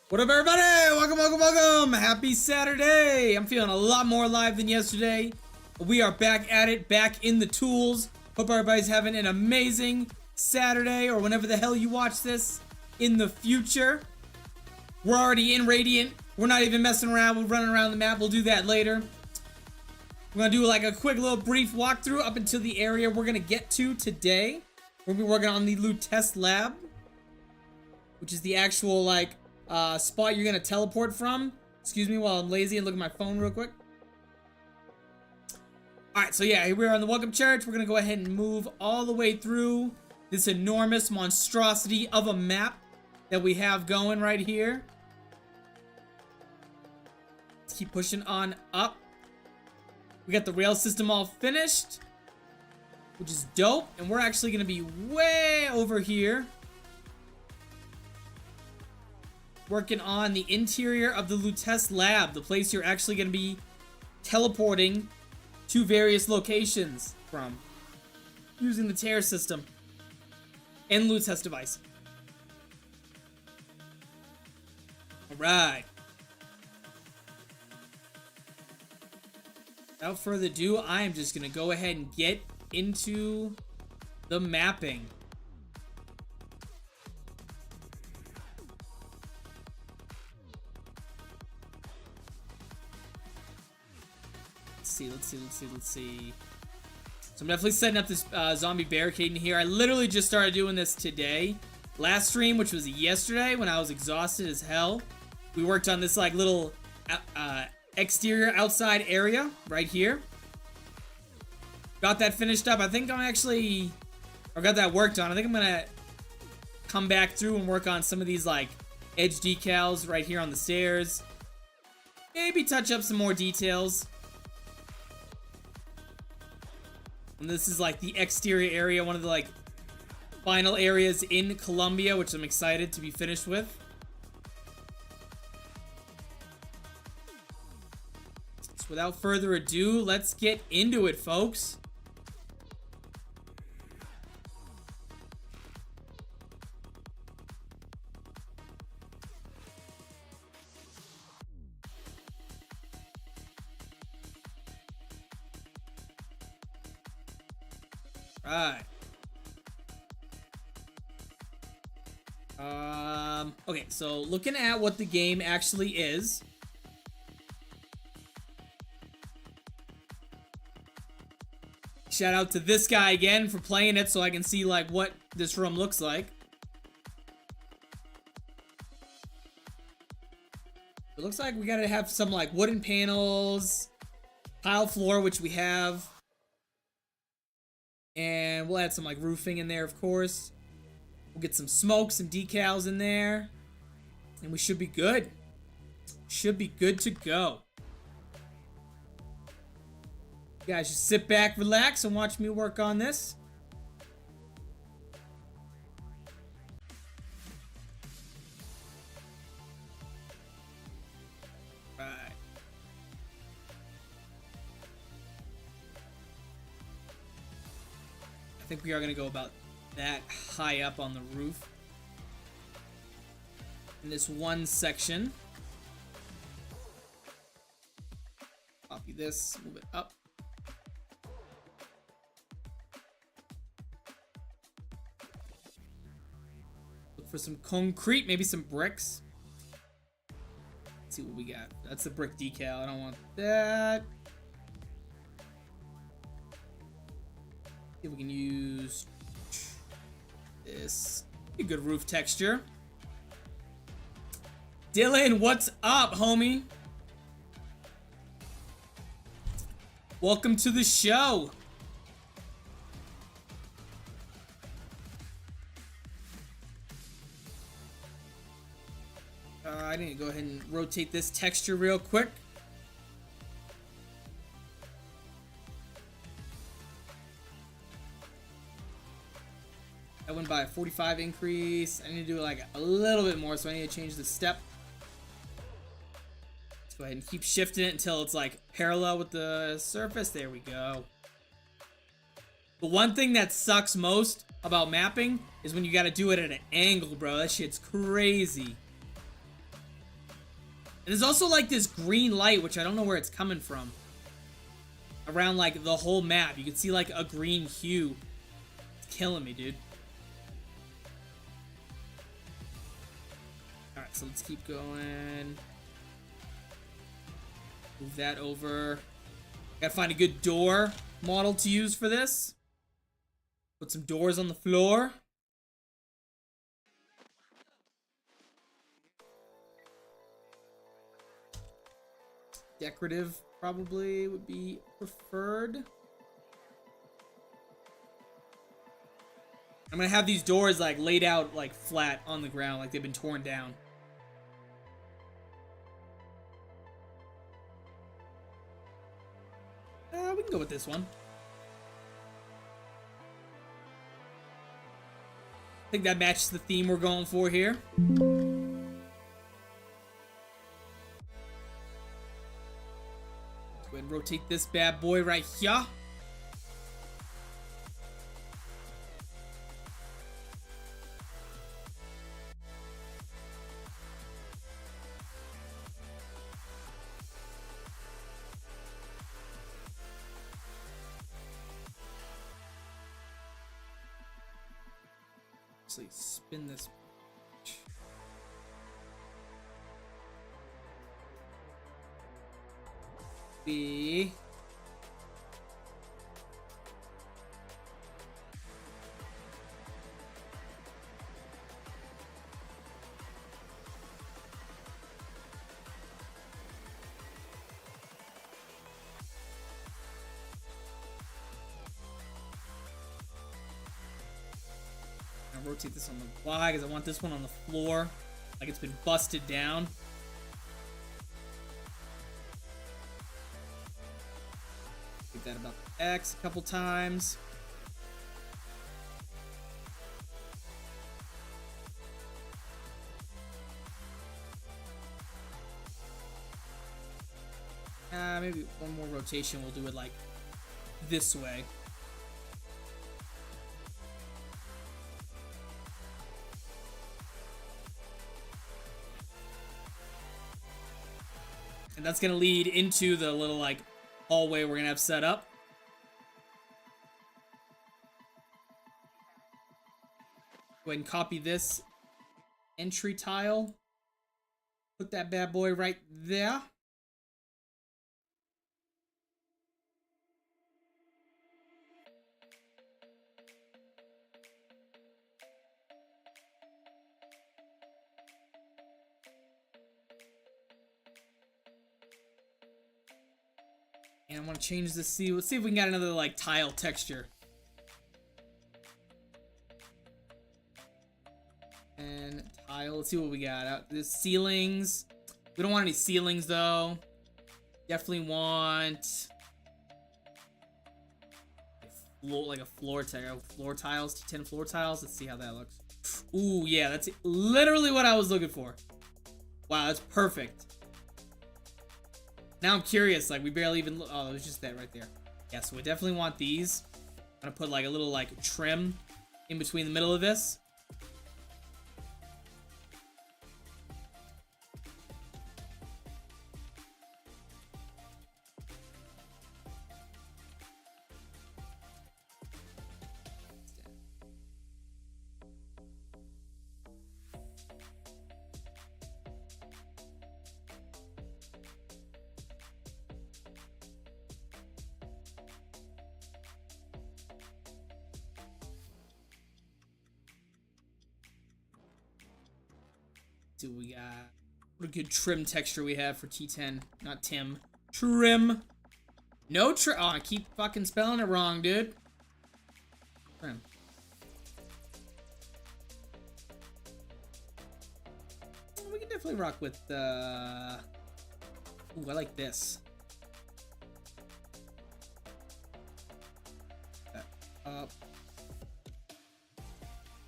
What up, everybody? Welcome. Happy Saturday. I'm feeling a lot more alive than yesterday. We are back at it, back in the tools. Hope everybody's having an amazing Saturday or whenever the hell you watch this in the future. We're already in Radiant. We're not even messing around. We're running around the map. We'll do that later. We're going to do like a quick little brief walkthrough up until the area we're going to get to today. We're going to be working on the loot test lab, which is the actual like spot you're gonna teleport from. Excuse me while I'm lazy and look at my phone real quick. Alright, so yeah, here we are on the Welcome Church. We're gonna go ahead and move all the way through this enormous monstrosity of a map that we have going right here. Let's keep pushing on up. We got the rail system all finished, which is dope, and we're actually gonna be way over here working on the interior of the Lutece lab, the place you're actually going to be teleporting to various locations from using the tear system and Lutece device. Alright. Without further ado, I am just going to go ahead and get into the mapping. Let's see. So I'm definitely setting up this zombie barricade in here. I literally just started doing this today. Last stream, which was yesterday, when I was exhausted as hell, we worked on this like little exterior outside area right here. Got that finished up. I think got that worked on. I think I'm gonna come back through and work on some of these like edge decals right here on the stairs. Maybe touch up some more details. And this is like the exterior area, one of the like final areas in Colombia, which I'm excited to be finished with. So without further ado, let's get into it, folks. Right. Okay, so looking at what the game actually is. Shout out to this guy again for playing it so I can see like what this room looks like. It looks like we gotta have some like wooden panels, tile floor, which we have. And we'll add some like roofing in there, of course. We'll get some smoke, some decals in there. And we should be good. Should be good to go. You guys just sit back, relax, and watch me work on this. Right. I think we are going to go about that high up on the roof. In this one section. Copy this, move it up. Look for some concrete, maybe some bricks. Let's see what we got. That's the brick decal. I don't want that. See if we can use this. A good roof texture. Dylan, what's up, homie? Welcome to the show. I need to go ahead and rotate this texture real quick. I went by a 45 increase. I need to do like a little bit more, so I need to change the step. Let's go ahead and keep shifting it until it's like parallel with the surface. There we go. The one thing that sucks most about mapping is when you gotta do it at an angle, bro. That shit's crazy. And there's also like this green light, which I don't know where it's coming from. Around like the whole map. You can see like a green hue. It's killing me, dude. Alright, so let's keep going. Move that over. Gotta find a good door model to use for this. Put some doors on the floor. Decorative probably would be preferred. I'm gonna have these doors like laid out like flat on the ground, like they've been torn down. We can go with this one. I think that matches the theme we're going for here. Go ahead and rotate this bad boy right here. Actually, spin this. B. Rotate this on the Y because I want this one on the floor, like it's been busted down. Get that about the X a couple times. Maybe one more rotation. We'll do it like this way. And that's gonna lead into the little like hallway we're gonna have set up. Go ahead and copy this entry tile. Put that bad boy right there. And I want to change this. Let's see if we can get another like tile texture. And tile. Let's see what we got. The ceilings. We don't want any ceilings though. Definitely want like a floor tile. Floor tiles. 10 floor tiles. Let's see how that looks. Ooh, yeah, that's literally what I was looking for. Wow, that's perfect. Now I'm curious, like we barely even oh, it was just that right there. Yeah, so we definitely want these. I'm gonna put like a little like trim in between the middle of this. See what we got. What a good trim texture we have for T10. Not Tim. Trim. No trim. Oh, I keep fucking spelling it wrong, dude. Trim. We can definitely rock with ooh, I like this. Up.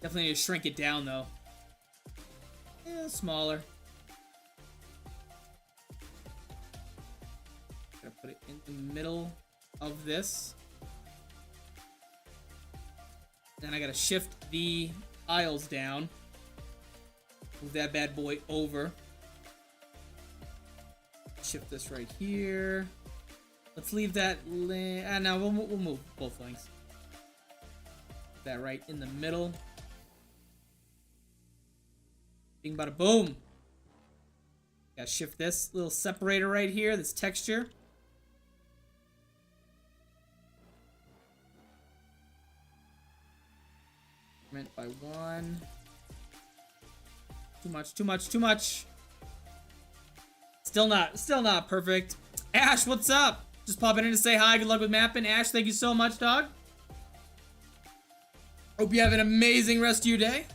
Definitely need to shrink it down though. Yeah, smaller. Gotta put it in the middle of this. Then I gotta shift the tiles down. Move that bad boy over. shift this right here. Let's leave that no, we'll move both links. Put that right in the middle. Bing bada boom. Gotta shift this little separator right here, this texture. Increment by 1. Too much, too much, too much. Still not perfect. Ash, what's up? Just popping in to say hi. Good luck with mapping. Ash, thank you so much, dog. Hope you have an amazing rest of your day.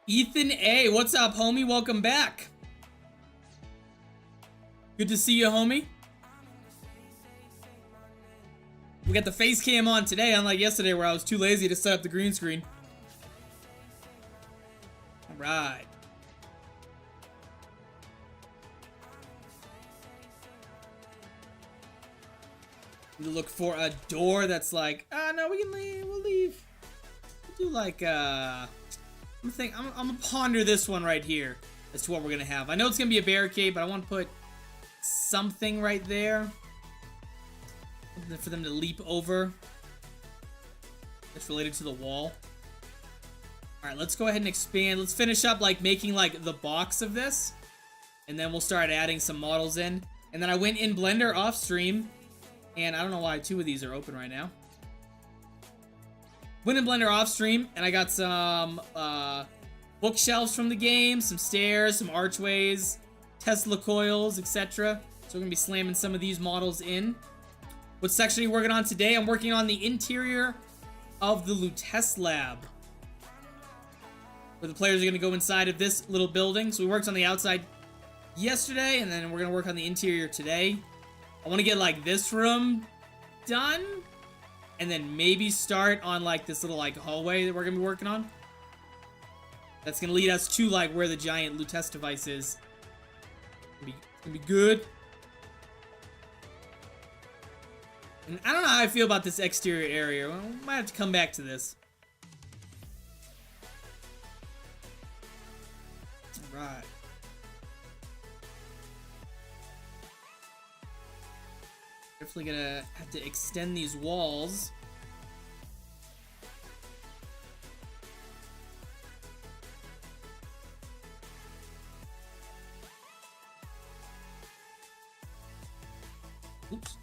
Ethan A, what's up, homie? Welcome back. Good to see you, homie. We got the face cam on today, unlike yesterday where I was too lazy to set up the green screen. All right. We look for a door that's like, no, we can leave. We'll leave. We'll do like, I'm gonna ponder this one right here as to what we're gonna have. I know it's gonna be a barricade, but I want to put something right there for them to leap over. That's related to the wall. All right, let's go ahead and expand. Let's finish up like making like the box of this, and then we'll start adding some models in. And then I went in Blender off stream, and I don't know why 2 of these are open right now. Went in Blender off stream, and I got some bookshelves from the game, some stairs, some archways, Tesla coils, etc. So we're gonna be slamming some of these models in. What section are you working on today? I'm working on the interior of the Lutece lab, where the players are gonna go inside of this little building. So we worked on the outside yesterday, and then we're gonna work on the interior today. I want to get like this room done, and then maybe start on like this little like hallway that we're gonna be working on. That's gonna lead us to like where the giant Lutece device is. It's gonna be good. And I don't know how I feel about this exterior area. We might have to come back to this. Alright. Definitely gonna have to extend these walls. Oops.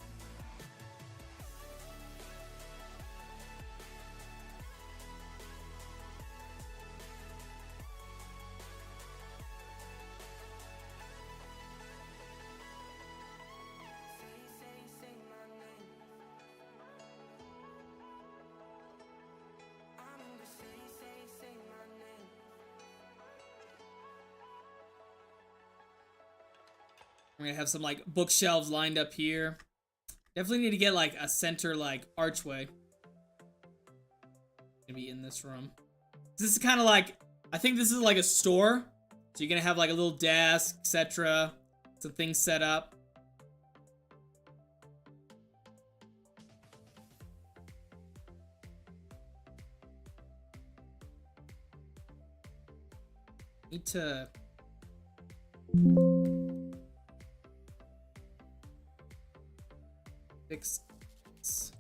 We're gonna have some like bookshelves lined up here. Definitely need to get like a center like archway. Gonna be in this room. This is kind of like, I think this is like a store. So you're gonna have like a little desk, etc. Some things set up. Need to fix this.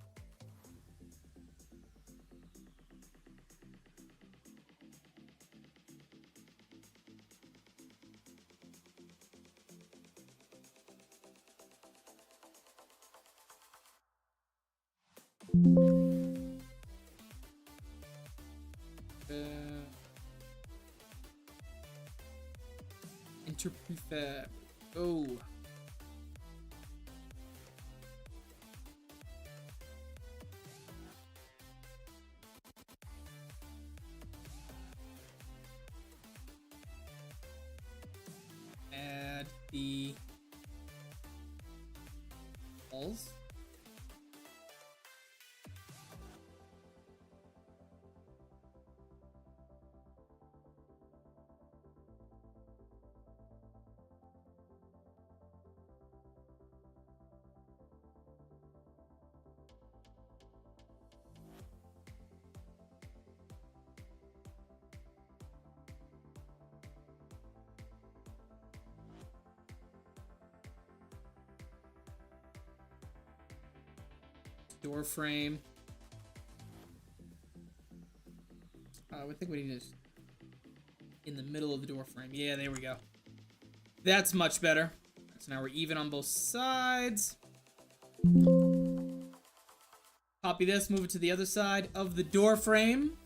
Enter prefab. Oh. Door frame. I think we need to in the middle of the door frame. Yeah, there we go. That's much better. So now we're even on both sides. Copy this, move it to the other side of the door frame.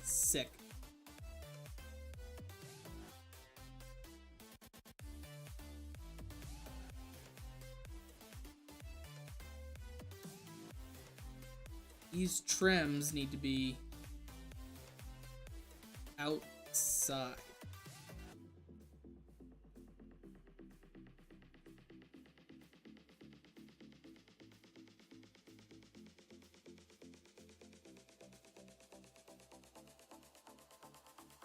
Sick. These trims need to be outside.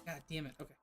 God damn it. Okay.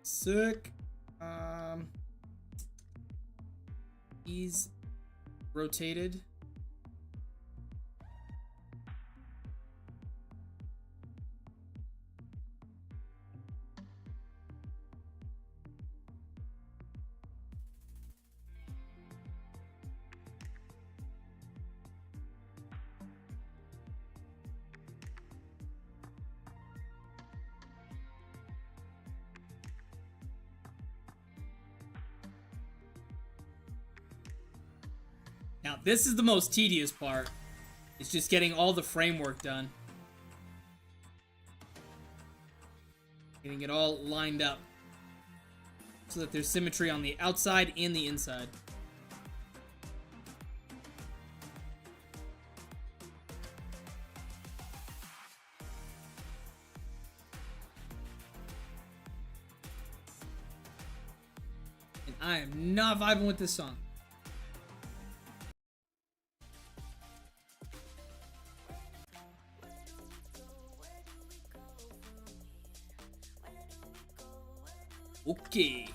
Sick. He's rotated. Now, this is the most tedious part. It's just getting all the framework done. Getting it all lined up. So that there's symmetry on the outside and the inside. And I am not vibing with this song. Okay.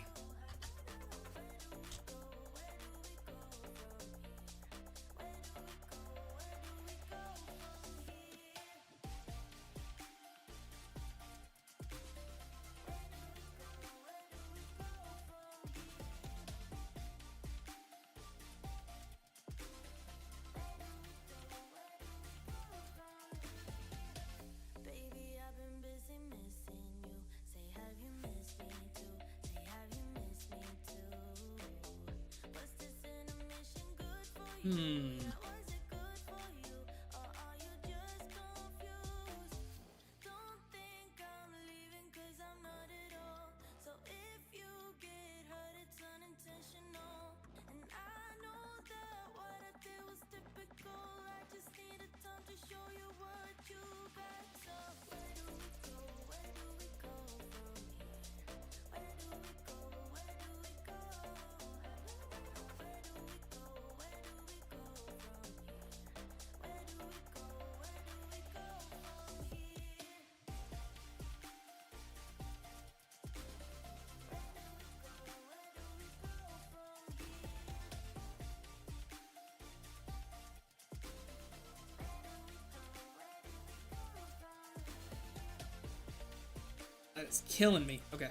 That is killing me. Okay.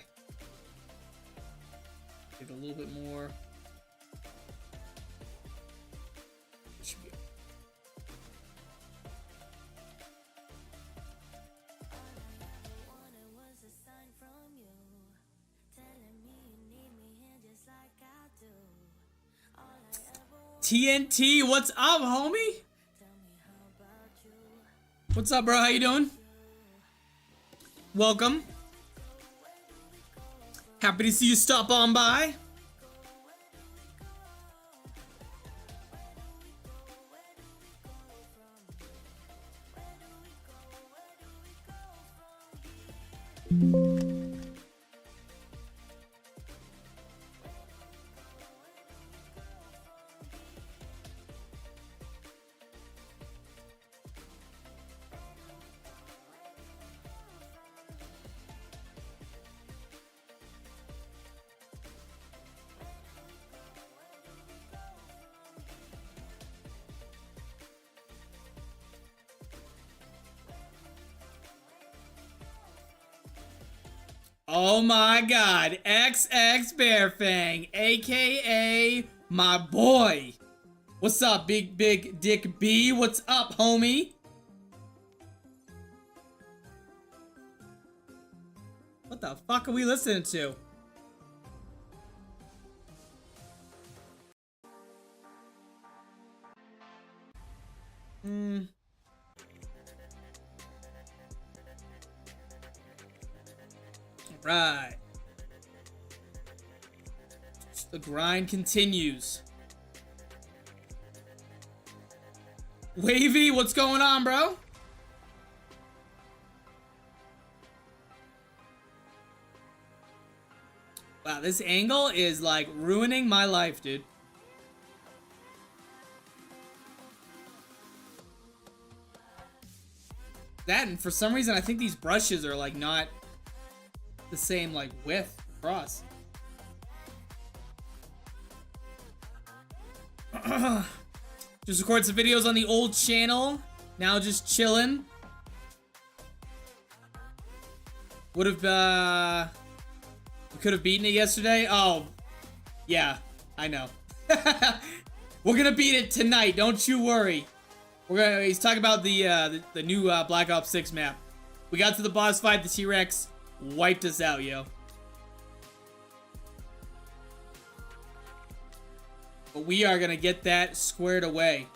Get a little bit more. It should be. TNT, what's up, homie? What's up, bro? How you doing? Welcome. Happy to see you stop on by. Oh my god, XX Bearfang, aka my boy. What's up, Big Dick B? What's up, homie? What the fuck are we listening to? Right. The grind continues. Wavy, what's going on, bro? Wow, this angle is like ruining my life, dude. That, and for some reason I think these brushes are like not the same like width across. Just recorded some videos on the old channel. Now just chilling. We could have beaten it yesterday. Oh, yeah, I know. We're gonna beat it tonight. Don't you worry. He's talking about the new Black Ops 6 map. We got to the boss fight. The T-Rex wiped us out, yo. But we are gonna get that squared away.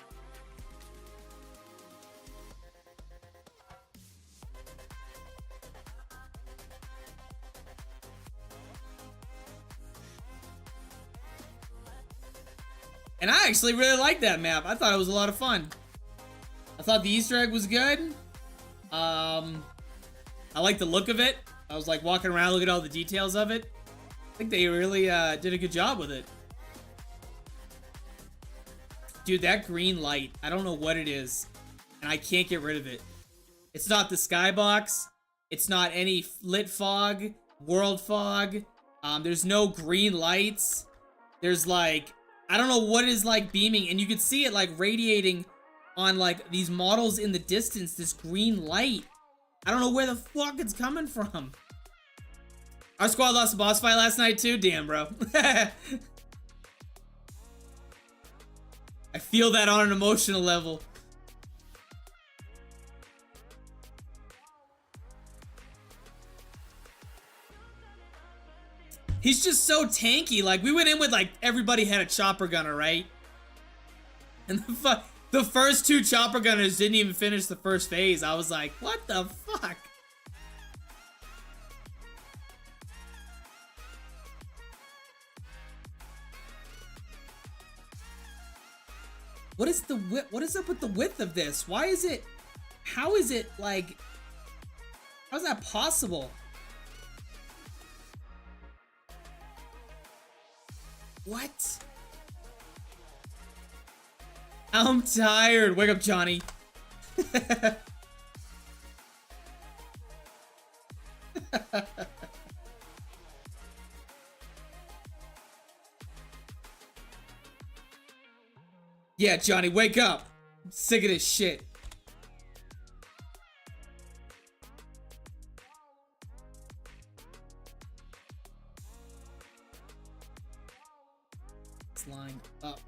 And I actually really liked that map. I thought it was a lot of fun. I thought the Easter egg was good. I like the look of it. I was like walking around looking at all the details of it. I think they really did a good job with it. Dude, that green light, I don't know what it is, and I can't get rid of it. It's not the skybox. It's not any lit fog, world fog. There's no green lights. There's like, I don't know what is like beaming, and you can see it like radiating on like these models in the distance, this green light. I don't know where the fuck it's coming from. Our squad lost a boss fight last night too? Damn, bro. I feel that on an emotional level. He's just so tanky. Like, we went in with, like, everybody had a chopper gunner, right? And the first two chopper gunners didn't even finish the first phase. I was like, what the fuck? What is the width? What is up with the width of this? Why is it? How is it like? How is that possible? What? I'm tired. Wake up, Johnny. Yeah, Johnny, wake up. I'm sick of this shit. It's lined up.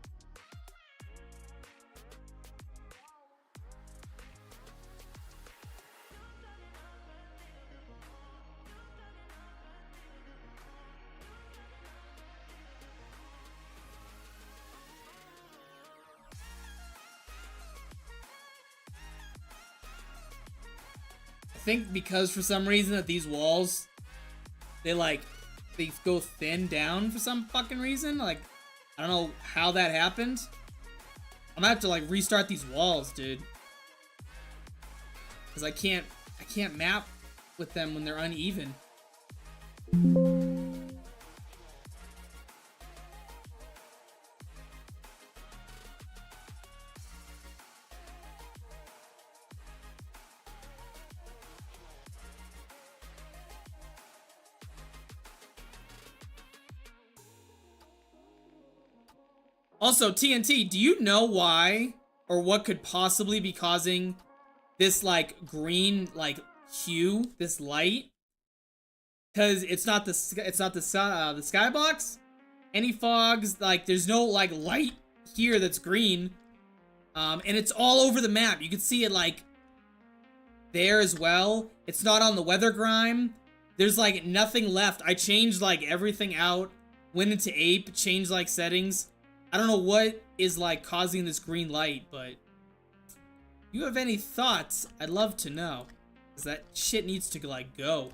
I think because for some reason that these walls, they like they go thin down for some fucking reason. Like, I don't know how that happened. I'm gonna have to like restart these walls, dude. Cause I can't map with them when they're uneven. Also, TNT, do you know why or what could possibly be causing this like green like hue, this light? Because it's not the skybox. Any fogs, like there's no like light here that's green, and it's all over the map. You can see it like there as well. It's not on the weather grime. There's like nothing left. I changed like everything out, went into ape, changed like settings. I don't know what is like causing this green light, but if you have any thoughts, I'd love to know. Cause that shit needs to like go.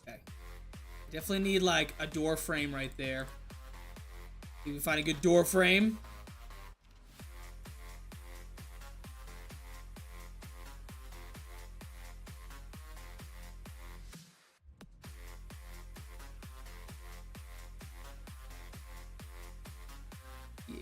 Okay. Definitely need like a door frame right there. You can find a good door frame. Yeah.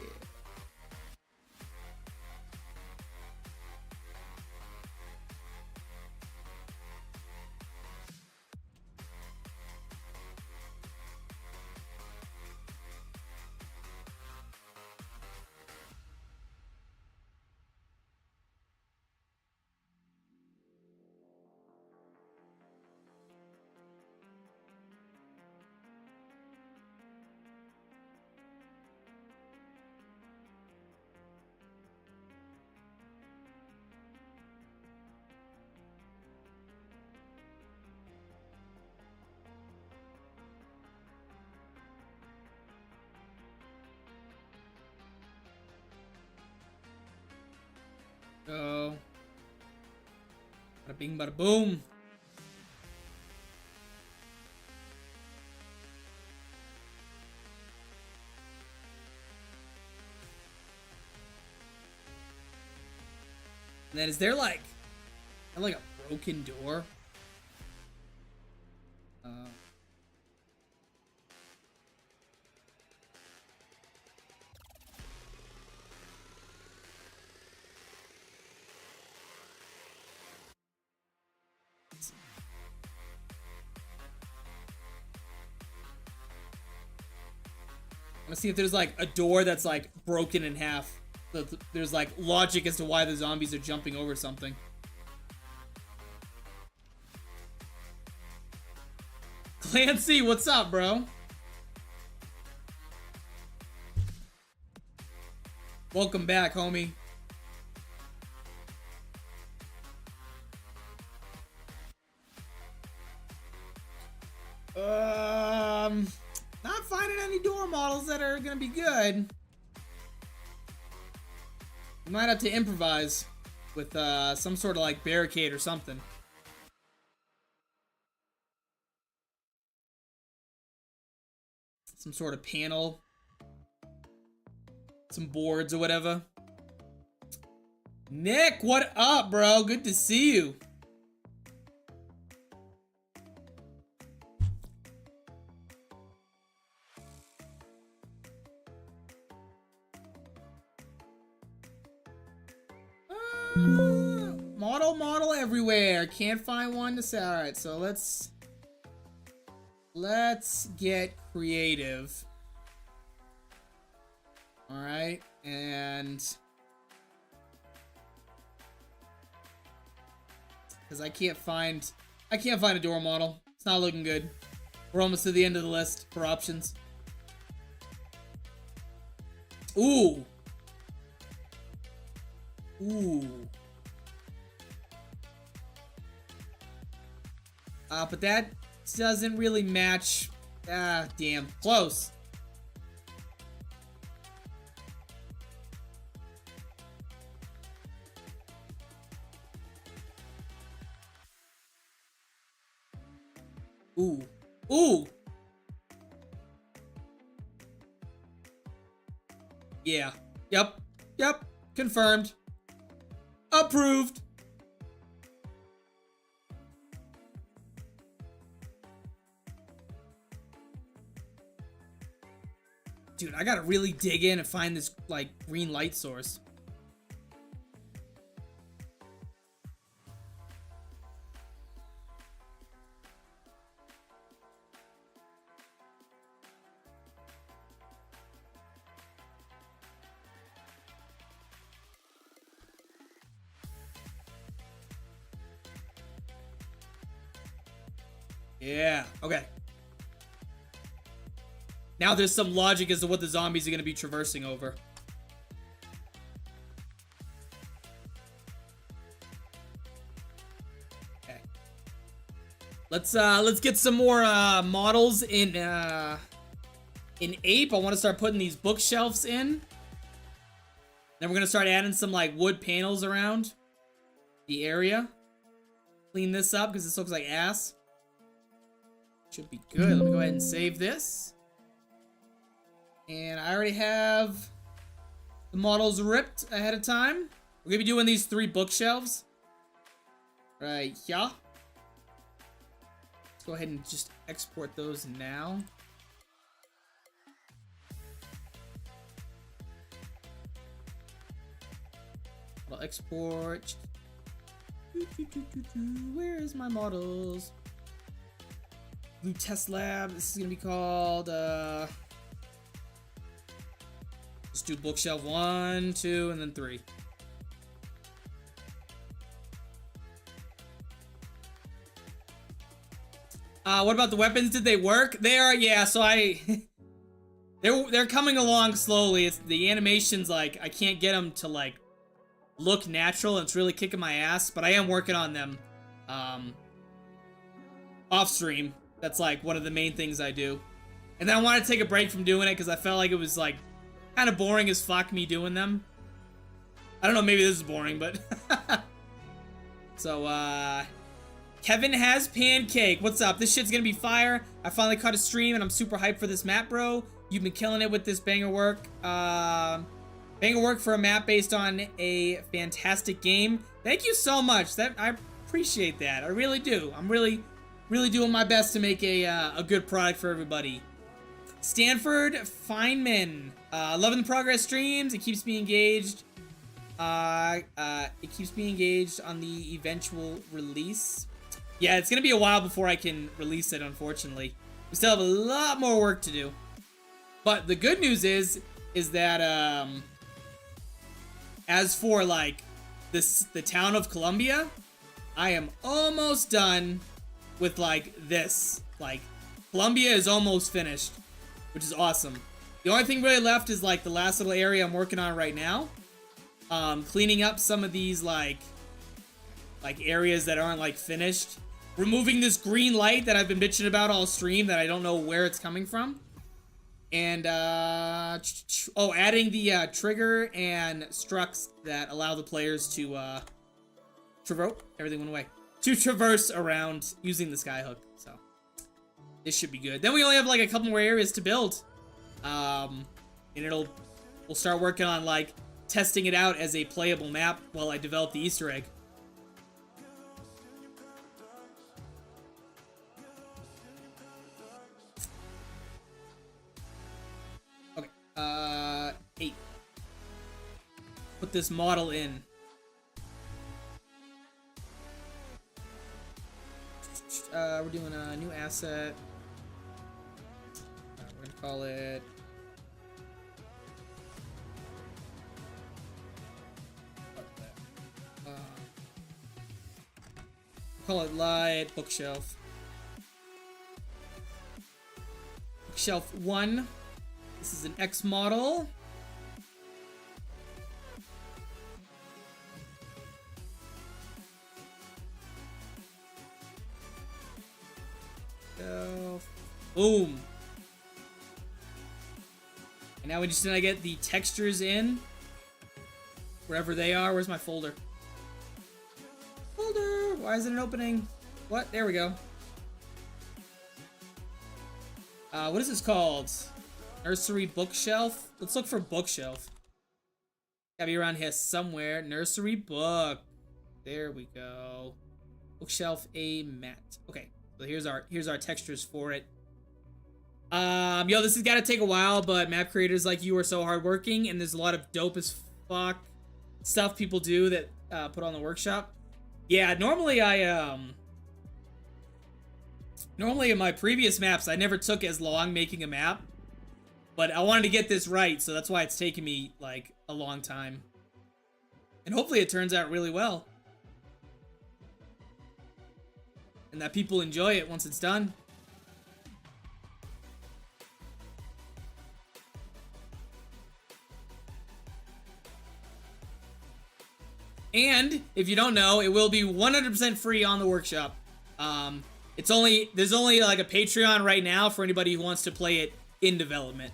Go. Bada bing, bada boom. And then is there like a broken door? I want to see if there's like a door that's like broken in half. So there's like logic as to why the zombies are jumping over something. Clancy, what's up, bro? Welcome back, homie. Not finding any door models that are gonna be good. We might have to improvise with some sort of like barricade or something. Some sort of panel. Some boards or whatever. Nick, what up, bro? Good to see you. Model everywhere. Can't find one to say. All right, so let's get creative. All right, and because I can't find a door model. It's not looking good. We're almost to the end of the list for options. Ooh. But that doesn't really match. Ah, damn. Close. Ooh. Yeah. Yep. Confirmed. Approved. Dude, I gotta really dig in and find this, like, green light source. Yeah, okay. Now there's some logic as to what the zombies are going to be traversing over. Okay. Let's get some more models in Ape. I want to start putting these bookshelves in. Then we're going to start adding some like wood panels around the area. Clean this up because this looks like ass. Should be good. Let me go ahead and save this. And I already have the models ripped ahead of time. We're gonna be doing these 3 bookshelves. Right, yeah. Let's go ahead and just export those now. I'll export. Where is my models? Blue Test Lab. This is gonna be called let's do bookshelf 1, 2, and then 3. What about the weapons? Did they work? They are, yeah. So they're coming along slowly. It's the animations, like I can't get them to like look natural, and it's really kicking my ass. But I am working on them off stream. That's like one of the main things I do. And then I want to take a break from doing it because I felt like it was like kind of boring as fuck me doing them. I don't know, maybe this is boring, but so Kevin has pancake. What's up? This shit's gonna be fire. I finally caught a stream and I'm super hyped for this map, bro. You've been killing it with this banger work. Banger work for a map based on a fantastic game. Thank you so much. I appreciate that. I really do. I'm really doing my best to make a good product for everybody. Stanford Feynman. Loving the progress streams. It keeps me engaged. It keeps me engaged on the eventual release. Yeah, it's gonna be a while before I can release it, unfortunately. We still have a lot more work to do. But the good news is that as for like the town of Columbia, I am almost done with like this. Like Columbia is almost finished, which is awesome. The only thing really left is like the last little area I'm working on right now. Cleaning up some of these like areas that aren't like finished. Removing this green light that I've been bitching about all stream that I don't know where it's coming from. And adding the trigger and structs that allow the players to everything went away. To traverse around using the skyhook. So this should be good. Then we only have like a couple more areas to build. And we'll start working on like testing it out as a playable map while I develop the Easter egg. Okay, 8. Put this model in. We're doing a new asset. We're gonna call it... call it light bookshelf. Bookshelf 1. This is an X model. Boom. And now we just need to get the textures in. Wherever they are. Where's my folder? Folder! Why isn't it opening? What? There we go. What is this called? Nursery bookshelf? Let's look for bookshelf. Gotta be around here somewhere. Nursery book. There we go. Bookshelf a mat. Okay. So here's our textures for it. Yo, this has got to take a while, but map creators like you are so hardworking, and there's a lot of dope as fuck stuff people do that put on the workshop. Yeah, normally in my previous maps, I never took as long making a map, but I wanted to get this right, so that's why it's taken me like a long time, and hopefully it turns out really well, and that people enjoy it once it's done. And if you don't know, it will be 100% free on the workshop. There's only like a Patreon right now for anybody who wants to play it in development.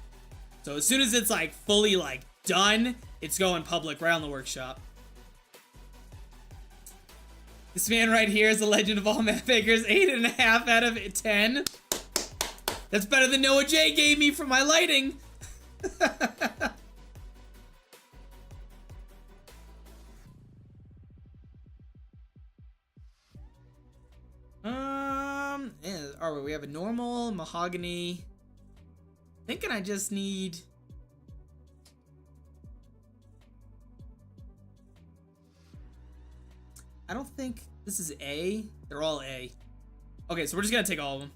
So as soon as it's like fully like done, it's going public right on the workshop. This man right here is the legend of all map makers. 8.5 out of 10. That's better than Noah J gave me for my lighting. Alright, we have a normal mahogany. Thinking I just need... I don't think this is A. They're all A. Okay, so we're just gonna take all of them.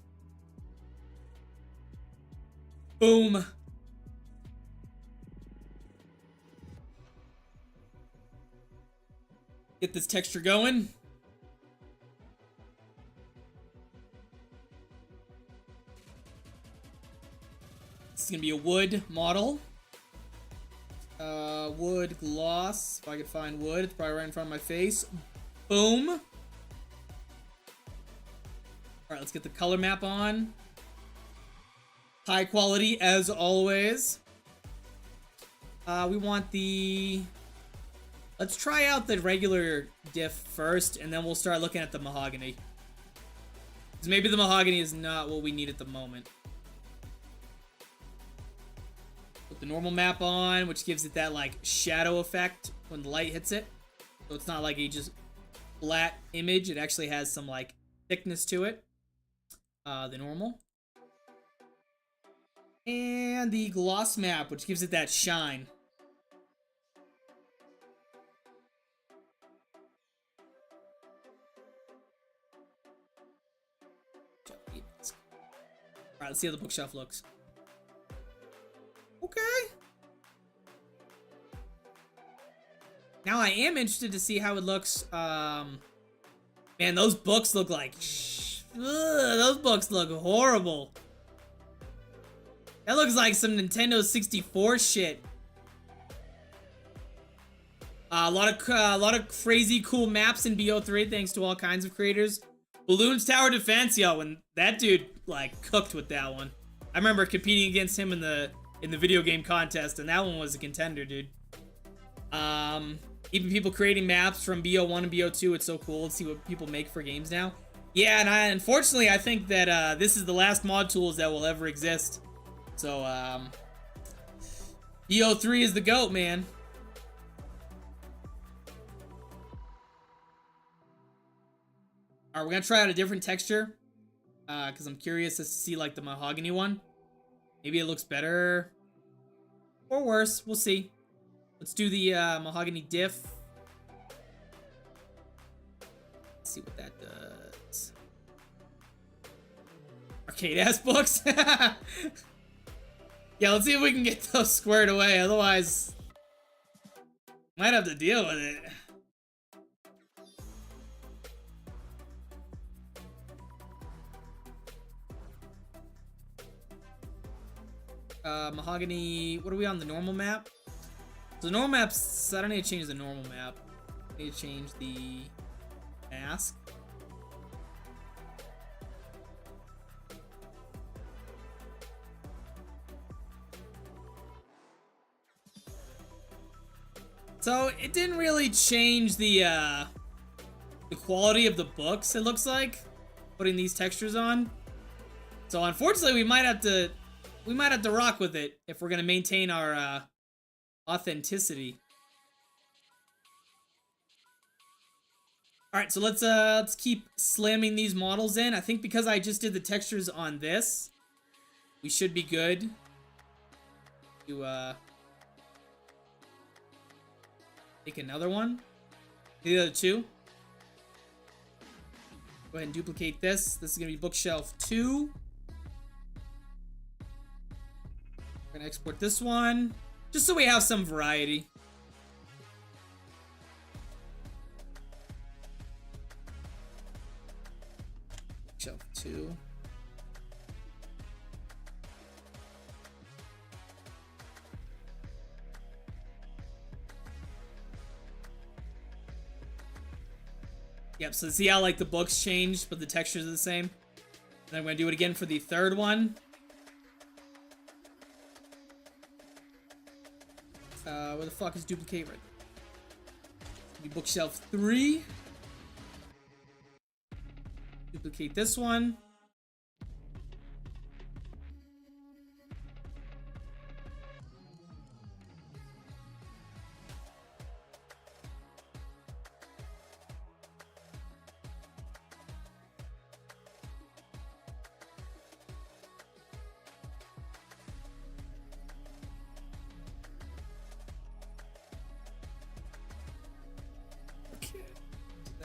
Boom. Get this texture going. This is gonna be a wood model. Wood gloss. If I could find wood, it's probably right in front of my face. Boom. All right, let's get the color map on. High quality as always. We want the... Let's try out the regular diff first, and then we'll start looking at the mahogany. Because maybe the mahogany is not what we need at the moment. Put the normal map on, which gives it that, like, shadow effect when the light hits it. So it's not like a just flat image. It actually has some, like, thickness to it. The normal. And the gloss map, which gives it that shine. Alright, let's see how the bookshelf looks. Okay. Now I am interested to see how it looks. Man, those books look like... those books look horrible. That looks like some Nintendo 64 shit. A lot of crazy cool maps in BO3 thanks to all kinds of creators. Balloons Tower Defense, yo, and that dude like cooked with that one. I remember competing against him in the video game contest, and that one was a contender, dude. Even people creating maps from BO1 and BO2, it's so cool to see what people make for games now. Yeah, and unfortunately I think that this is the last mod tools that will ever exist. So BO3 is the GOAT, man. All right, we're gonna try out a different texture, because I'm curious to see like the mahogany one. Maybe it looks better or worse. We'll see. Let's do the mahogany diff. Let's see what that does. Arcade ass books. Yeah, let's see if we can get those squared away. Otherwise, might have to deal with it. Mahogany, what are we on, the normal map? So the normal maps, I don't need to change the normal map. I need to change the mask. So it didn't really change the quality of the books, it looks like, putting these textures on. So unfortunately, we might have to rock with it if we're gonna maintain our authenticity. All right, so let's keep slamming these models in. I think because I just did the textures on this, we should be good to take another one. The other two. Go ahead and duplicate this. This is gonna be bookshelf 2. We're gonna export this one, just so we have some variety. Bookshelf 2. Yep, so see how like the books changed, but the textures are the same. And then I'm gonna do it again for the third one. Where the fuck is duplicate right there? Be bookshelf 3. Duplicate this one.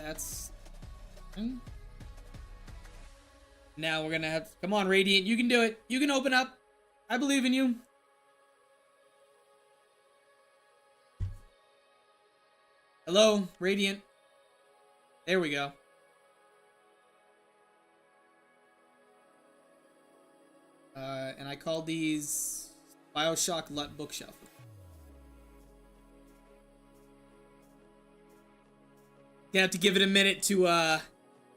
That's... Now we're gonna have... Come on, Radiant. You can do it. You can open up. I believe in you. Hello, Radiant. There we go. And I call these BioShock LUT bookshelf. Gonna have to give it a minute to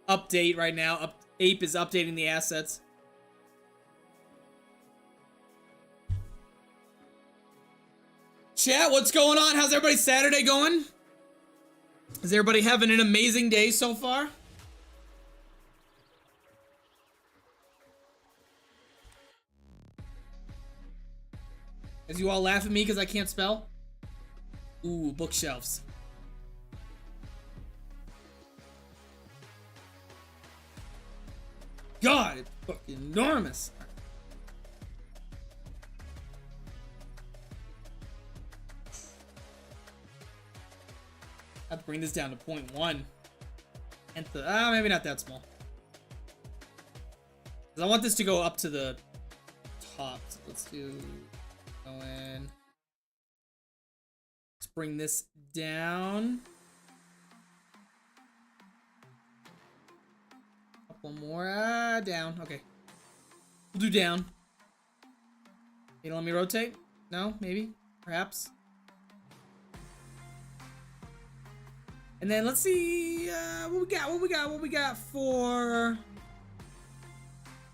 update right now. Ape is updating the assets. Chat, what's going on? How's everybody's Saturday going? Is everybody having an amazing day so far? As you all laugh at me because I can't spell? Ooh, bookshelves. God, it's fucking enormous. I have to bring this down to 0.1. And maybe not that small. Because I want this to go up to the top. So let's do... Go in. Let's bring this down. One more. Down. Okay. We'll do down. You don't let me rotate? No? Maybe? Perhaps? And then let's see what we got for...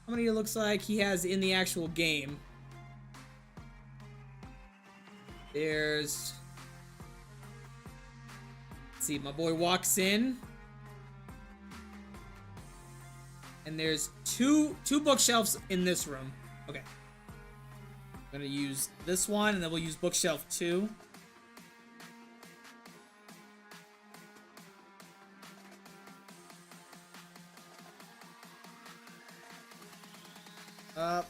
How many it looks like he has in the actual game. There's... Let's see, my boy walks in. And there's two bookshelves in this room. Okay. I'm gonna use this one, and then we'll use bookshelf 2. Uh,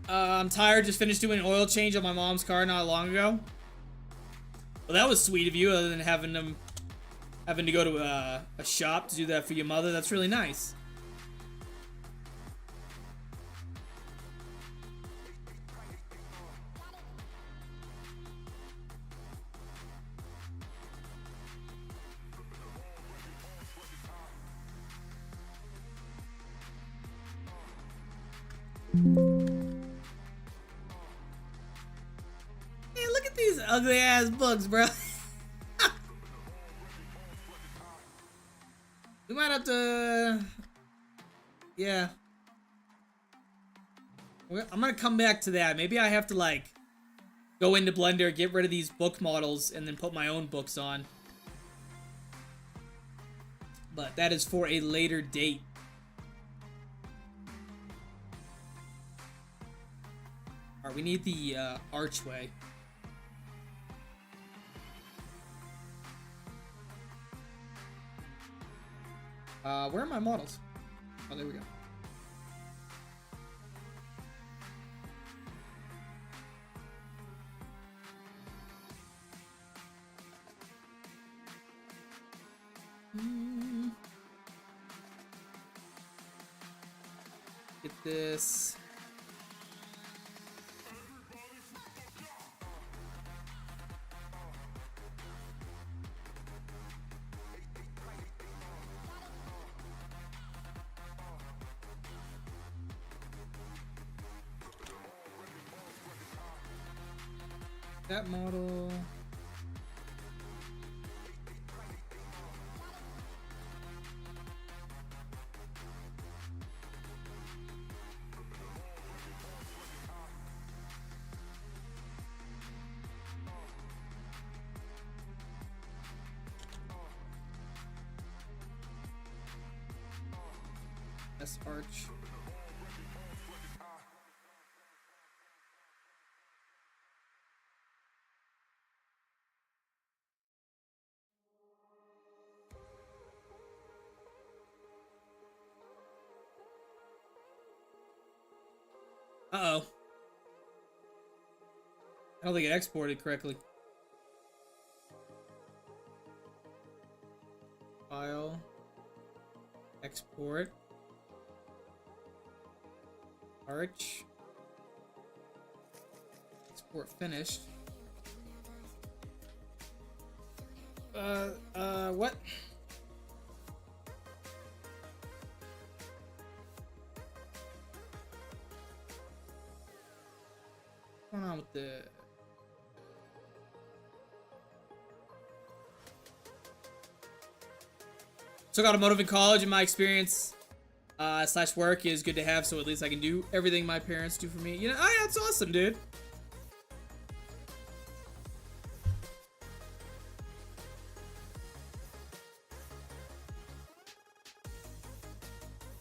I'm tired. Just finished doing an oil change on my mom's car not long ago. Well, that was sweet of you, other than having to go to a shop to do that for your mother. That's really nice. Hey, look at these ugly ass books, bro. We might have to... Yeah. I'm gonna come back to that. Maybe I have to, like, go into Blender, get rid of these book models, and then put my own books on. But that is for a later date. Alright, we need the archway. Where are my models? Oh, there we go. Get this. That model. That's arch. Uh-oh. I don't think it exported correctly. File. Export. Arch. Export finished. What? What's going on with the... Took automotive in college, and my experience slash work is good to have, so at least I can do everything my parents do for me. You know, oh, yeah, that's awesome, dude.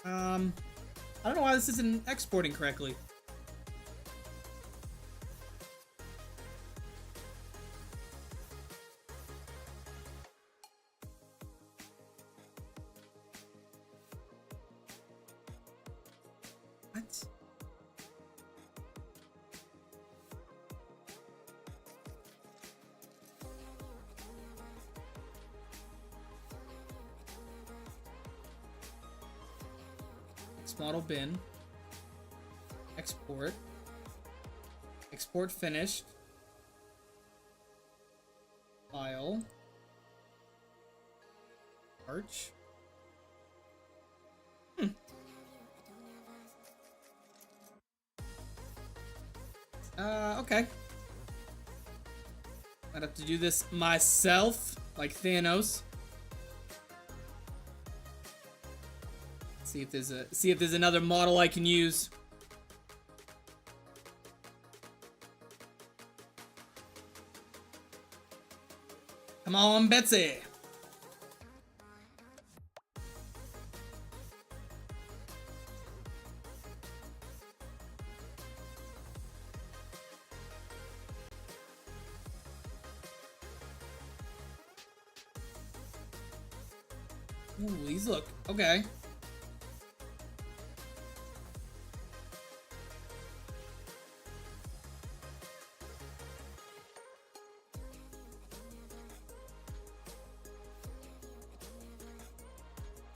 I don't know why this isn't exporting correctly. What? Model bin. Export. Export finished. File. Arch. Okay. I'd have to do this myself, like Thanos. See if there's another model I can use. Come on, Betsy. Ooh, these look okay.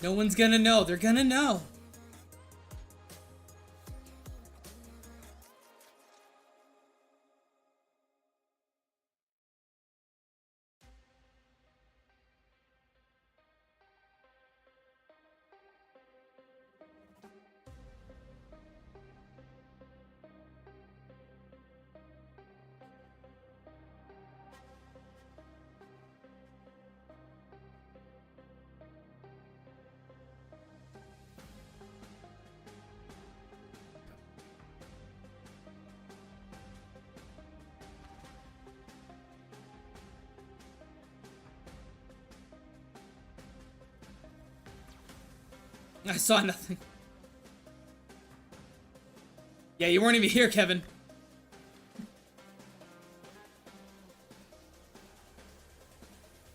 No one's gonna know. They're gonna know. I saw nothing. Yeah, you weren't even here, Kevin.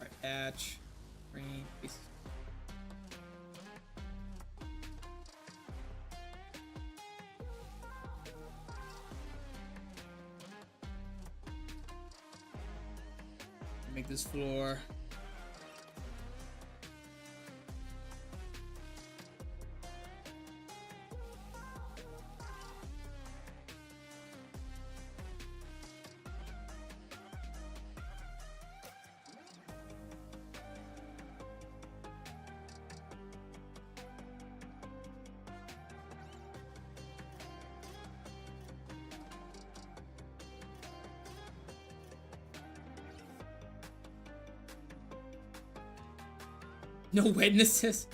Alright, patch. Green. Peace. Make this floor. No witnesses.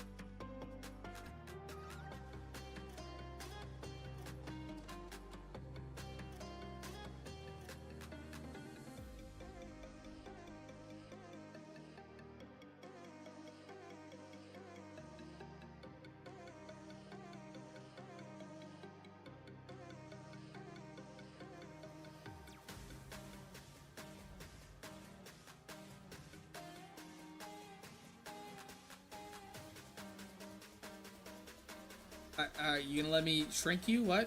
You gonna let me shrink you? What?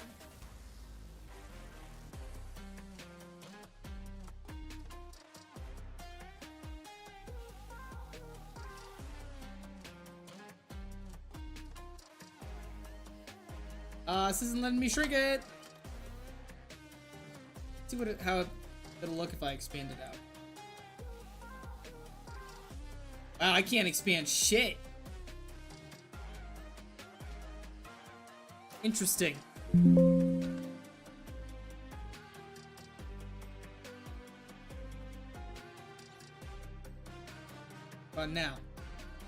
This isn't letting me shrink it. See what how it'll look if I expand it out. Wow, I can't expand shit. Interesting. But now.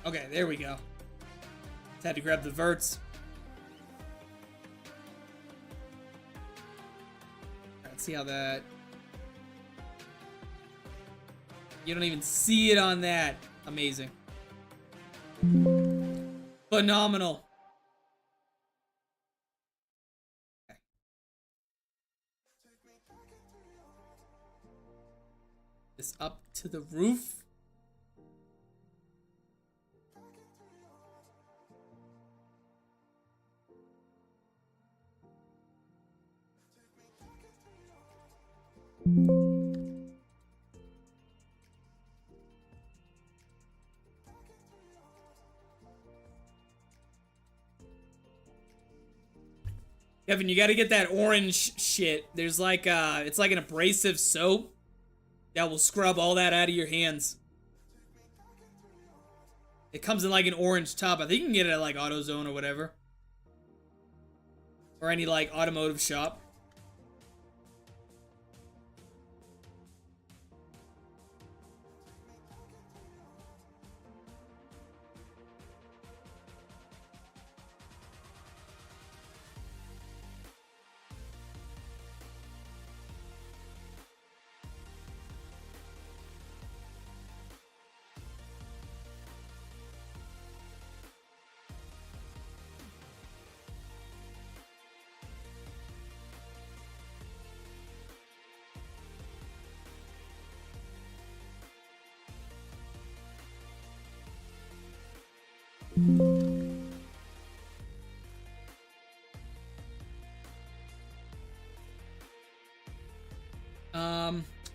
Okay, there we go. Just had to grab the verts. Let's see how that... You don't even see it on that. Amazing. Phenomenal. Okay. This up to the roof. Kevin, you gotta get that orange shit. There's like, it's like an abrasive soap that will scrub all that out of your hands. It comes in like an orange tub. I think you can get it at like AutoZone or whatever. Or any like automotive shop.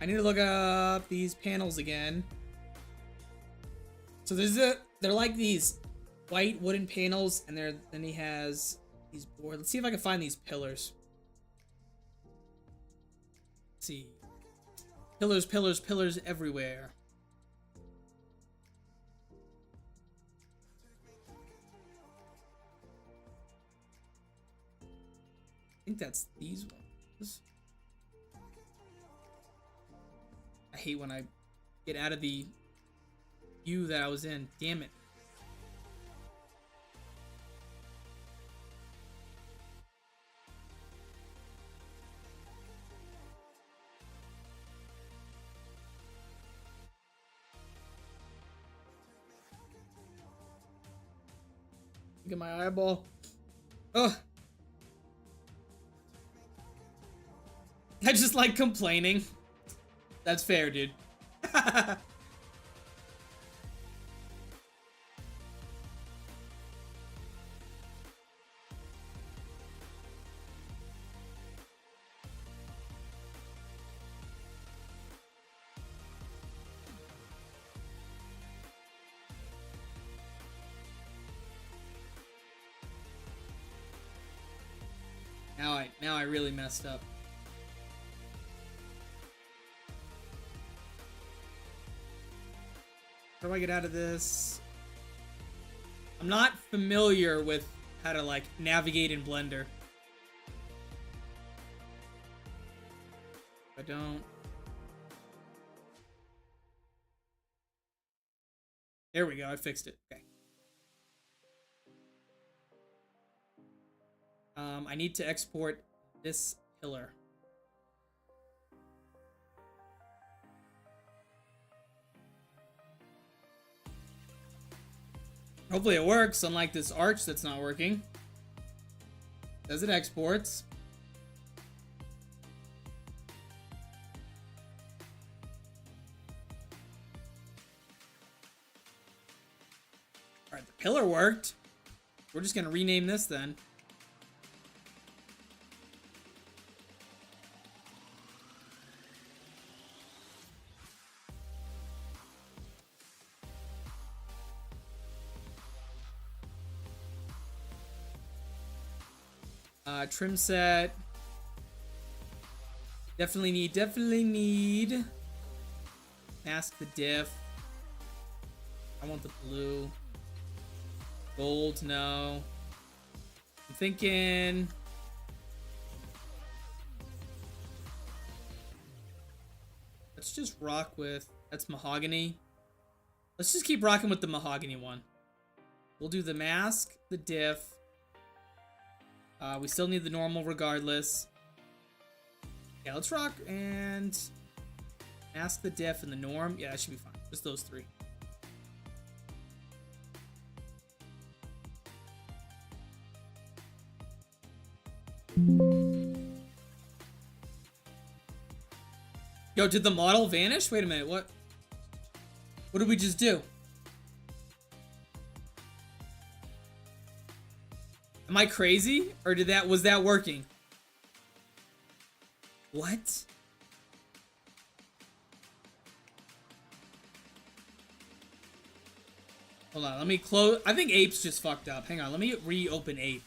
I need to look up these panels again. So they're like these white wooden panels, and then he has these boards. Let's see if I can find these pillars. Let's see. Pillars, pillars, pillars everywhere. I think that's these ones. I hate when I get out of the view that I was in. Damn it. Look at my eyeball. Ugh. I just like complaining. That's fair, dude. Now I really messed up. How do I get out of this? I'm not familiar with how to like navigate in Blender. I don't. There we go, I fixed it. Okay. I need to export this pillar. Hopefully it works, unlike this arch that's not working. Says it exports. Alright, the pillar worked. We're just gonna rename this then. Trim set. Definitely need. Mask the diff. I want the blue. Gold, no. I'm thinking. Let's just rock with, that's mahogany. Let's just keep rocking with the mahogany one. We'll do the mask, the diff. We still need the normal regardless. Yeah, let's rock and mask the diff and the norm. Yeah, that should be fine. Just those three. Yo, did the model vanish? Wait a minute, what did we just do? Am I crazy? Or was that working? What? Hold on, let me close. I think Ape's just fucked up. Hang on, let me reopen Ape.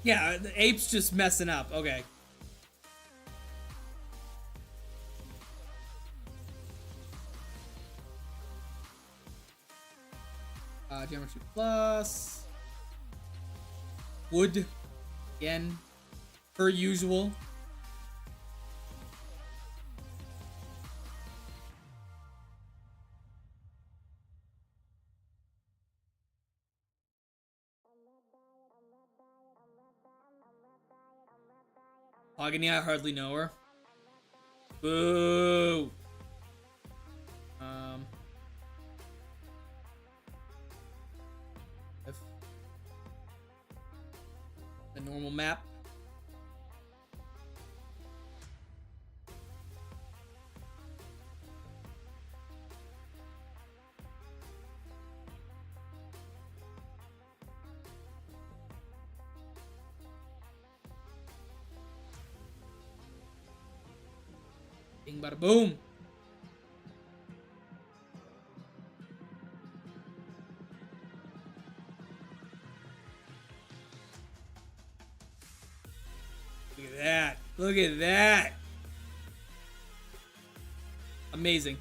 Yeah, the Ape's just messing up. Okay. Geometry plus. Wood. Again. Per usual. Agony, I hardly know her. Boo. Normal map. Bing bada boom. Look at that. Look at that. Amazing.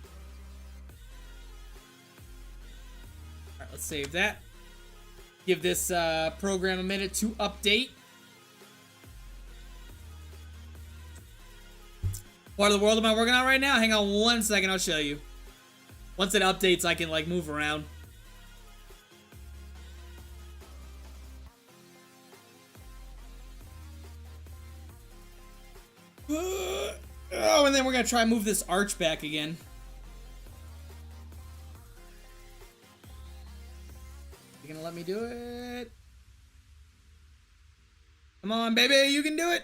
Alright, let's save that. Give this program a minute to update. Part of the world am I working on right now? Hang on 1 second, I'll show you. Once it updates, I can like move around. Oh, and then we're gonna try and move this arch back again. You gonna let me do it? Come on, baby, you can do it.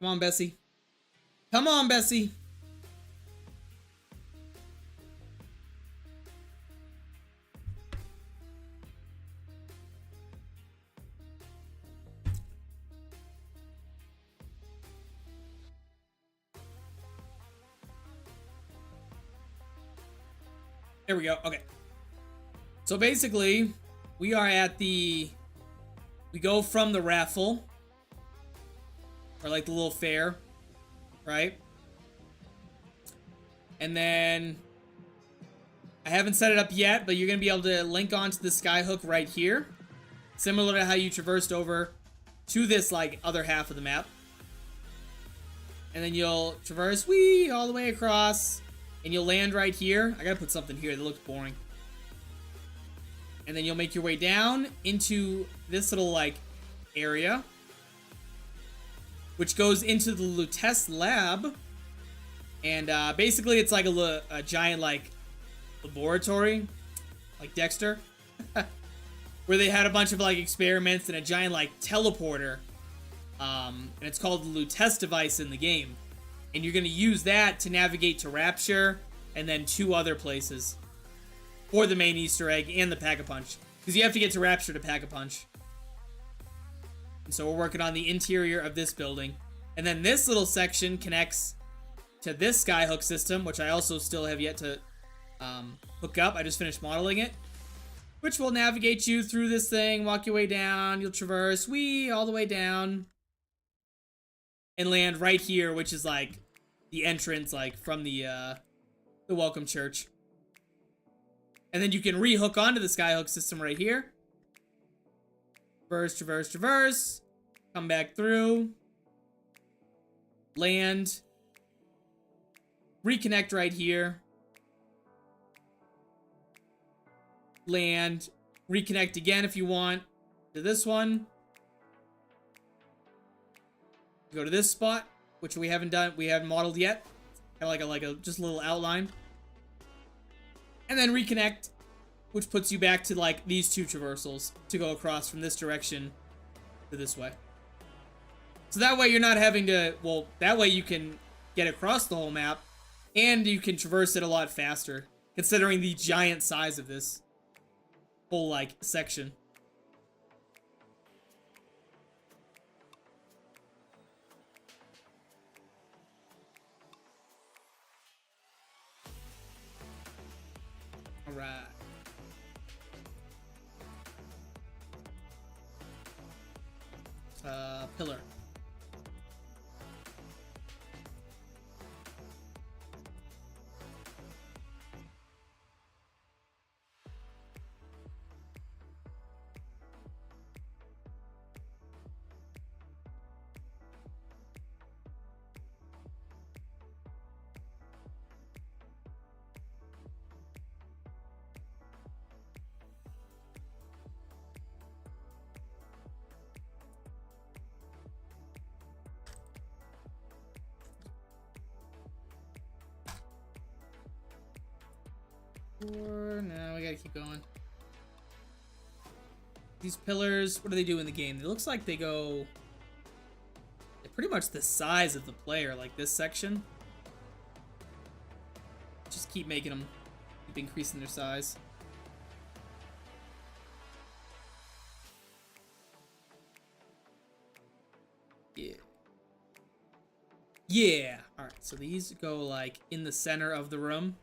Come on, Bessie. Come on, Bessie. There we go. Okay. So basically, we are at the... We go from the raffle. Or like the little fair. Right? And then... I haven't set it up yet, but you're going to be able to link onto the skyhook right here. Similar to how you traversed over to this like other half of the map. And then you'll traverse all the way across. And you'll land right here. I gotta put something here that looks boring. And then you'll make your way down into this little, like, area. Which goes into the Lutece lab. And, basically it's like a giant, like, laboratory. Like Dexter. Where they had a bunch of, like, experiments and a giant, like, teleporter. And it's called the Lutece device in the game. And you're going to use that to navigate to Rapture and then 2 other places for the main Easter egg and the Pack-a-Punch. Because you have to get to Rapture to Pack-a-Punch. And so we're working on the interior of this building. And then this little section connects to this skyhook system, which I also still have yet to hook up. I just finished modeling it. Which will navigate you through this thing, walk your way down, you'll traverse, all the way down. And land right here, which is like the entrance, like from the Welcome Church. And then you can re-hook onto the skyhook system right here. Traverse, traverse, traverse. Come back through. Land. Reconnect right here. Land. Reconnect again if you want to this one. Go to this spot, which we haven't modeled yet. Kind of like a just a little outline. And then reconnect, which puts you back to like these 2 traversals to go across from this direction to this way. So that way you're not having to, well, that way you can get across the whole map and you can traverse it a lot faster, considering the giant size of this whole like section. Alright. Pillar. Or no, we gotta keep going. These pillars, what do they do in the game? It looks like they go... They're pretty much the size of the player, like this section. Just keep making them, keep increasing their size. Yeah. Yeah! Alright, so these go like in the center of the room.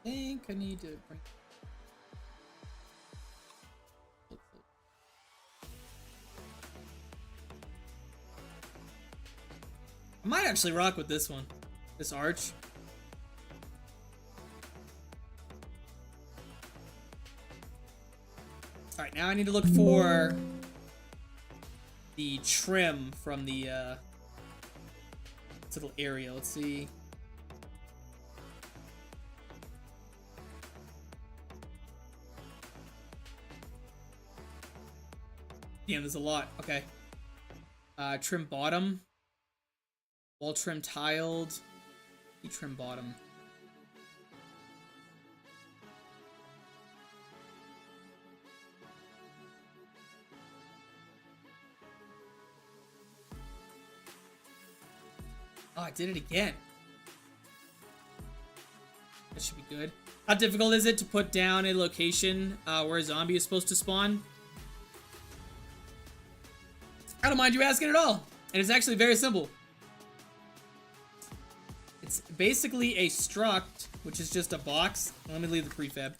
I think I need to bring... I might actually rock with this one. This arch. Alright, now I need to look for the trim from the this little area. Let's see. Damn, there's a lot. Okay. Trim bottom. Wall trim tiled. Trim bottom. Oh, I did it again. That should be good. How difficult is it to put down a location where a zombie is supposed to spawn? I don't mind you asking at all. And it's actually very simple. It's basically a struct, which is just a box. Let me leave the prefab.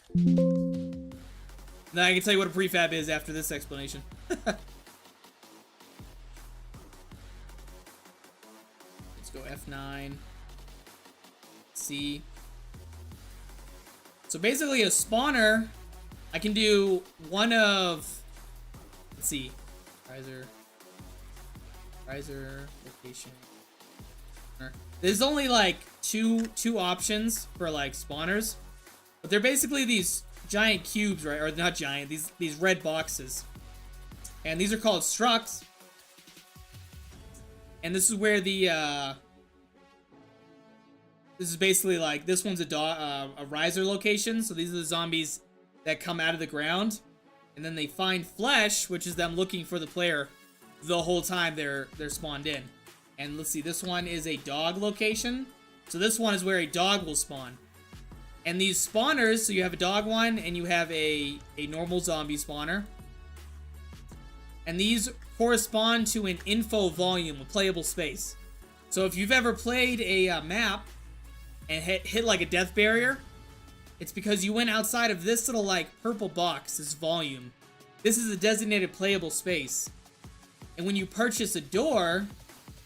Now I can tell you what a prefab is after this explanation. Let's go F9. C. So basically a spawner, I can do one of, let's see, riser location. There's only like two options for like spawners, but they're basically these giant cubes, right? Or not giant, these red boxes, and these are called structs. And this is where the this is basically like, this one's a riser location. So these are the zombies that come out of the ground, and then they find flesh, which is them looking for the player the whole time they're spawned in. And let's see, this one is a dog location. So this one is where a dog will spawn. And these spawners, so you have a dog one and you have a normal zombie spawner. And these correspond to an info volume, a playable space. So if you've ever played a map and hit like a death barrier, it's because you went outside of this little like purple box, this volume. This is a designated playable space. And when you purchase a door,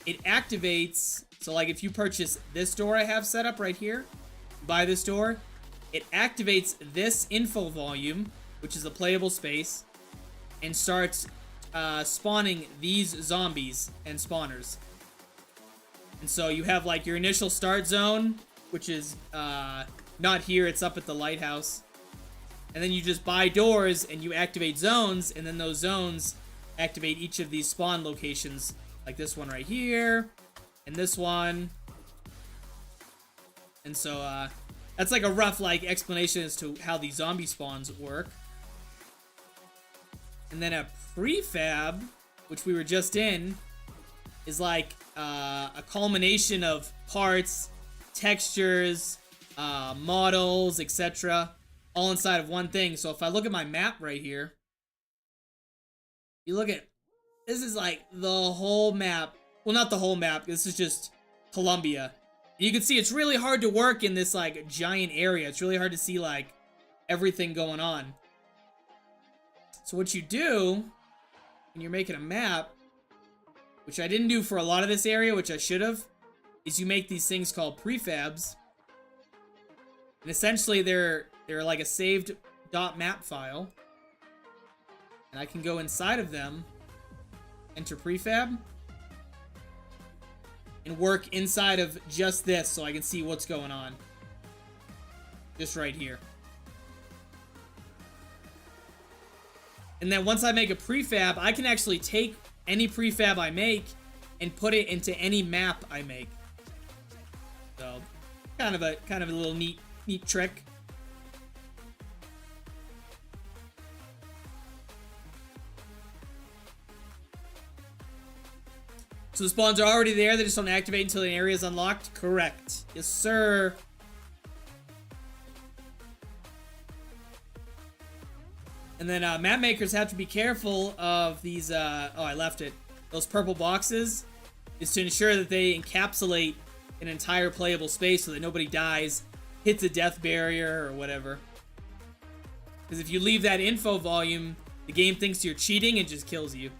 it activates. So like if you purchase this door I have set up right here, buy this door, it activates this info volume, which is a playable space, and starts spawning these zombies and spawners. And so you have like your initial start zone, which is not here, it's up at the lighthouse. And then you just buy doors and you activate zones, and then those zones activate each of these spawn locations, like this one right here, and this one. And so, that's like a rough, like, explanation as to how the zombie spawns work. And then a prefab, which we were just in, is like a culmination of parts, textures, models, etc. all inside of one thing. So if I look at my map right here, you look at, this is like the whole map. Well, not the whole map. This is just Columbia. You can see it's really hard to work in this like giant area. It's really hard to see like everything going on. So what you do when you're making a map, which I didn't do for a lot of this area, which I should have, is you make these things called prefabs. And essentially they're like a saved .map file. And I can go inside of them, enter prefab, and work inside of just this so I can see what's going on. Just right here. And then once I make a prefab, I can actually take any prefab I make and put it into any map I make. So, kind of a little neat trick. So the spawns are already there, they just don't activate until an area is unlocked? Correct. Yes, sir. And then map makers have to be careful of these, oh, I left it. Those purple boxes is to ensure that they encapsulate an entire playable space so that nobody dies, hits a death barrier, or whatever. Because if you leave that info volume, the game thinks you're cheating and just kills you.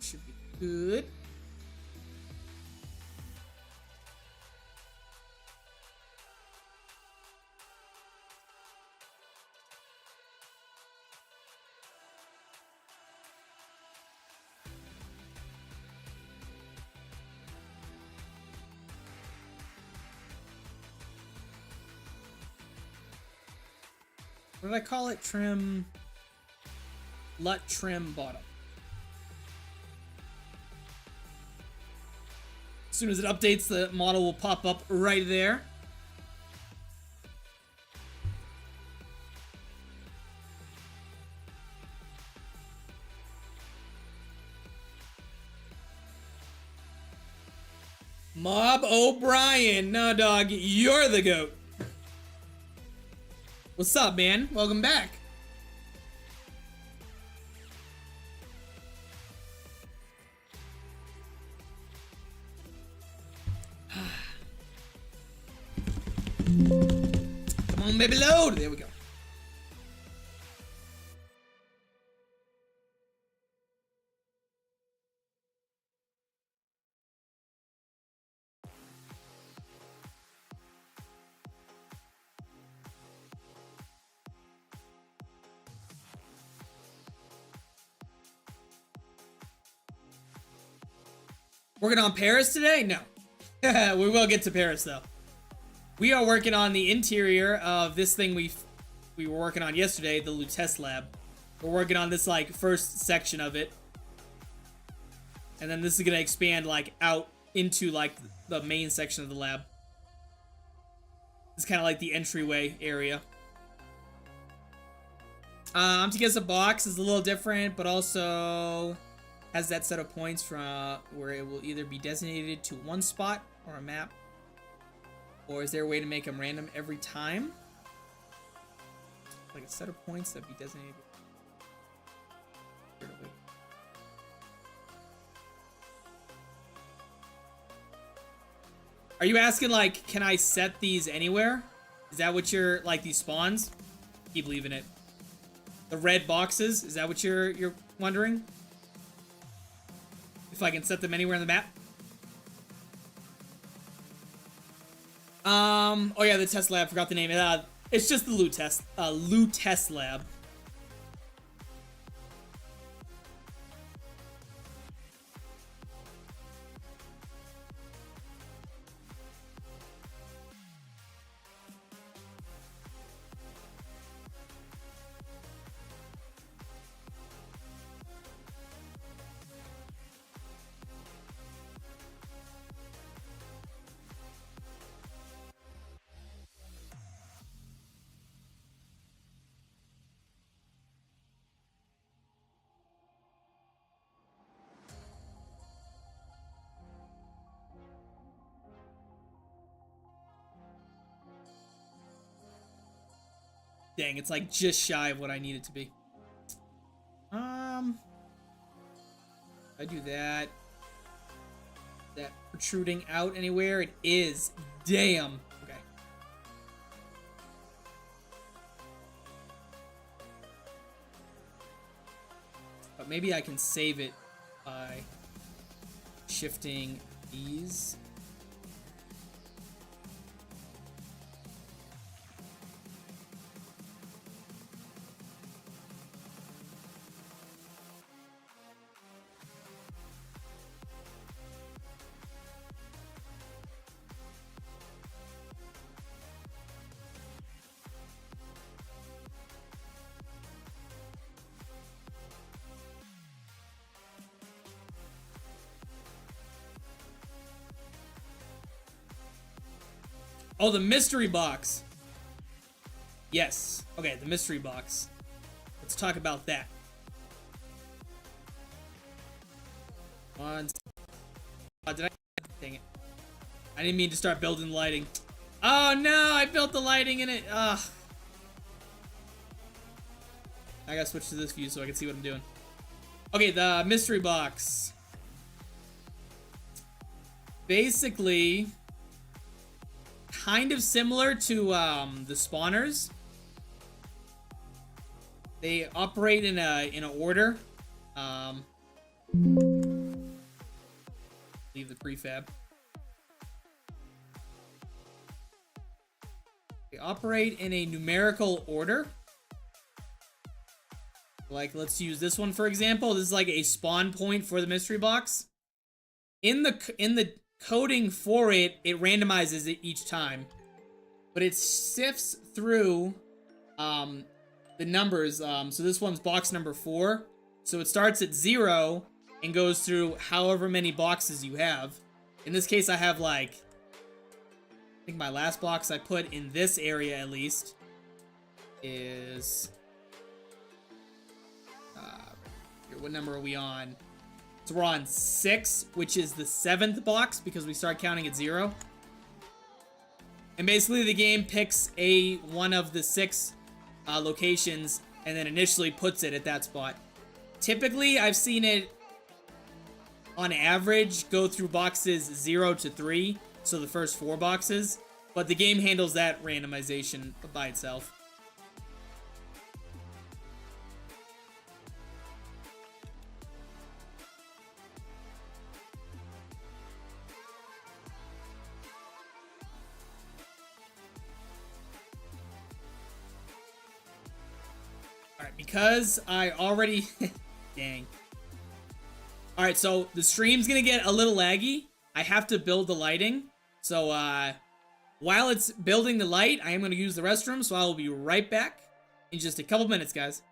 Should be good. What did I call it? Trim. LUT trim bottom. As soon as it updates, the model will pop up right there. Mob O'Brien. No, dog, you're the GOAT. What's up, man? Welcome back. Come on, baby, load. There we go. Working on Paris today? No. We will get to Paris, though. We are working on the interior of this thing we were working on yesterday, the Lutece lab. We're working on this, like, first section of it. And then this is going to expand, like, out into, like, the main section of the lab. It's kind of like the entryway area. To get a box is a little different, but also has that set of points from where it will either be designated to one spot or a map, or is there a way to make them random every time? Like a set of points that be designated. Are you asking, like, can I set these anywhere? Is that what you're, like, these spawns? Keep leaving it. The red boxes, is that what you're wondering? If I can set them anywhere on the map? Oh yeah, the test lab, forgot the name. It's just the loot test lab. Dang, it's like just shy of what I need it to be. I do that. That protruding out anywhere? It is. Damn. Okay. But maybe I can save it by shifting these. Oh, the mystery box. Yes. Okay, the mystery box. Let's talk about that. Did I? Dang it. I didn't mean to start building lighting. Oh no, I built the lighting in it. Ugh. I gotta switch to this view so I can see what I'm doing. Okay, the mystery box. Basically, kind of similar to the spawners. They operate in a order. Leave the prefab. They operate in a numerical order. Like, let's use this one for example. This is like a spawn point for the mystery box. In the coding for it, it randomizes it each time, but it sifts through the numbers. So this one's box number 4. So it starts at 0 and goes through however many boxes you have. In this case, I have like, I think my last box I put in this area at least is here, what number are we on? So we're on 6, which is the 7th box because we start counting at 0. And basically the game picks one of the 6 locations and then initially puts it at that spot. Typically, I've seen it on average go through boxes 0 to 3, so the first 4 boxes, but the game handles that randomization by itself. Alright, because I already... Dang. Alright, so the stream's gonna get a little laggy. I have to build the lighting. So, while it's building the light, I am gonna use the restroom, so I will be right back in just a couple minutes, guys.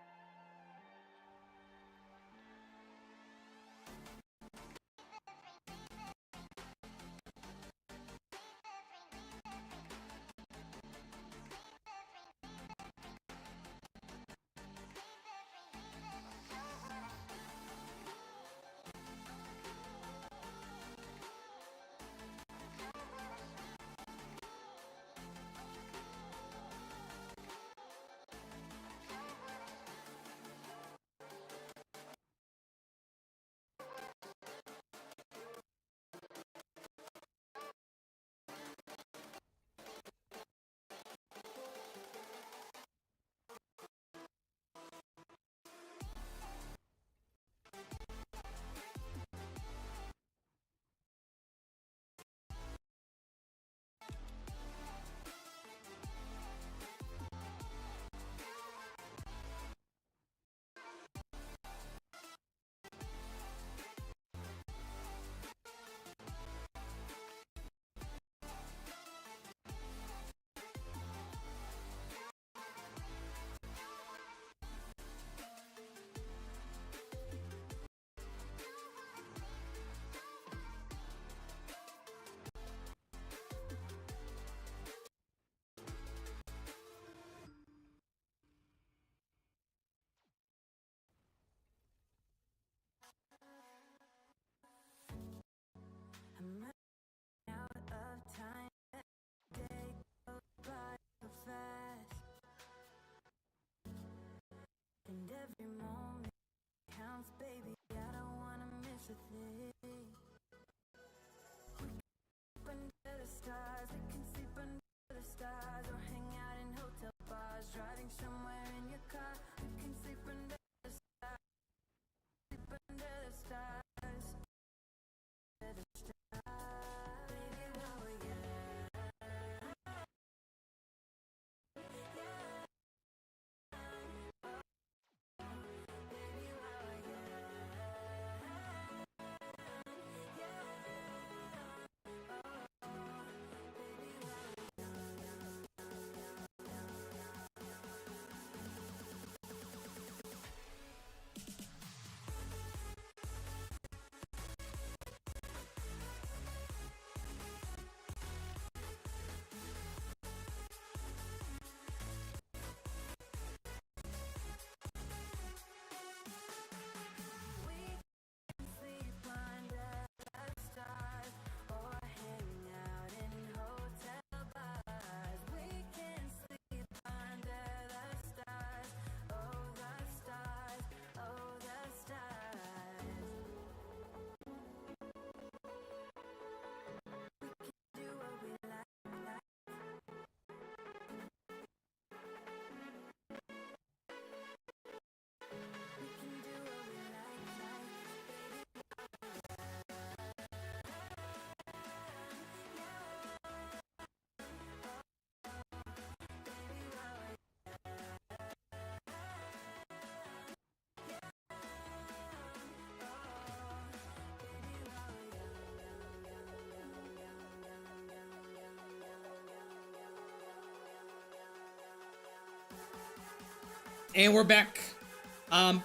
And we're back.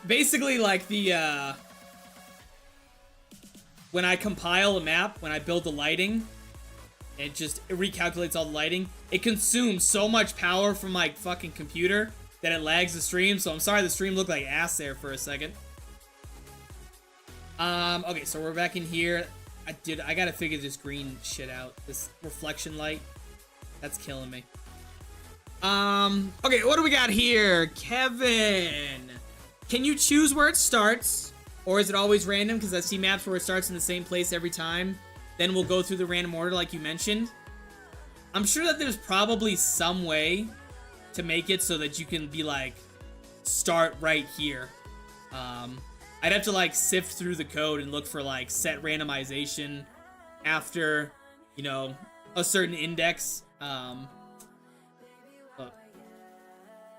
Basically, like when I compile a map, when I build the lighting, it recalculates all the lighting. It consumes so much power from my fucking computer that it lags the stream. So I'm sorry the stream looked like ass there for a second. Okay, so we're back in here. I gotta figure this green shit out. This reflection light. That's killing me. Okay, what do we got here? Kevin, can you choose where it starts? Or is it always random? Because I see maps where it starts in the same place every time. Then we'll go through the random order like you mentioned. I'm sure that there's probably some way to make it so that you can be like, start right here. I'd have to like sift through the code and look for like set randomization after, you know, a certain index.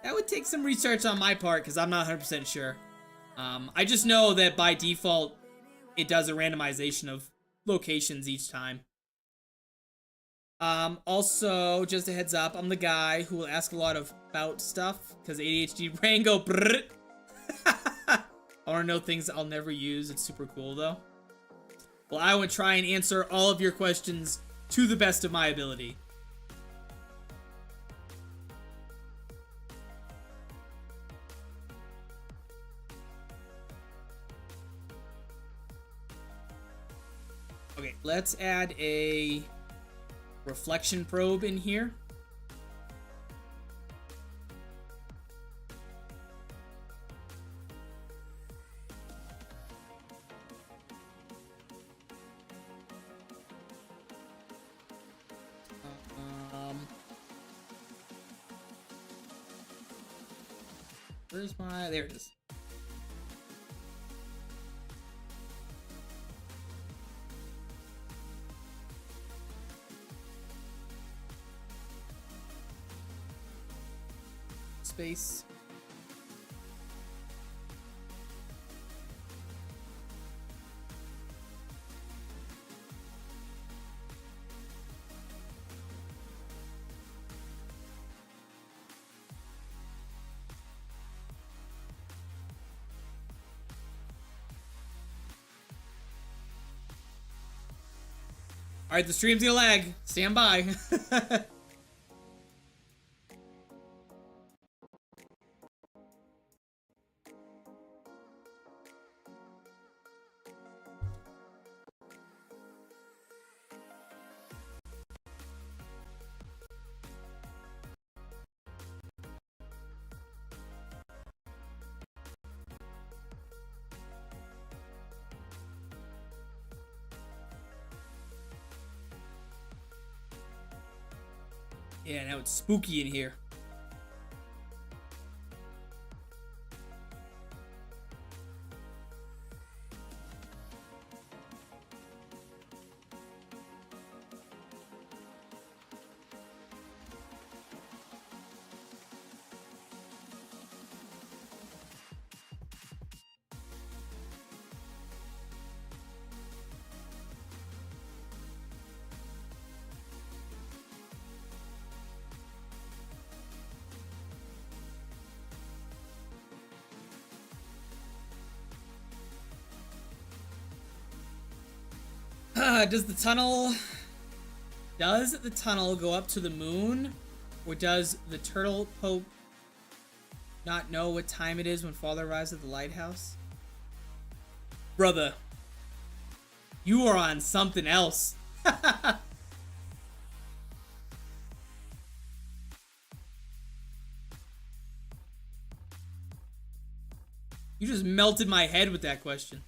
That would take some research on my part because I'm not 100% sure. I just know that by default, it does a randomization of locations each time. Also, just a heads up, I'm the guy who will ask a lot about stuff because ADHD brain go brrr. I want to know things I'll never use. It's super cool though. Well, I would try and answer all of your questions to the best of my ability. Okay, let's add a reflection probe in here. Where's my... There it is. Space. All right, the stream's gonna lag. Stand by. Yeah, now it's spooky in here. Does the tunnel go up to the moon, or does the turtle pope not know what time it is when father arrives at the lighthouse? Brother, you are on something else. You just melted my head with that question.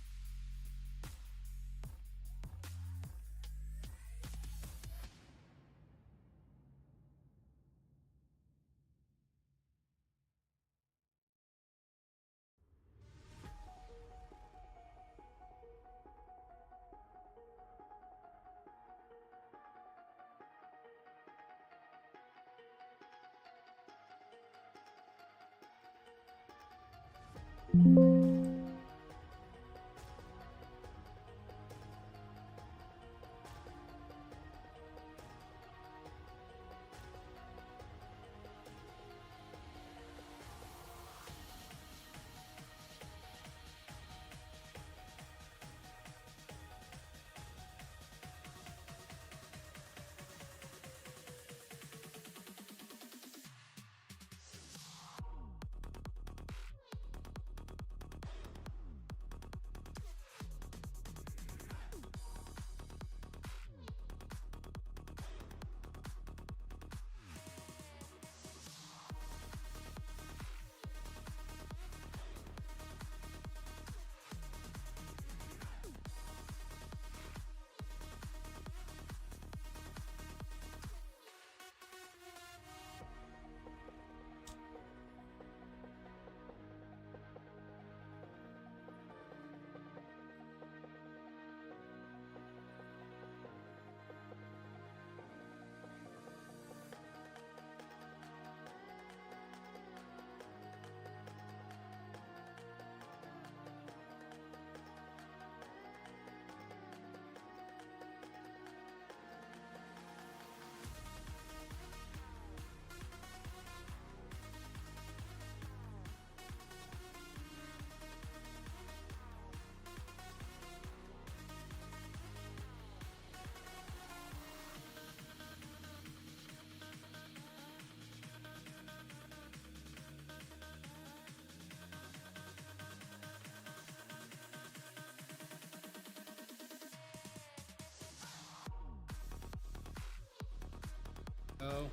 Oh.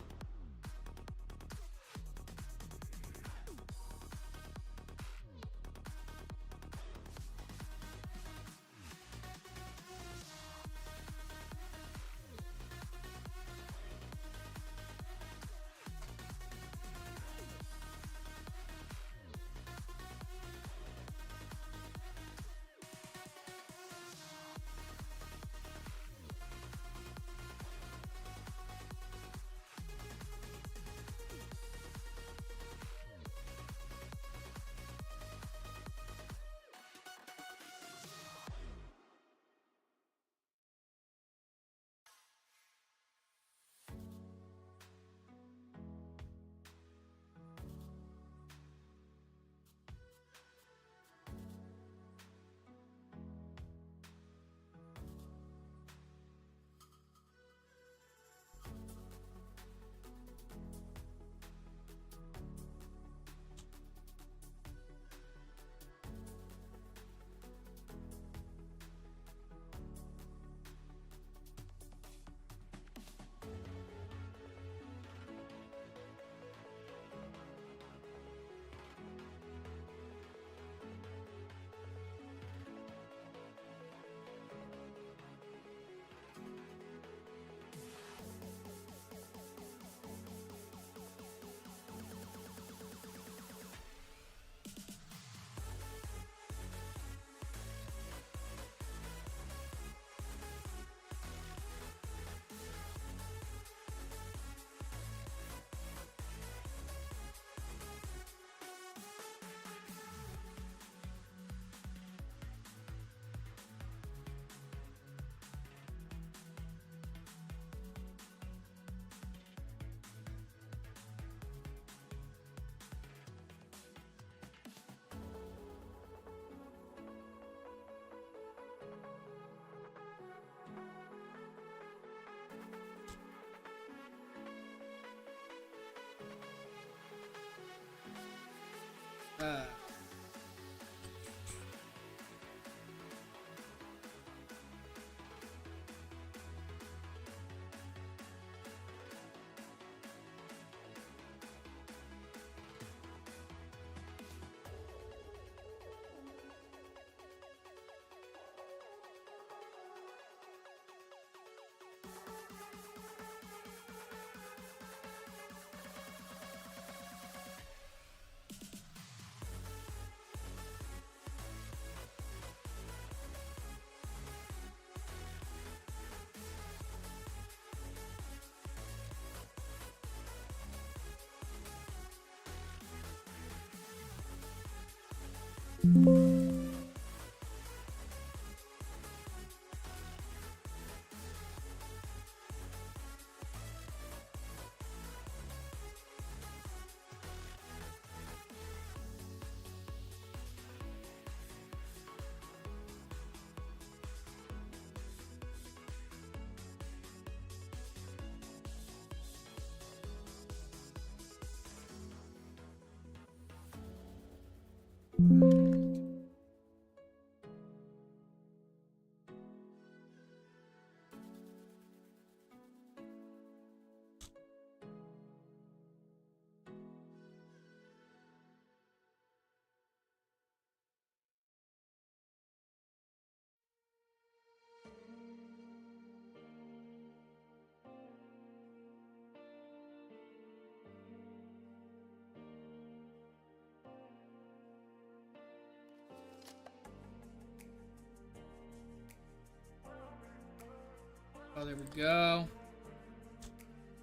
Oh, there we go.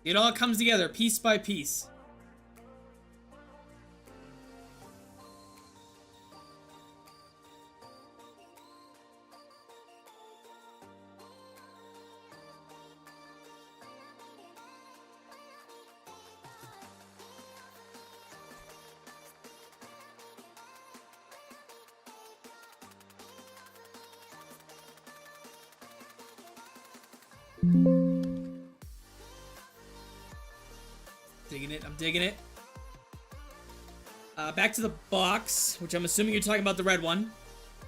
It all comes together piece by piece. Digging it. I'm digging it. Back to the box, which I'm assuming you're talking about the red one.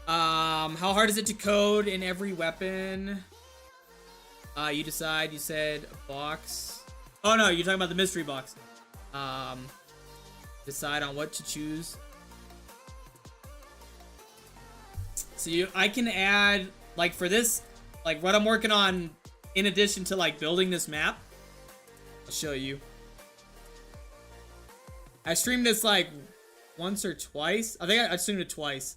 How hard is it to code in every weapon? You decide. You said box. Oh no, you're talking about the mystery box. Decide on what to choose. So I can add, like, for this, like what I'm working on in addition to like building this map. I'll show you. I streamed this like once or twice. I think I streamed it twice.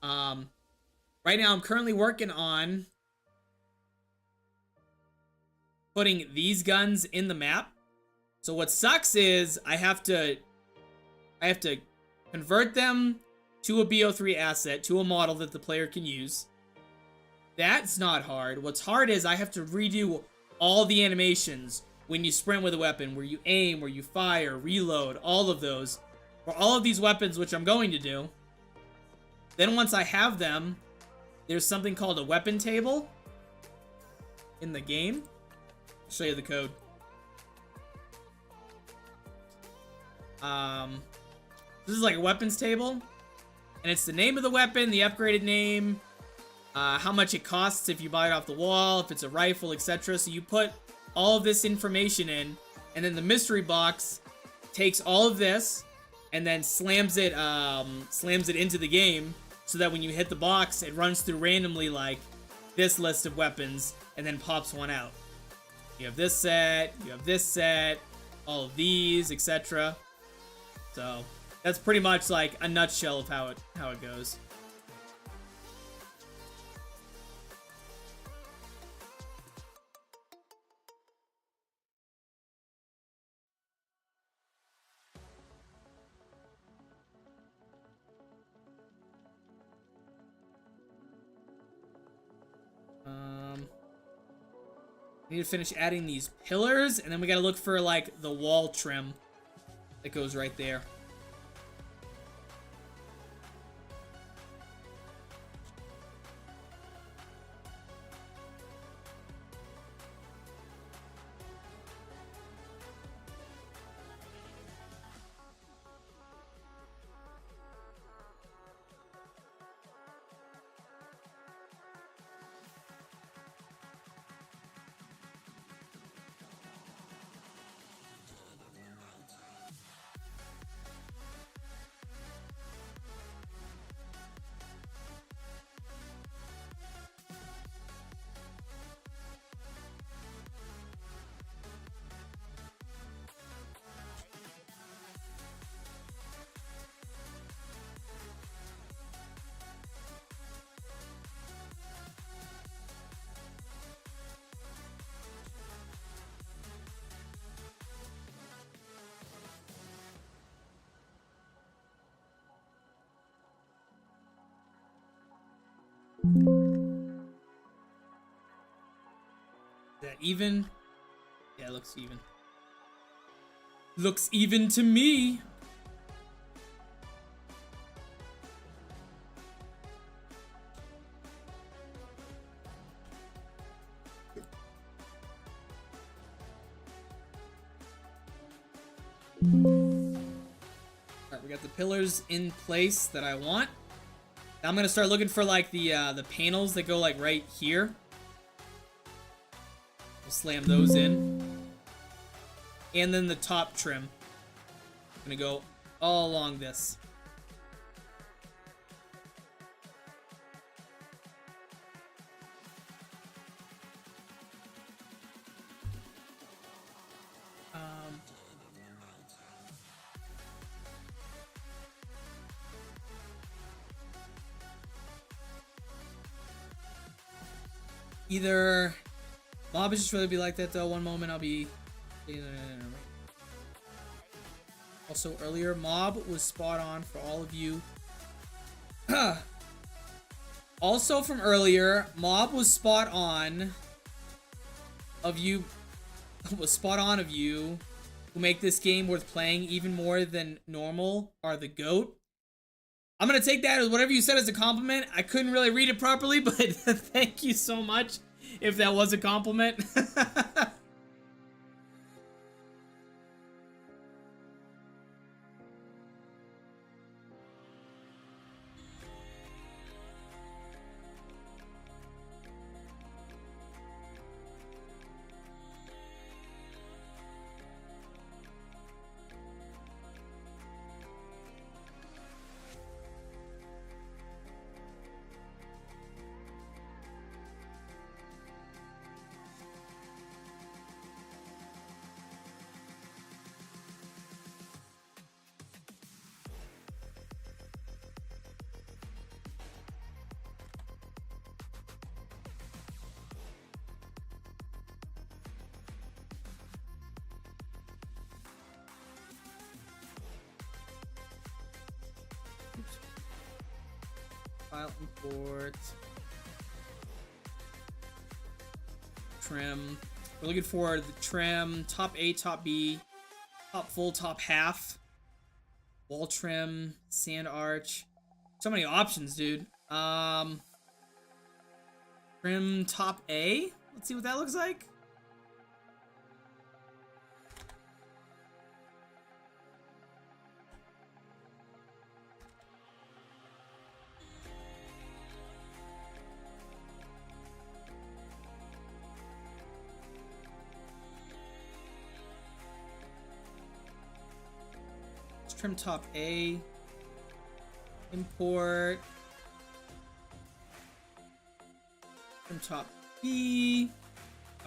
Right now I'm currently working on putting these guns in the map. So what sucks is I have to convert them to a BO3 asset, to a model that the player can use. That's not hard. What's hard is I have to redo all the animations when you sprint with a weapon, where you aim, where you fire, reload, all of those. For all of these weapons, which I'm going to do. Then once I have them, there's something called a weapon table in the game. I'll show you the code. This is like a weapons table, and it's the name of the weapon, the upgraded name, how much it costs if you buy it off the wall, if it's a rifle, etc. So you put all of this information in, and then the mystery box takes all of this and then slams it into the game, so that when you hit the box, it runs through randomly like this list of weapons and then pops one out. You have this set, you have this set, all of these, etc. So that's pretty much like a nutshell of how it goes. Need to finish adding these pillars, and then we gotta look for like the wall trim that goes right there. Is that even? Yeah, it looks even. Looks even to me. Alright, we got the pillars in place that I want. Now I'm gonna start looking for like the panels that go like right here. We'll slam those in. And then the top trim. I'm gonna go all along this. Either mob is just really be like that though. One moment I'll be. Also earlier, mob was spot on for all of you. Also from earlier, mob was spot on of you. Was spot on of you who make this game worth playing even more than normal are the GOAT. I'm gonna take that as whatever you said as a compliment. I couldn't really read it properly, but thank you so much if that was a compliment. File import. Trim. We're looking for the trim, top A, top B, top full, top half. Wall trim, sand arch. So many options, dude. Trim top A. Let's see what that looks like. Trim top A, import, trim top B,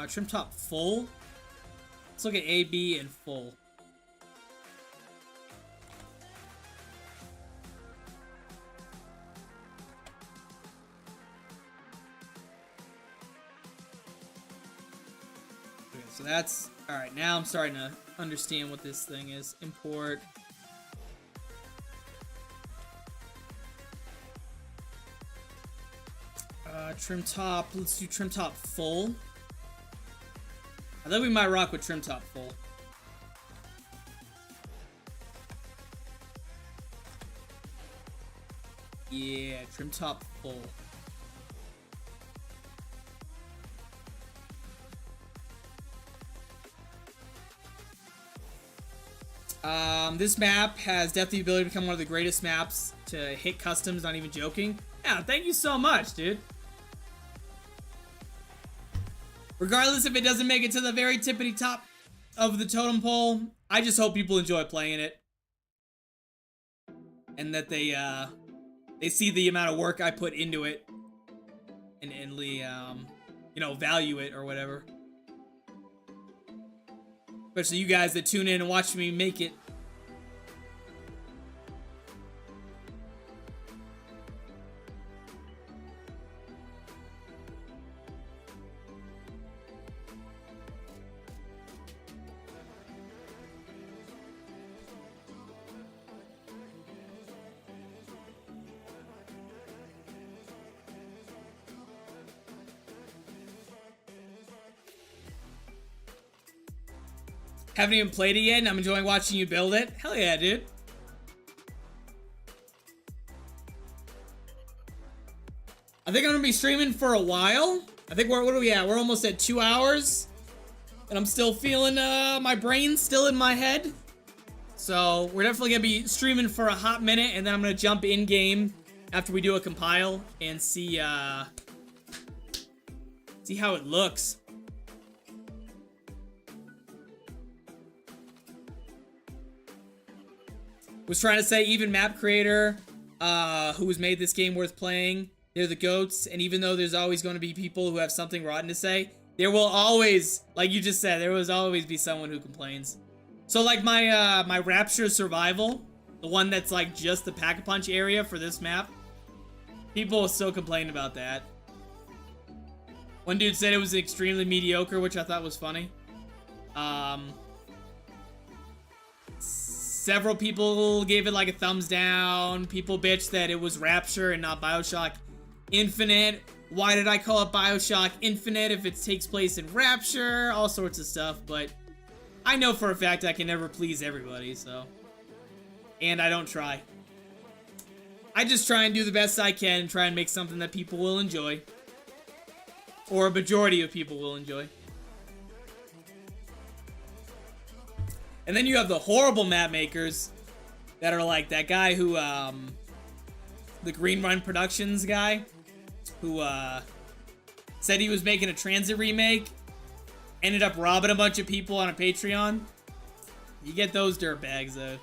trim top full. Let's look at A, B, and full. Okay, so that's, all right, now I'm starting to understand what this thing is. Import. Trim top, let's do trim top full. I think we might rock with trim top full. Yeah, trim top full. This map has definitely the ability to become one of the greatest maps to hit customs, not even joking. Yeah, thank you so much, dude. Regardless if it doesn't make it to the very tippity top of the totem pole, I just hope people enjoy playing it. And that they see the amount of work I put into it. And you know, value it or whatever. Especially you guys that tune in and watch me make it. Haven't even played it yet, and I'm enjoying watching you build it. Hell yeah, dude. I think I'm gonna be streaming for a while. I think what are we at? We're almost at 2 hours. And I'm still feeling, my brain's still in my head. So, we're definitely gonna be streaming for a hot minute, and then I'm gonna jump in-game after we do a compile and see how it looks. Was trying to say, even map creator, who has made this game worth playing, they're the GOATs, and even though there's always going to be people who have something rotten to say, there will always, like you just said, there will always be someone who complains. So like my my Rapture Survival, the one that's like just the Pack-a-Punch area for this map, people still complain about that. One dude said it was extremely mediocre, which I thought was funny. Several people gave it like a thumbs down. People bitched that it was Rapture and not BioShock Infinite. Why did I call it BioShock Infinite if it takes place in Rapture? All sorts of stuff, but I know for a fact I can never please everybody, so. And I don't try. I just try and do the best I can, try and make something that people will enjoy. Or a majority of people will enjoy. And then you have the horrible map makers that are like that guy who, the Green Run Productions guy, who, said he was making a Transit remake, ended up robbing a bunch of people on a Patreon. You get those dirtbags, though.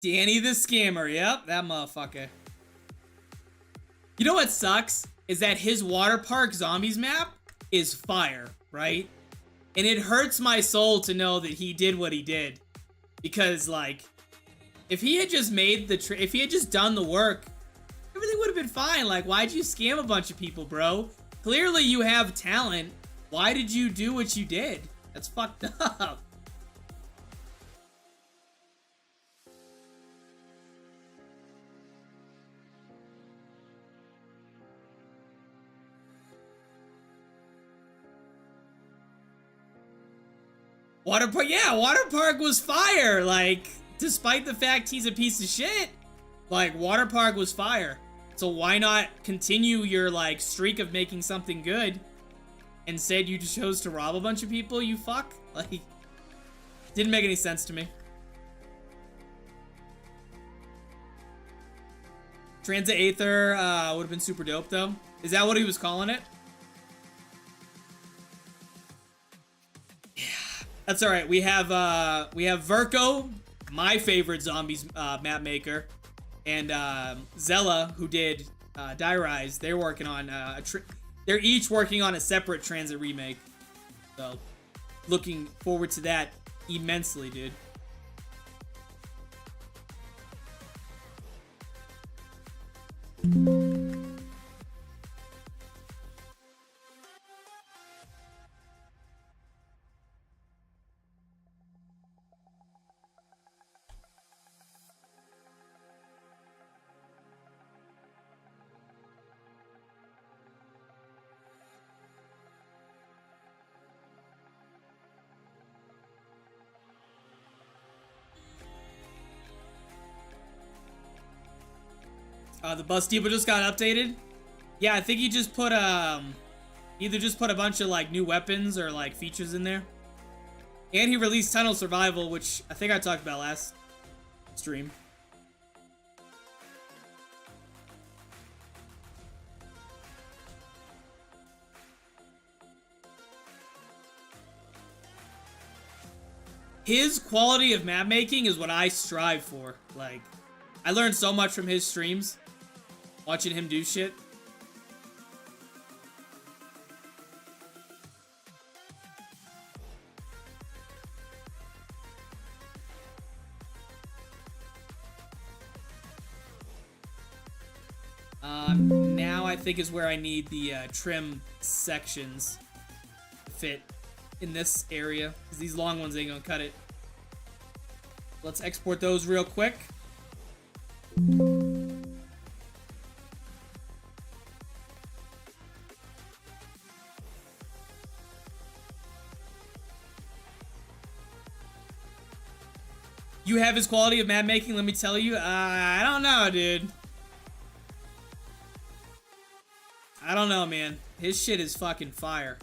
Danny the Scammer, yep, that motherfucker. You know what sucks? Is that his water park zombies map is fire, right? And it hurts my soul to know that he did what he did. Because, like, if he had just made the, if he had just done the work, everything would have been fine. Like, why'd you scam a bunch of people, bro? Clearly you have talent. Why did you do what you did? That's fucked up. Water Park, yeah, Water Park was fire. Like, despite the fact he's a piece of shit, like, Water Park was fire. So why not continue your, like, streak of making something good? Instead, you just chose to rob a bunch of people, you fuck? Like, didn't make any sense to me. Transit Aether would have been super dope, though. Is that what he was calling it? That's all right. We have Verko, my favorite zombies map maker, and Zella, who did Die Rise. They're working on they're each working on a separate Transit remake. So, looking forward to that immensely, dude. The bus depot just got updated. Yeah, I think he just put either just put a bunch of like new weapons or like features in there. And he released Tunnel Survival, which I think I talked about last stream. His quality of map making is what I strive for. Like, I learned so much from his streams. Watching him do shit. Now I think is where I need the trim sections. fit in this area, because these long ones ain't gonna cut it. Let's export those real quick. You have his quality of map making, let me tell you. I don't know, dude. I don't know, man. His shit is fucking fire.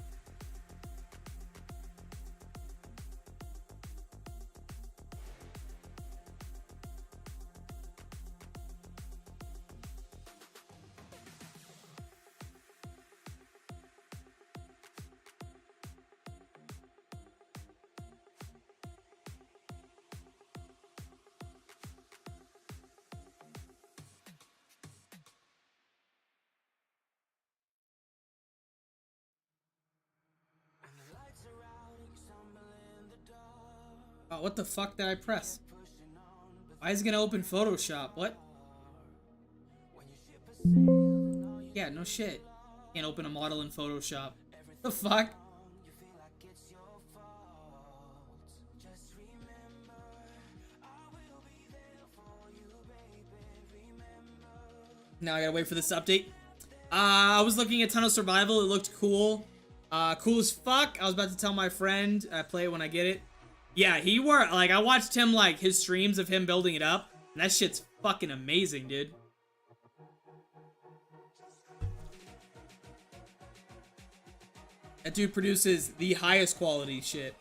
Oh, what the fuck did I press? Why is it gonna open Photoshop? What? Yeah, no shit. Can't open a model in Photoshop. The fuck? Now I gotta wait for this update. I was looking at Tunnel Survival. It looked cool. Cool as fuck. I was about to tell my friend I play it when I get it. Yeah, I watched him, like, his streams of him building it up, and that shit's fucking amazing, dude. That dude produces the highest quality shit.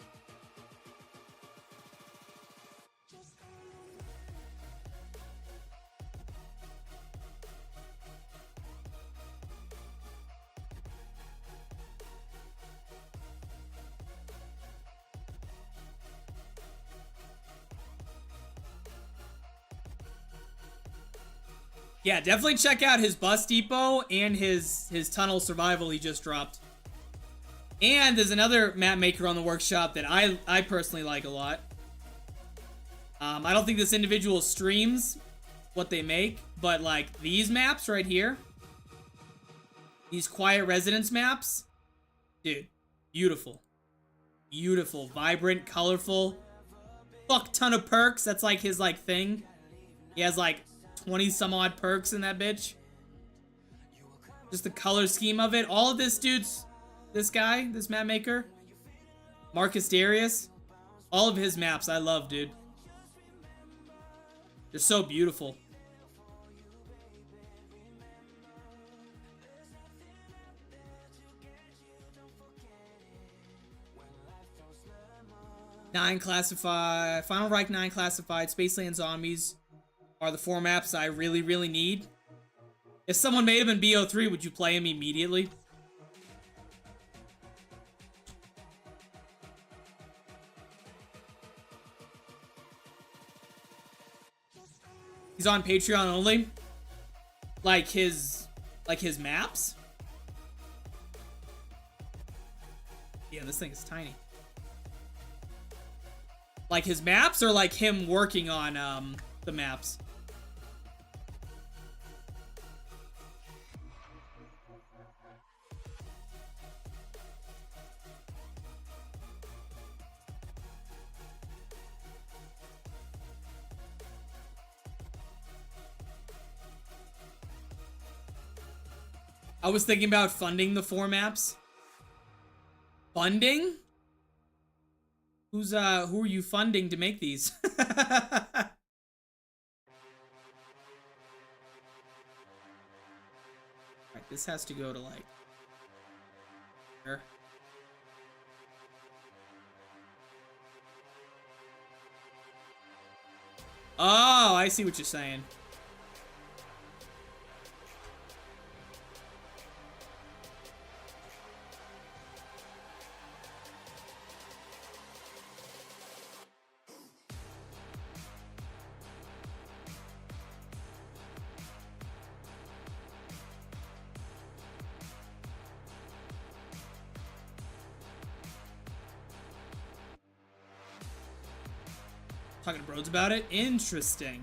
Yeah, definitely check out his bus depot and his tunnel survival he just dropped. And there's another map maker on the workshop that I personally like a lot. I don't think this individual streams what they make, but like these maps right here, these quiet residence maps, dude, beautiful. Beautiful, vibrant, colorful, fuck ton of perks. That's like his like thing. He has like 20 some odd perks in that bitch. Just the color scheme of it. All of this dude's, this guy, this map maker, Marcus Darius, all of his maps I love, dude. They're so beautiful. Nine classified, Final Reich 9 classified, Spaceland Zombies are the 4 maps I really, really need. If someone made him in BO3, would you play him immediately? He's on Patreon only? Like his maps? Yeah, this thing is tiny. Like his maps or like him working on the maps? I was thinking about funding the 4 maps. Funding? Who are you funding to make these? Right, this has to go to like here. Oh, I see what you're saying. Talking to Broads about it? Interesting.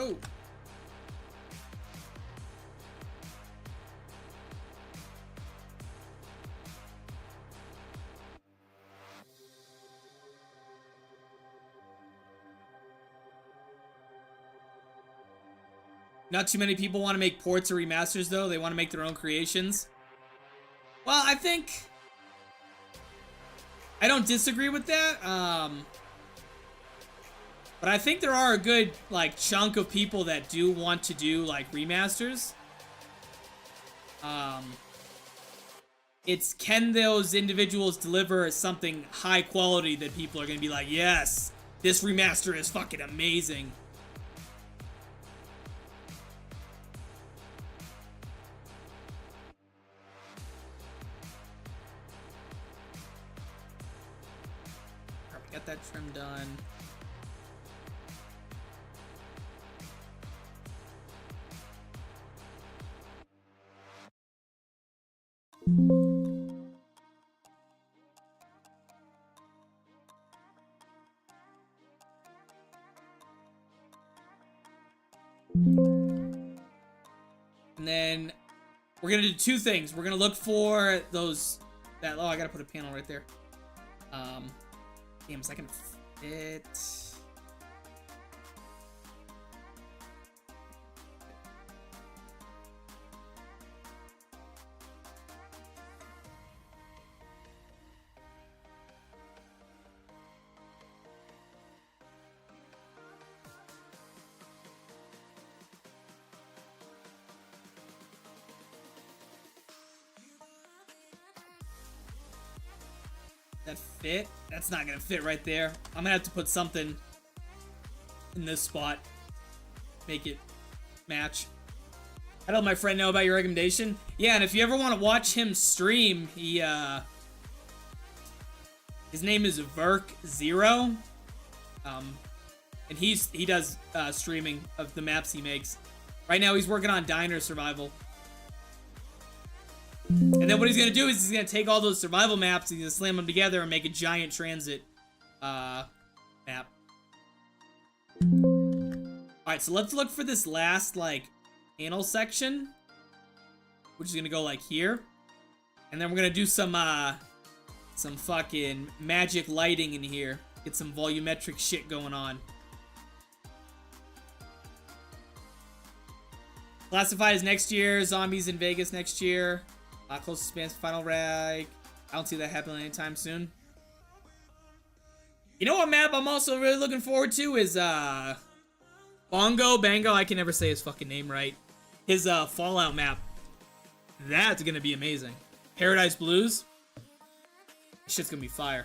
Oh. Not too many people want to make ports or remasters, though. They want to make their own creations. Well, I think... I don't disagree with that. But I think there are a good, like, chunk of people that do want to do, like, remasters. It's can those individuals deliver something high quality that people are going to be like, yes, this remaster is fucking amazing. Got that trim done. And then we're gonna do two things. We're gonna look for those that I gotta put a panel right there. Damn, is that gonna fit? That fit? That's not gonna fit right there. I'm gonna have to put something in this spot. Make it match. I let my friend know about your recommendation. Yeah, and if you ever want to watch him stream, his name is Verk0. And he does streaming of the maps he makes. Right now he's working on Diner Survival. And then what he's going to do is he's going to take all those survival maps and he's going to slam them together and make a giant transit map. Alright, so let's look for this last, like, panel section. Which is going to go, like, here. And then we're going to do some fucking magic lighting in here. Get some volumetric shit going on. Classified as next year. Zombies in Vegas next year. Closest spans Final Rag. I don't see that happening anytime soon. You know what map I'm also really looking forward to is Bango, I can never say his fucking name right. His Fallout map. That's gonna be amazing. Paradise Blues. This shit's gonna be fire.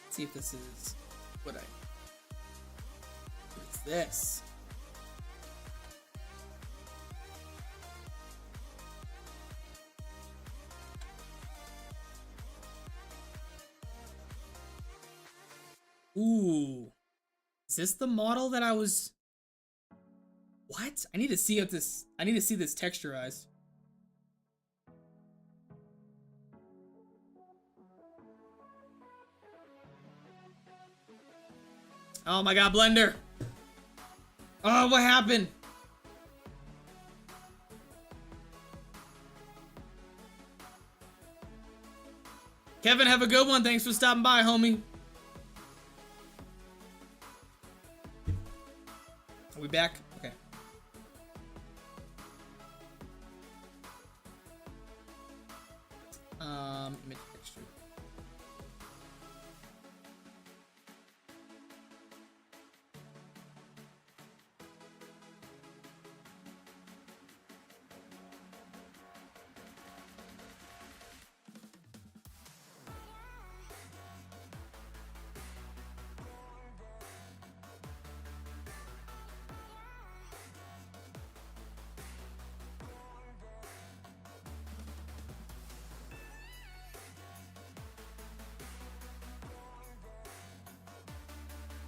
Let's see if this is what what's this? Ooh. Is this the model that I was... What? I need to see this texturized. Oh my god, Blender! Oh, what happened? Kevin, have a good one. Thanks for stopping by, homie. Are we back? Okay. Image texture.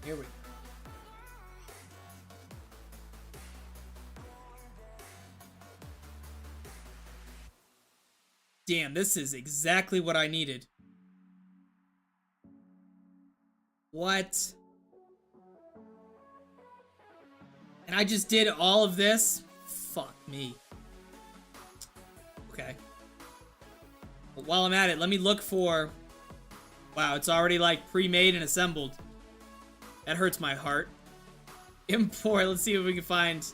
Here we go. Damn, this is exactly what I needed. What? And I just did all of this? Fuck me. Okay. But while I'm at it, let me look for... Wow, it's already like pre-made and assembled. That hurts my heart. Import, let's see if we can find...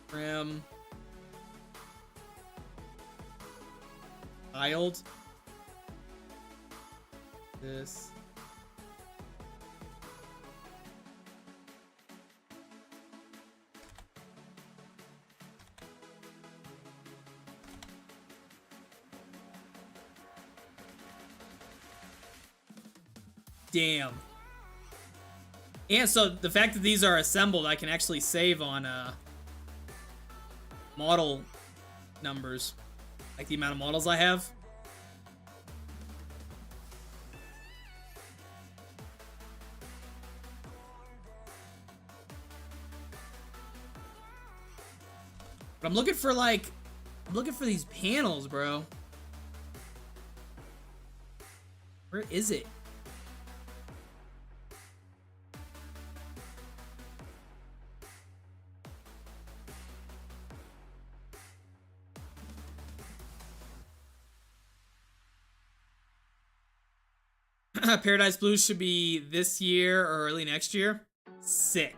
Trim. Tiled. This. Damn. And so the fact that these are assembled, I can actually save on model numbers. Like the amount of models I have. But I'm looking for like, I'm looking for these panels, bro. Where is it? Paradise Blue should be this year or early next year. Sick.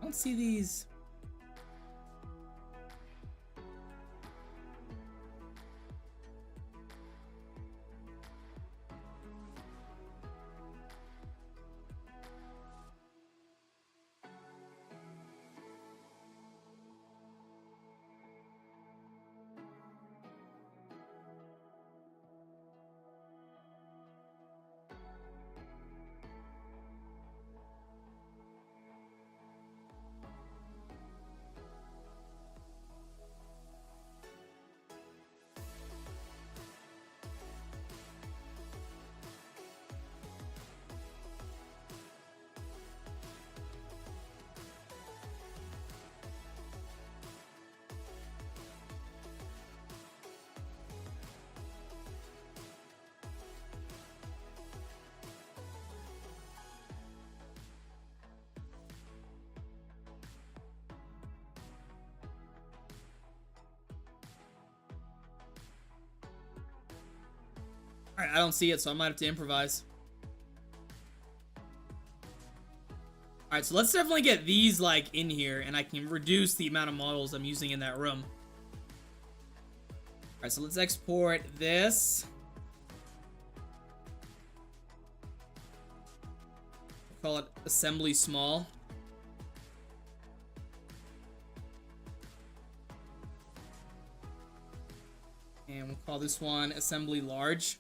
I don't see these. Alright, I don't see it, so I might have to improvise. Alright, so let's definitely get these, like, in here, and I can reduce the amount of models I'm using in that room. Alright, so let's export this. Call it assembly small. And we'll call this one assembly large.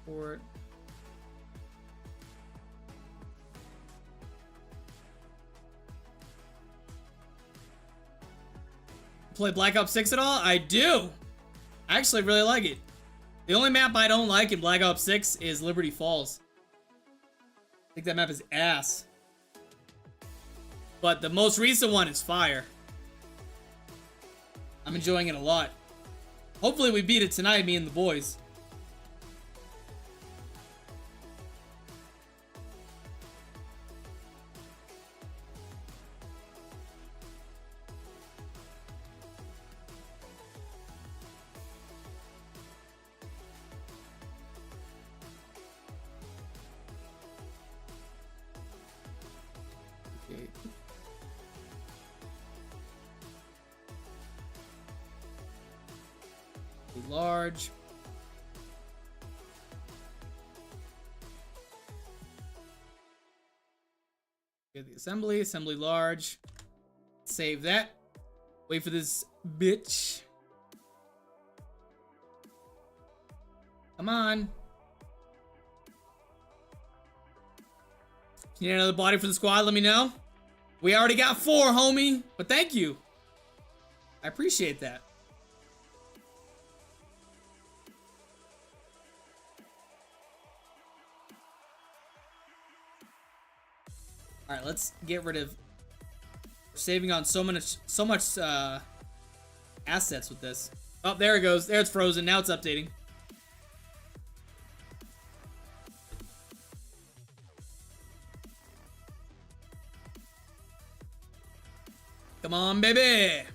Or play Black Ops 6 at all? I do. I actually really like it. The only map I don't like in Black Ops 6 is Liberty Falls. I think that map is ass. But the most recent one is fire. I'm enjoying it a lot. Hopefully we beat it tonight, me and the boys. Okay. Large. Get the assembly. Assembly large. Save that. Wait for this bitch. Come on. You need another body for the squad? Let me know. We already got 4, homie. But thank you. I appreciate that. All right, let's get rid of. We're saving on so much assets with this. Oh, there it goes. There it's frozen. Now it's updating. Come on, baby.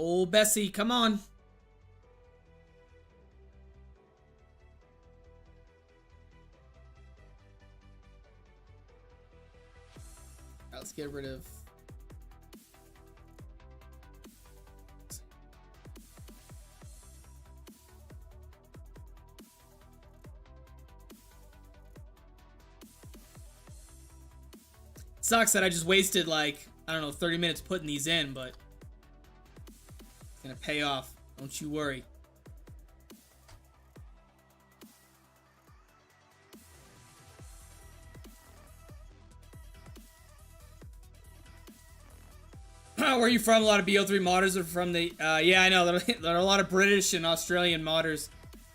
Oh, Bessie, come on. All right, let's get rid of. Sucks that I just wasted like, I don't know, 30 minutes putting these in, but it's gonna pay off. Don't you worry. Where are you from? A lot of BO3 modders are from the, yeah, I know. There are a lot of British and Australian modders.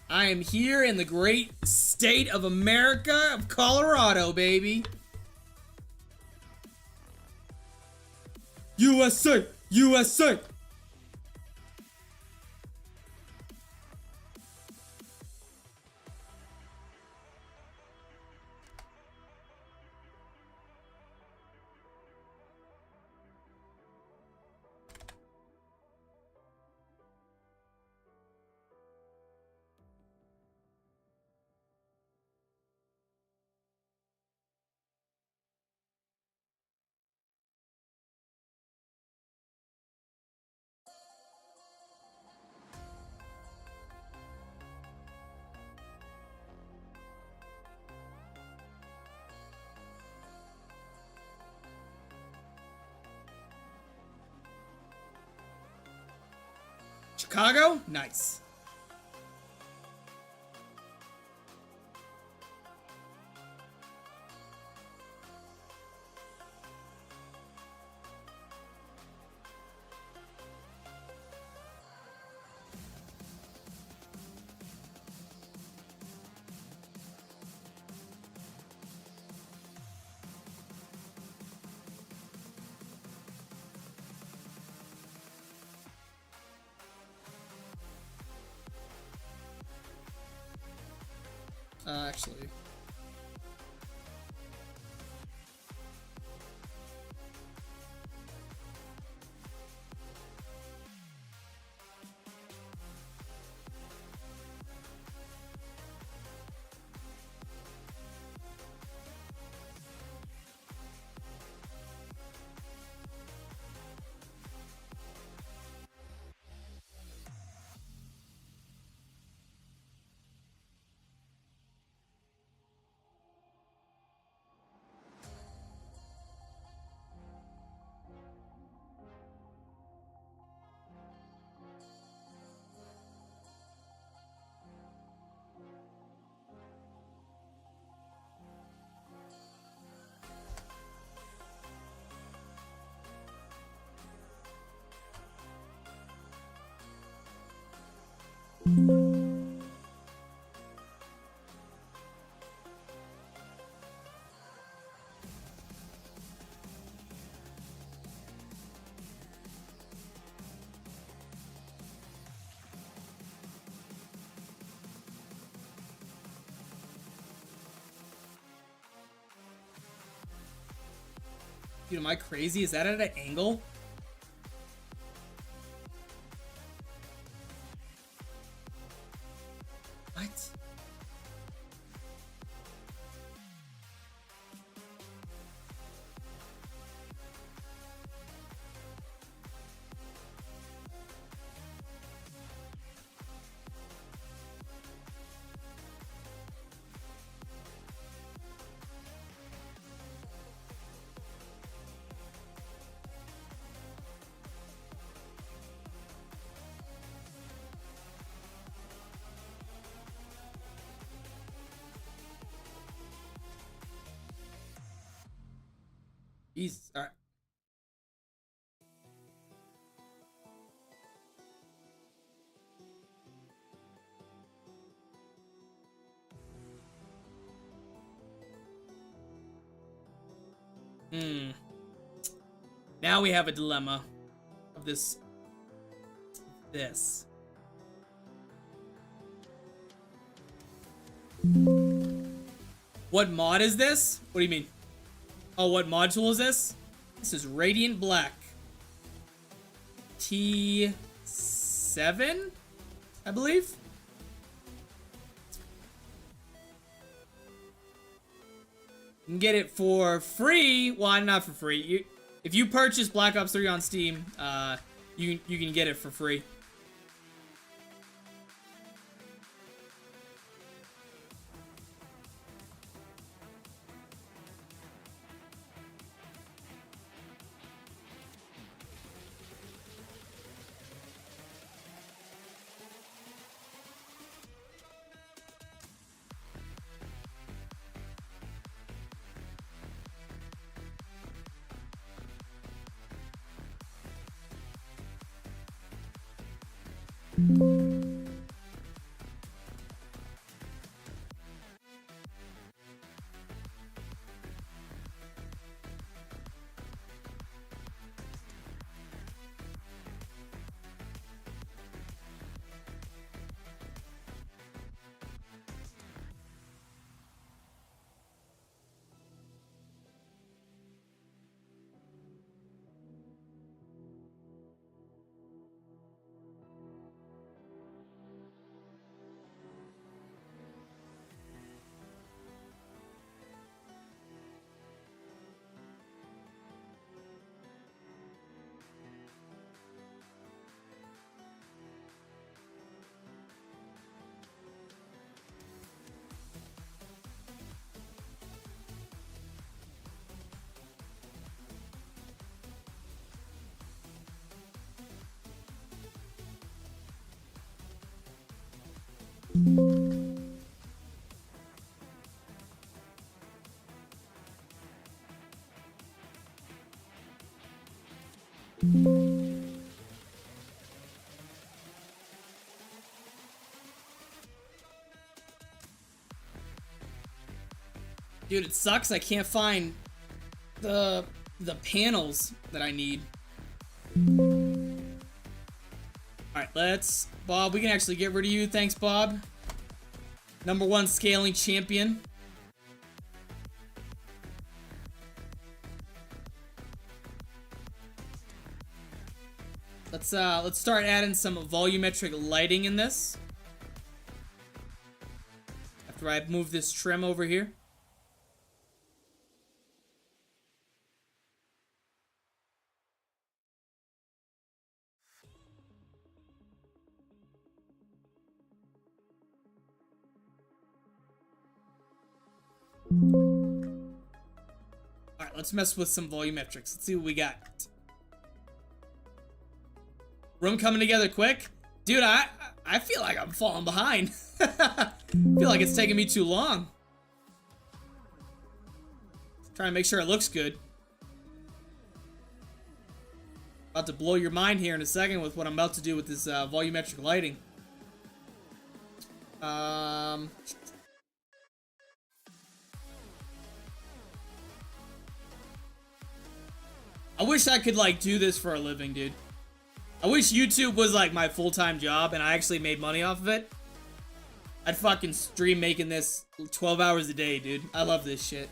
I am here in the great state of America of Colorado, baby. USA! USA! Chicago? Nice. Actually. Dude, am I crazy? Is that at an angle? What? Jesus. All right. Hmm. Now we have a dilemma of this. What mod is this? What do you mean? Oh, what mod tool is this? This is Radiant Black. T7, I believe. You can get it for free. Well, not for free. If you purchase Black Ops 3 on Steam, you can get it for free. Dude, it sucks I can't find the panels that I need. Alright, let's... Bob, we can actually get rid of you. Thanks, Bob. #1 scaling champion. Let's start adding some volumetric lighting in this. After I move this trim over here. Alright, let's mess with some volumetrics. Let's see what we got. Room coming together quick? Dude, I feel like I'm falling behind. I feel like it's taking me too long. Trying to make sure it looks good. About to blow your mind here in a second with what I'm about to do with this volumetric lighting. I wish I could like do this for a living, dude. I wish YouTube was like my full-time job and I actually made money off of it. I'd fucking stream making this 12 hours a day, dude. I love this shit.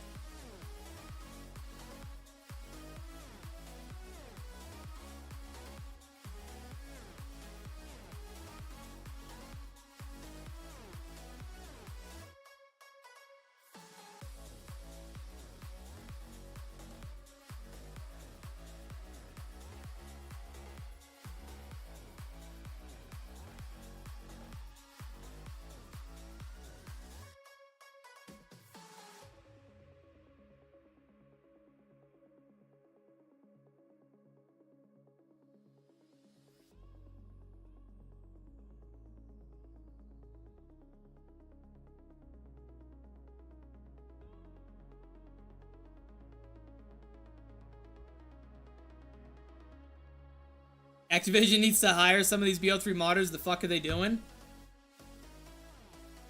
Activision needs to hire some of these BO3 modders. The fuck are they doing?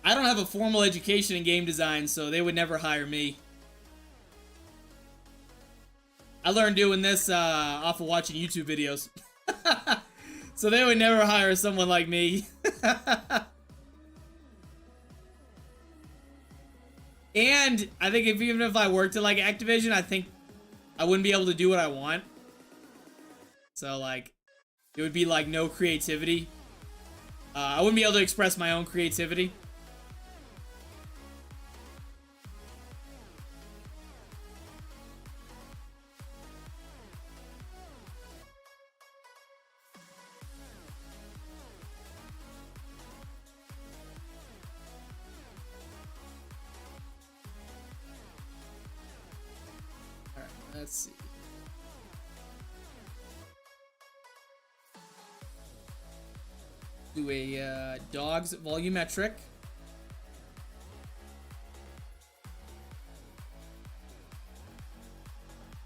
I don't have a formal education in game design, so they would never hire me. I learned doing this off of watching YouTube videos. So they would never hire someone like me. And I think even if I worked at like Activision, I think I wouldn't be able to do what I want. So like, it would be like no creativity. I wouldn't be able to express my own creativity. Alright, let's see. Do a dogs volumetric.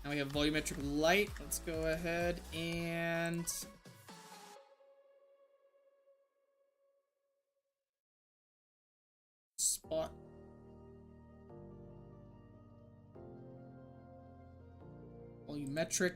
Now we have volumetric light. Let's go ahead and spot. Volumetric.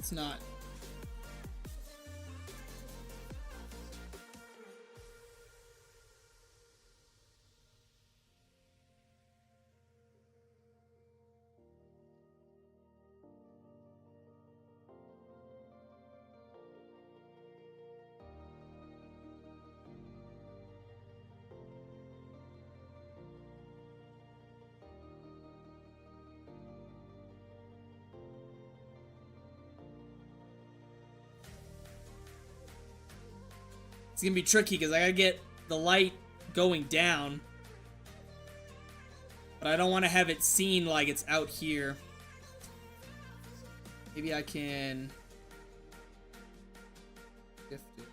It's not. It's gonna be tricky because I gotta get the light going down, but I don't want to have it seen like it's out here. Maybe I can shift it.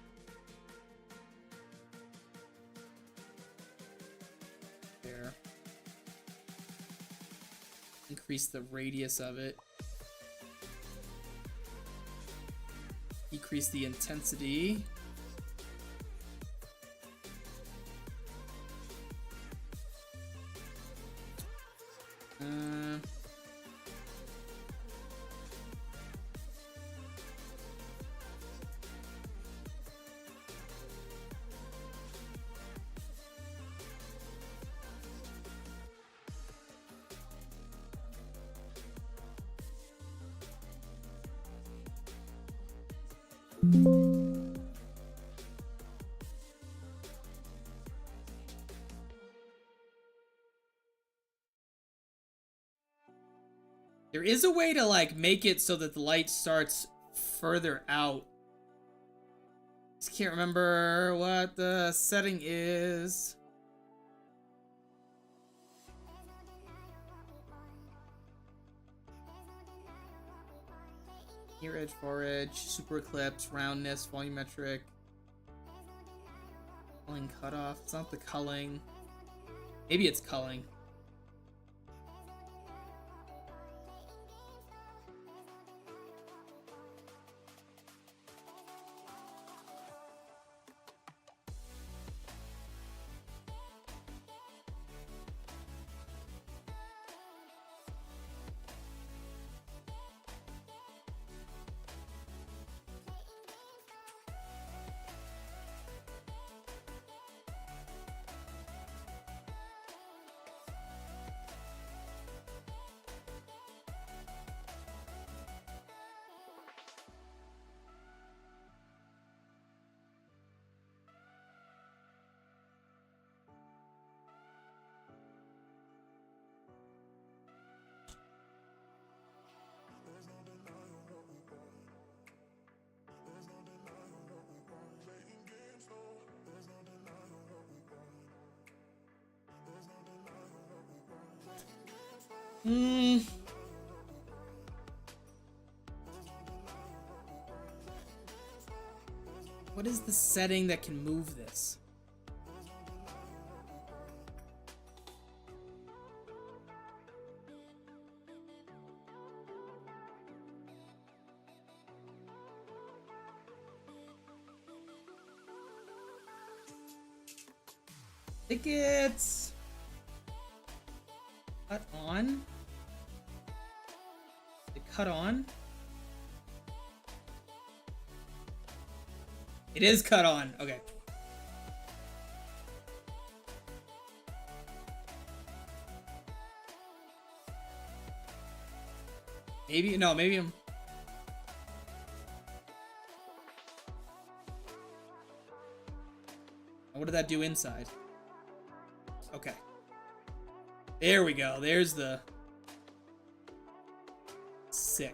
There. Increase the radius of it. Decrease the intensity. There is a way to like make it so that the light starts further out. Just can't remember what the setting is. Near edge, far edge, super eclipse, roundness, volumetric, culling cutoff. It's not the culling. Maybe it's culling. Hmm. What is the setting that can move this? I think it's cut on. It cut on. It is cut on. Okay. Maybe no. Maybe I'm. What did that do inside? Okay. There we go. There's the... Sick.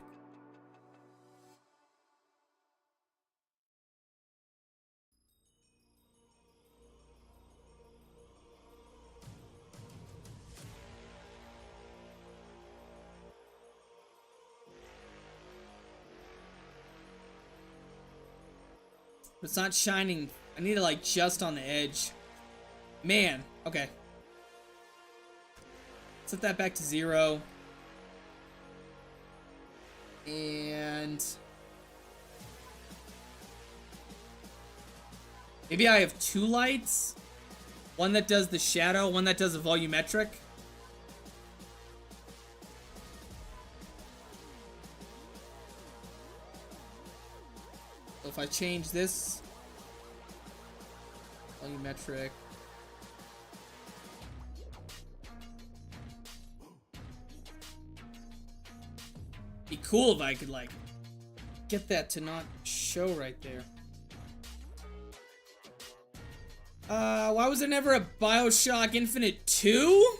It's not shining. I need it like just on the edge. Man. Okay. Set that back to 0. And maybe I have 2 lights. One that does the shadow, one that does the volumetric. So if I change this volumetric, be cool if I could like get that to not show right there. Why was there never a BioShock Infinite 2?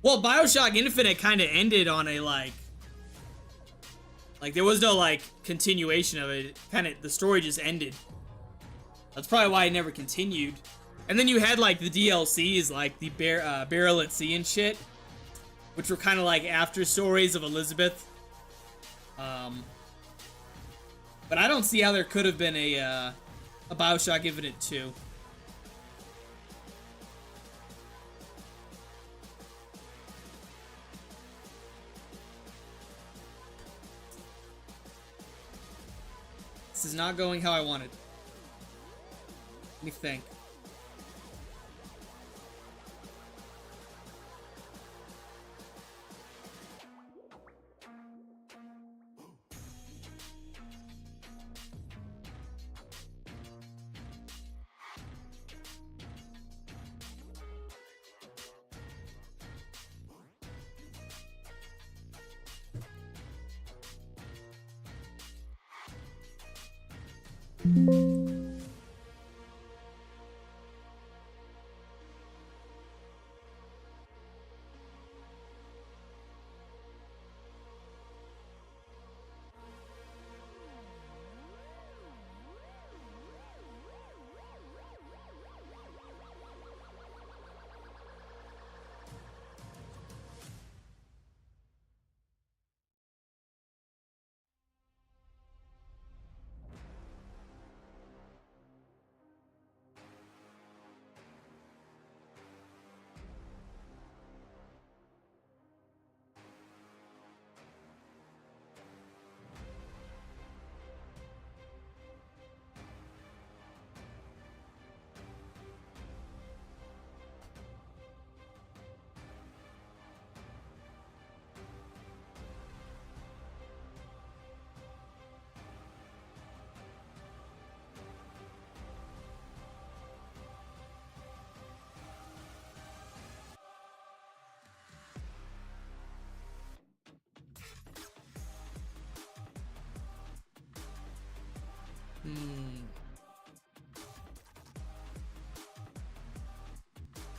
Well, BioShock Infinite kind of ended on a like there was no like continuation of it. Kind of the story just ended. That's probably why it never continued. And then you had like the DLCs, like the Barrel at Sea and shit, which were kind of like after stories of Elizabeth. But I don't see how there could have been a BioShock Infinite 2. This is not going how I wanted. Let me think.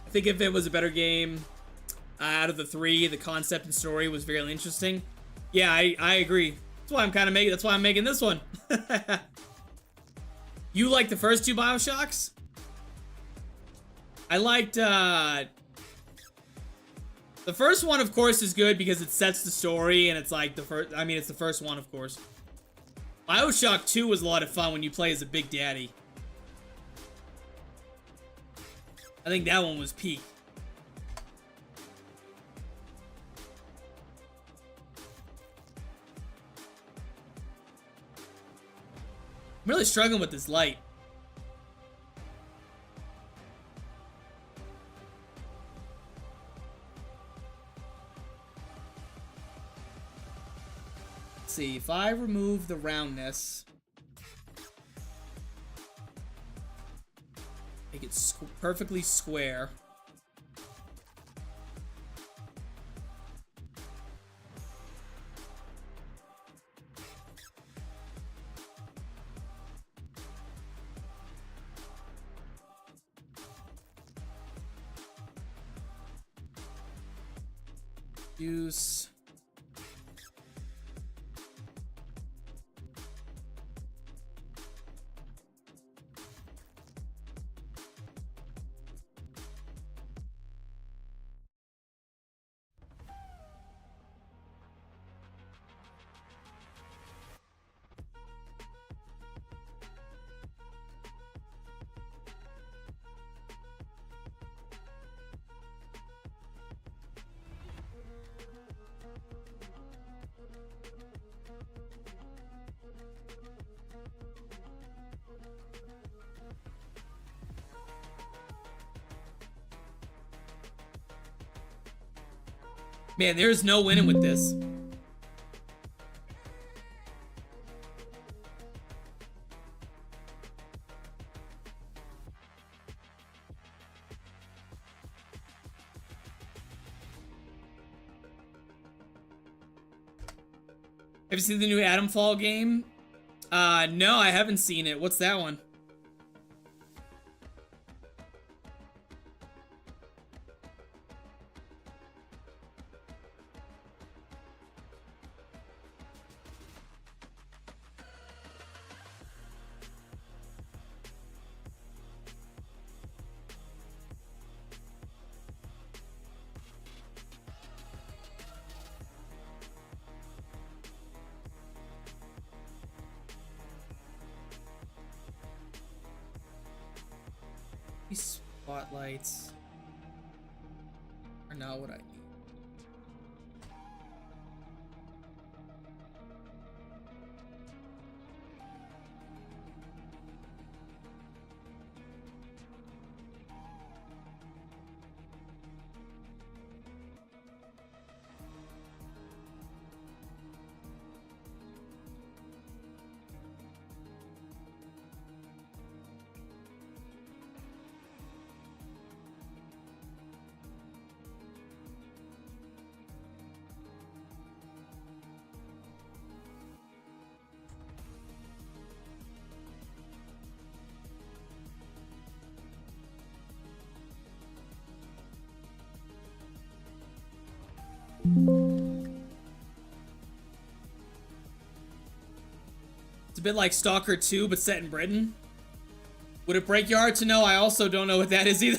I think if it was a better game, out of the 3, the concept and story was very interesting. Yeah, I agree. That's why I'm kind of making. That's why I'm making this one. You like the first 2 BioShocks? I liked The first one, of course, is good because it sets the story, and it's like the first. I mean, it's the first one, of course. BioShock 2 was a lot of fun when you play as a Big Daddy. I think that one was peak. I'm really struggling with this light. Let's see, if I remove the roundness, make it perfectly square. Use Man, there's no winning with this. Have you seen the new Atomfall game? No, I haven't seen it. What's that one? These spotlights are not what I need. It's a bit like Stalker 2, but set in Britain. Would it break your heart to know? I also don't know what that is either.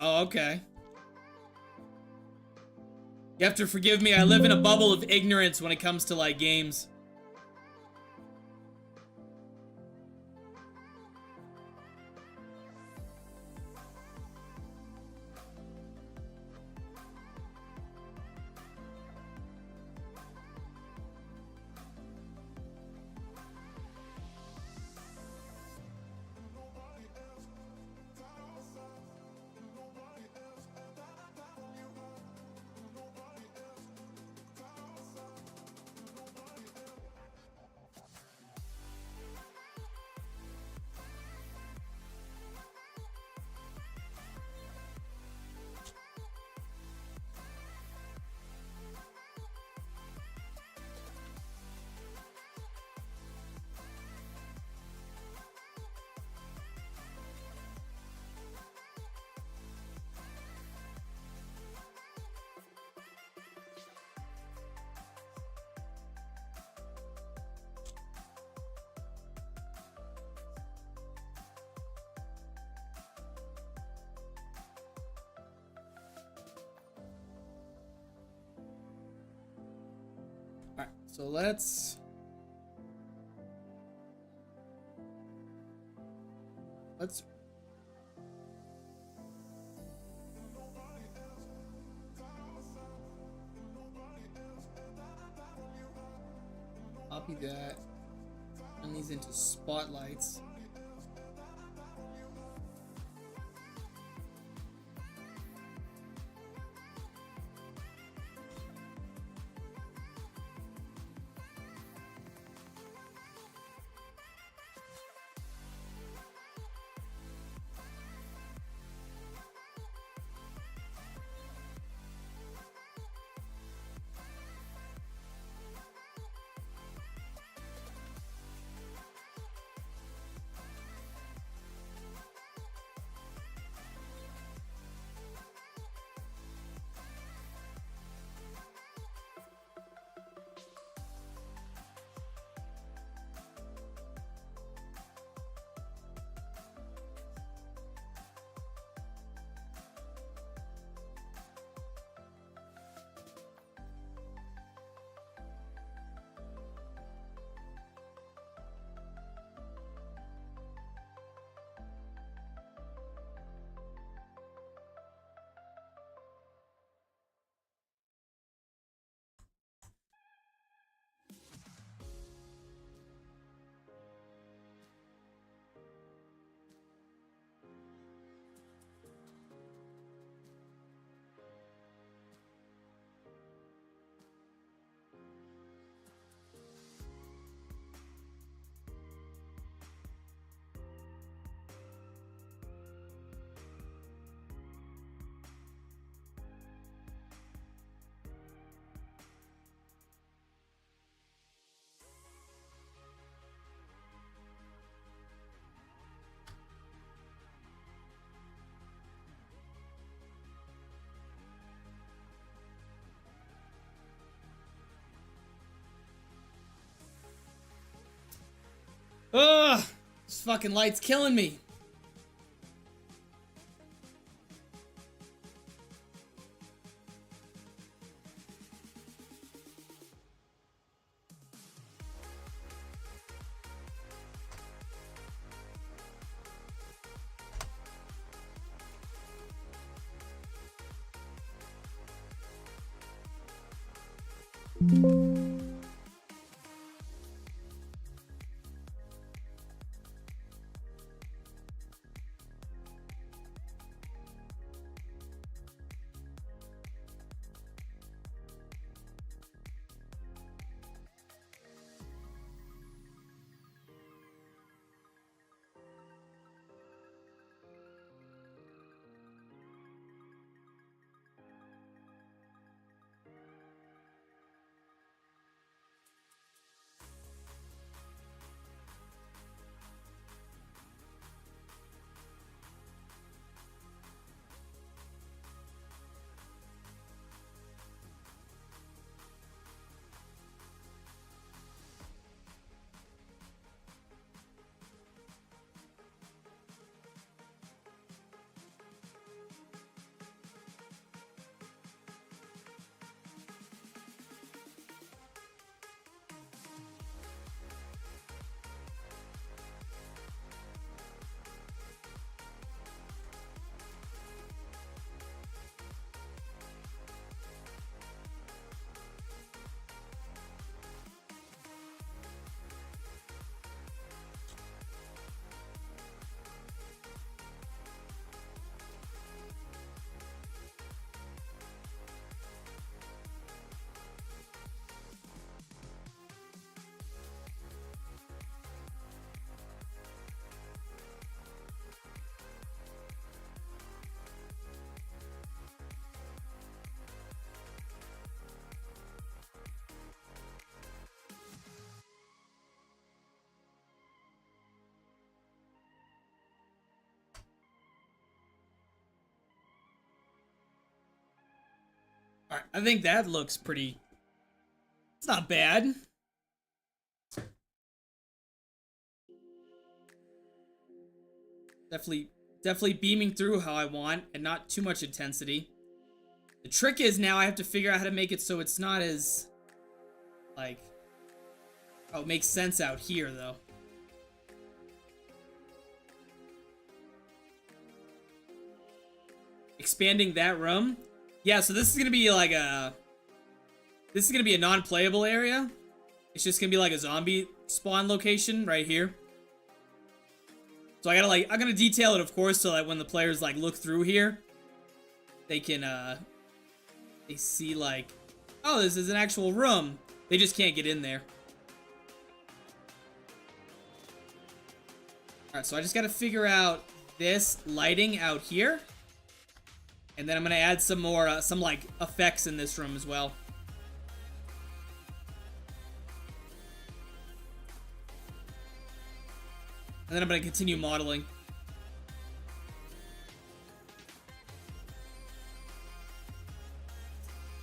Oh, okay. You have to forgive me, I live in a bubble of ignorance when it comes to, like, games. So let's copy that. Turn these into spotlights. Ugh! This fucking light's killing me. Alright, I think that looks pretty... It's not bad. Definitely beaming through how I want, and not too much intensity. The trick is now I have to figure out how to make it so it's not as, like, Oh, it makes sense out here, though. Expanding that room? Yeah, so this is gonna be like a... This is gonna be a non-playable area. It's just gonna be like a zombie spawn location right here. So I gotta like, I'm gonna detail it, of course, so that when the players like look through here, they can, they see like, oh, this is an actual room. They just can't get in there. Alright, so I just gotta figure out this lighting out here. And then I'm gonna add some more, some like effects in this room as well. And then I'm gonna continue modeling.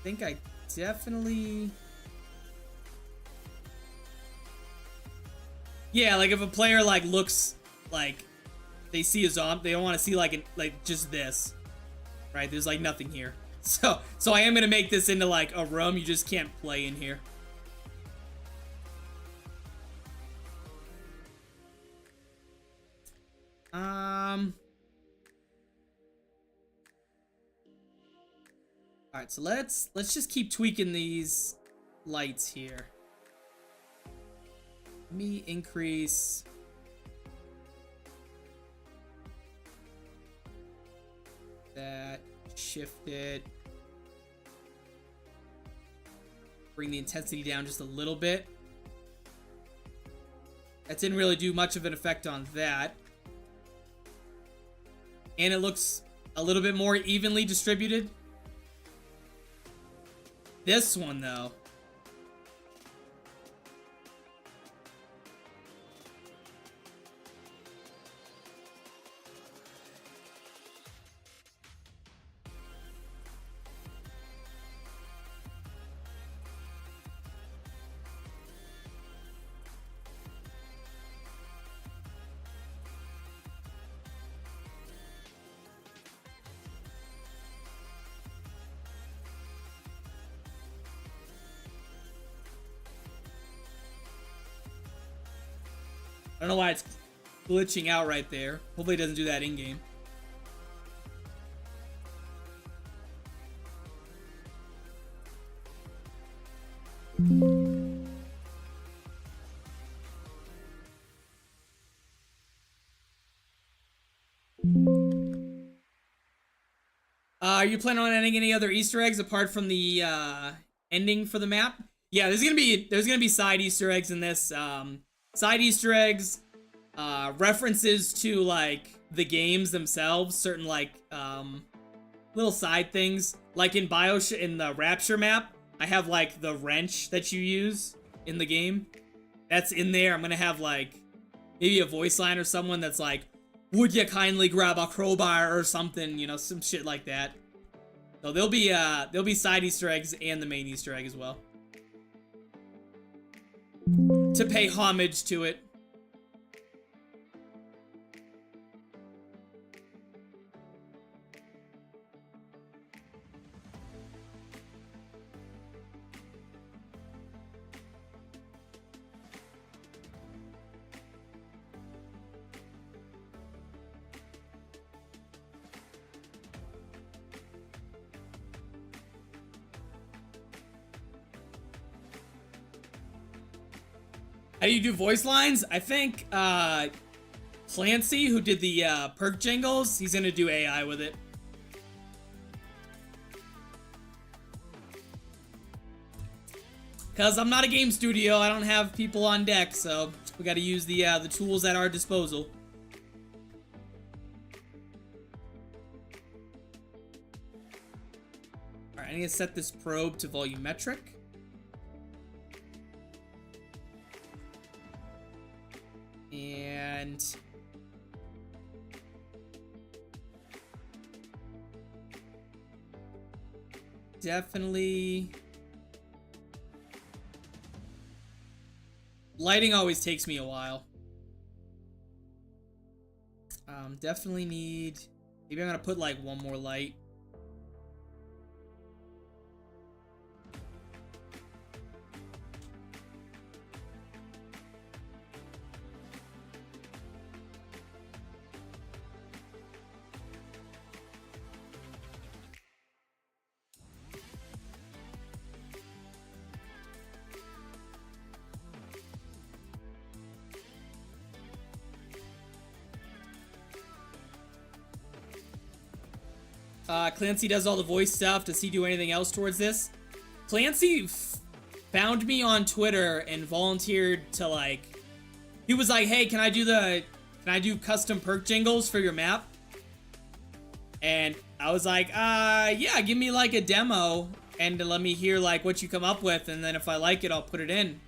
I think I definitely... Yeah, like if a player like looks like they see a zombie, they don't want to see like just this, right? There's like nothing here. So I am gonna make this into like a room. You just can't play in here. All right, so let's just keep tweaking these lights here. Let me increase that, shift it, bring the intensity down just a little bit. That didn't really do much of an effect on that. And it looks a little bit more evenly distributed. This one, though. I don't know why it's glitching out right there. Hopefully it doesn't do that in-game. Are you planning on adding any other Easter eggs apart from the ending for the map? Yeah, there's gonna be side Easter eggs in this. Side Easter eggs, references to like the games themselves, certain like little side things. Like in BioShock, in the Rapture map, I have like the wrench that you use in the game. That's in there. I'm gonna have like maybe a voice line or someone that's like, "Would you kindly grab a crowbar?" or something, you know, some shit like that. So there'll be side Easter eggs and the main Easter egg as well, to pay homage to it. How do you do voice lines? I think Clancy, who did the perk jingles, he's gonna do AI with it. Cause I'm not a game studio, I don't have people on deck, so we gotta use the tools at our disposal. Alright, I need to set this probe to volumetric. And definitely lighting always takes me a while. Definitely need, maybe I'm gonna put like one more light. Clancy does all the voice stuff. Does he do anything else towards this? Clancy found me on Twitter and volunteered to, like, he was like, hey, can I do custom perk jingles for your map? And I was like, yeah, give me like a demo and let me hear like what you come up with, and then if I like it, I'll put it in.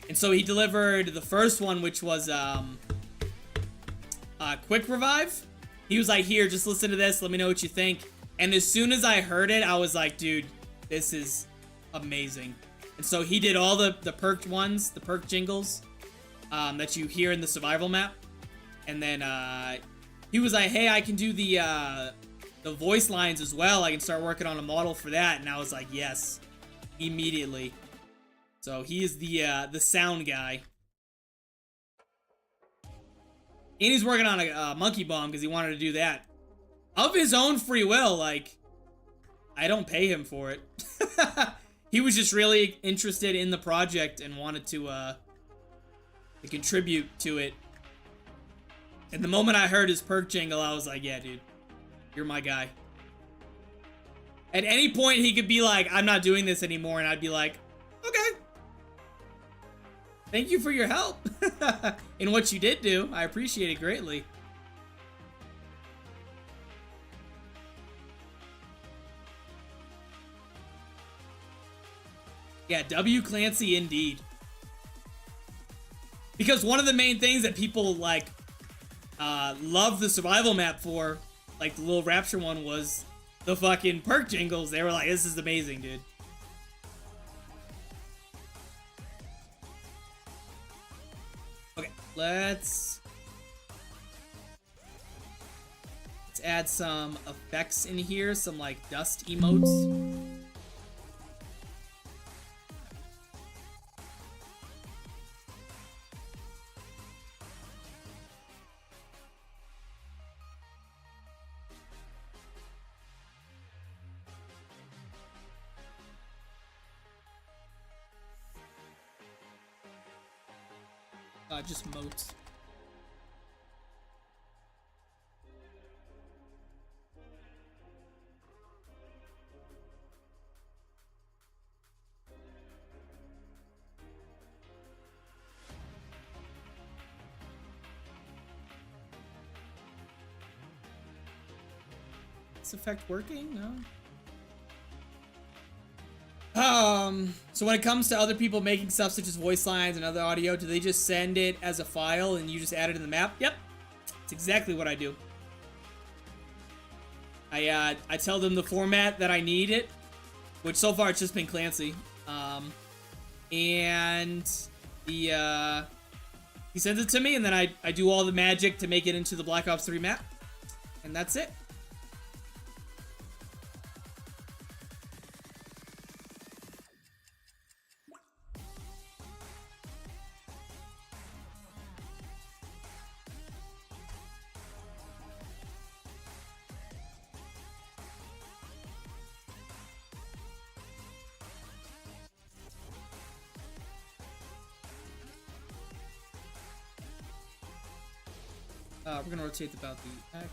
And so he delivered the first one, which was Quick Revive. He was like, here, just listen to this, let me know what you think. And as soon as I heard it, I was like, dude, this is amazing. And so he did all the perked ones, the perk jingles that you hear in the survival map. And then he was like, hey, I can do the voice lines as well. I can start working on a model for that. And I was like, yes, immediately. So he is the sound guy. And he's working on a monkey bomb because he wanted to do that. Of his own free will, like, I don't pay him for it. He was just really interested in the project and wanted to contribute to it. And the moment I heard his perk jingle, I was like, yeah, dude, you're my guy. At any point, he could be like, I'm not doing this anymore, and I'd be like, okay. Thank you for your help in what you did do. I appreciate it greatly. Yeah, W. Clancy indeed. Because one of the main things that people like love the survival map for, like the little Rapture one, was the fucking perk jingles. They were like, this is amazing, dude. Okay, let's add some effects in here, some like dust emotes. Just motes. Is this effect working? No. So when it comes to other people making stuff such as voice lines and other audio, do they just send it as a file and you just add it in the map? Yep. That's exactly what I do. I tell them the format that I need it, which so far it's just been Clancy. And he sends it to me, and then I do all the magic to make it into the Black Ops 3 map. And that's it. We're gonna rotate about the act.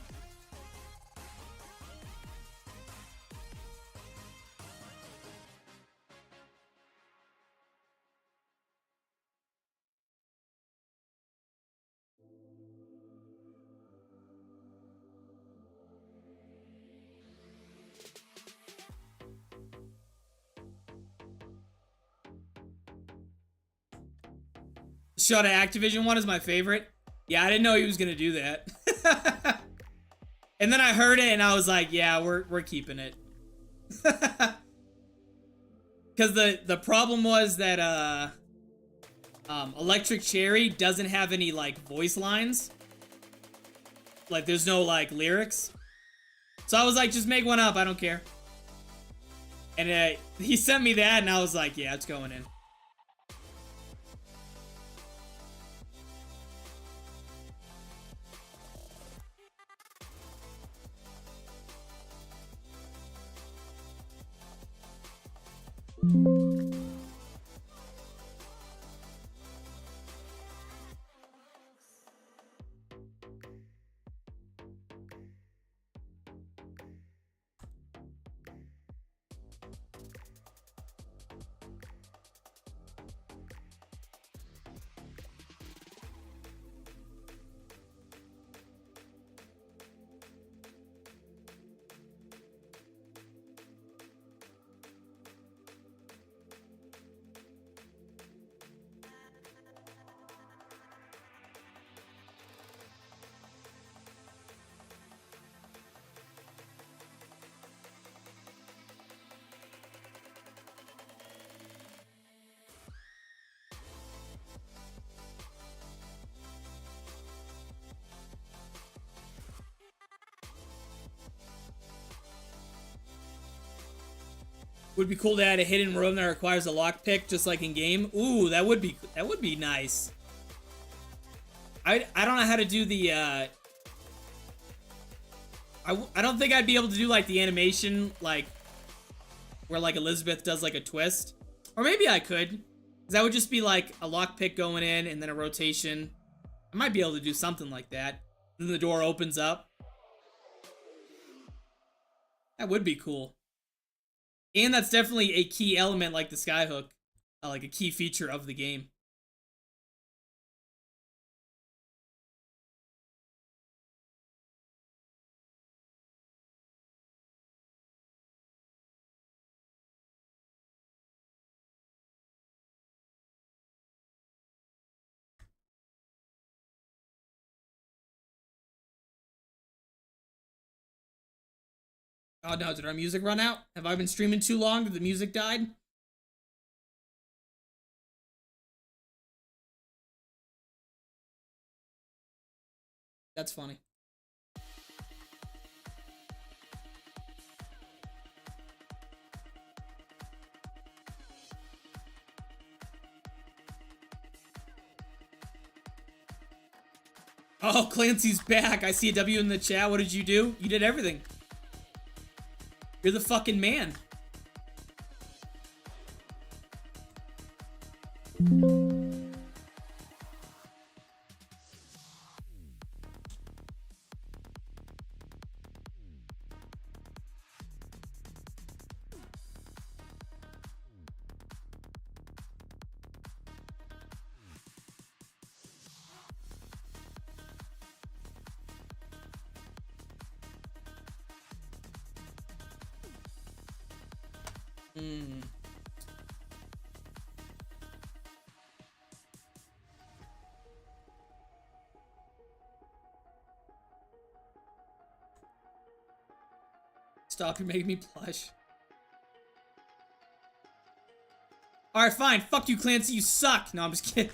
Shot at Activision one is my favorite. Yeah, I didn't know he was gonna do that. And then I heard it and I was like, yeah, we're keeping it. Because the problem was that Electric Cherry doesn't have any like voice lines. Like there's no like lyrics. So I was like, just make one up, I don't care. And he sent me that and I was like, yeah, it's going in. Would be cool to add a hidden room that requires a lockpick, just like in game. Ooh, that would be nice. I don't know how to do the I don't think I'd be able to do like the animation like where like Elizabeth does like a twist, or maybe I could, because that would just be like a lockpick going in and then a rotation. I might be able to do something like that. Then the door opens up. That would be cool. And that's definitely a key element, like the skyhook, like a key feature of the game. Oh no, did our music run out? Have I been streaming too long that the music died? That's funny. Oh, Clancy's back. I see a W in the chat. What did you do? You did everything. You're the fucking man. Stop, you're making me blush. Alright, fine. Fuck you, Clancy. You suck. No, I'm just kidding.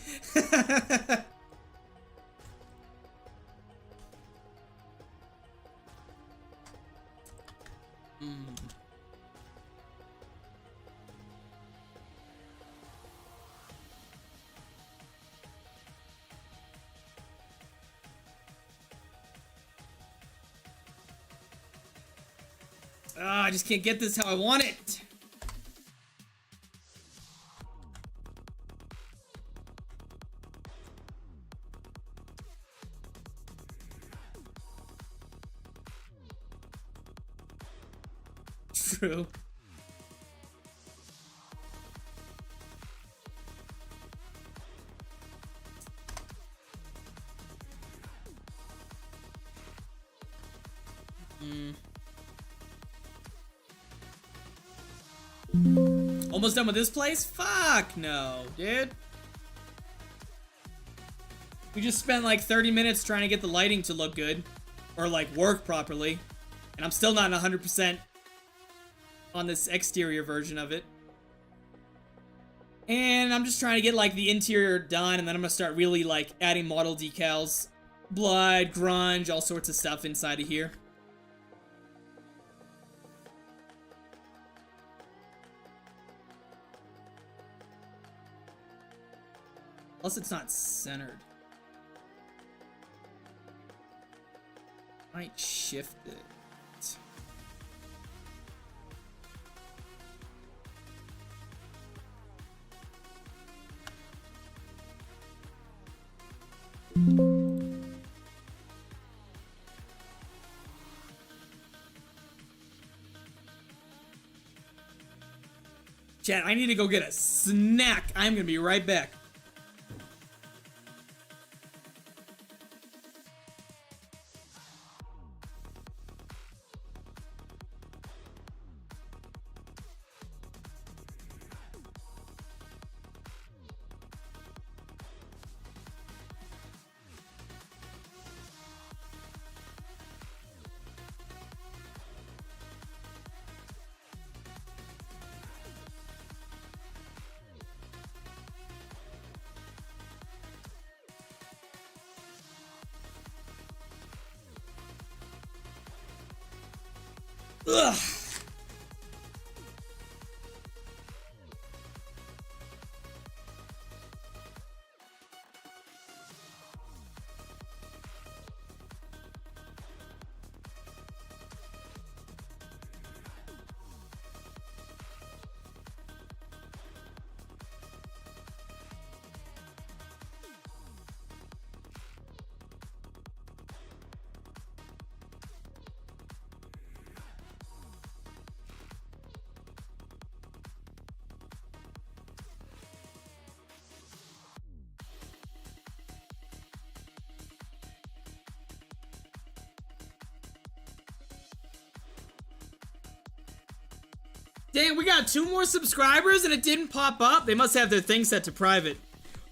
I just can't get this how I want it. True. Almost done with this place? Fuck no, dude. We just spent like 30 minutes trying to get the lighting to look good. Or like work properly. And I'm still not 100% on this exterior version of it. And I'm just trying to get like the interior done, and then I'm gonna start really like adding model decals. Blood, grunge, all sorts of stuff inside of here. Plus it's not centered. Might shift it. Chat, I need to go get a snack. I'm gonna be right back. Ugh. Dang, we got 2 more subscribers and it didn't pop up. They must have their thing set to private.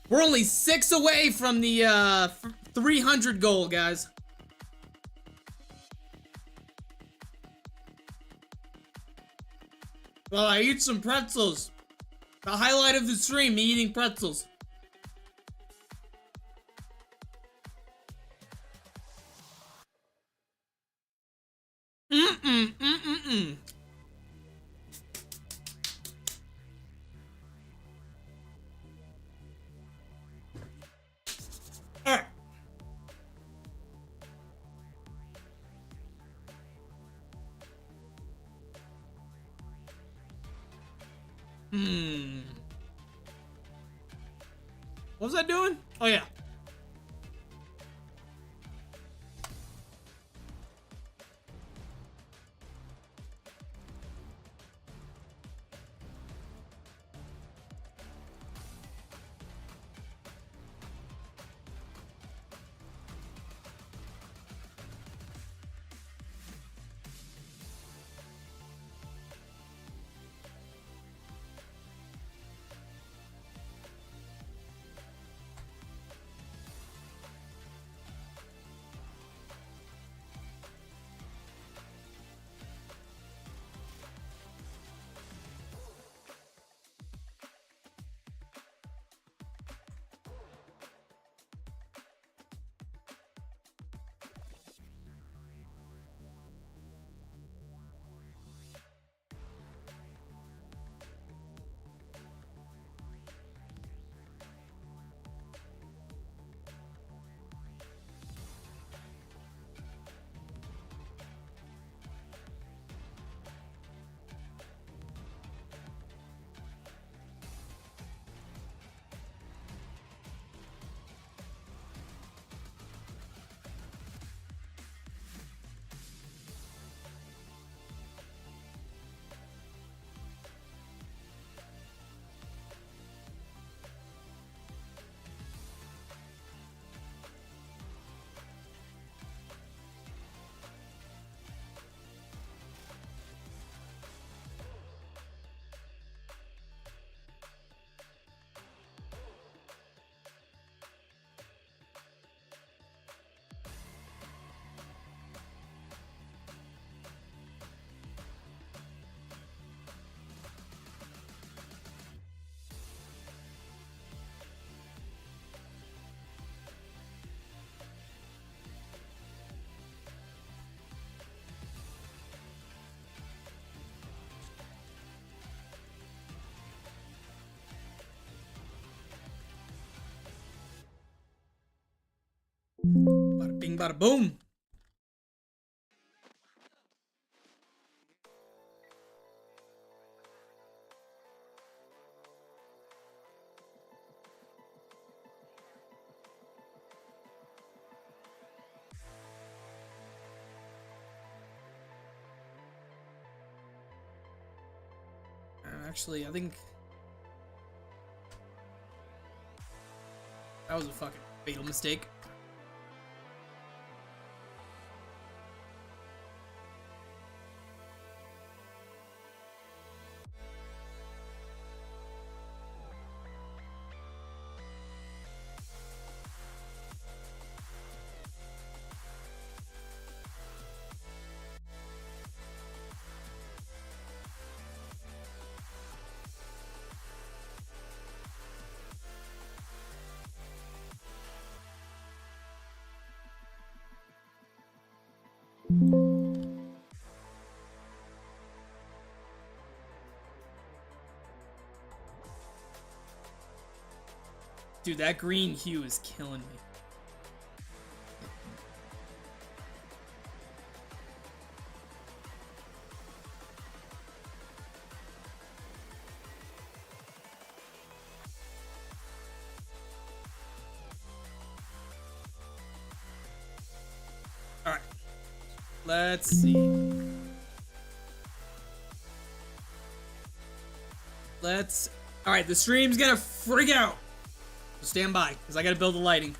We're only 6 away from the 300 goal, guys. Well, I eat some pretzels. The highlight of the stream, me eating pretzels. Mm-mm. Alright. What was I doing? Oh, yeah. Bada bing, bada boom. Actually, I think that was a fucking fatal mistake. Dude, that green hue is killing me. All right. Let's see. All right, the stream's gonna freak out. So stand by, because I gotta build the lighting.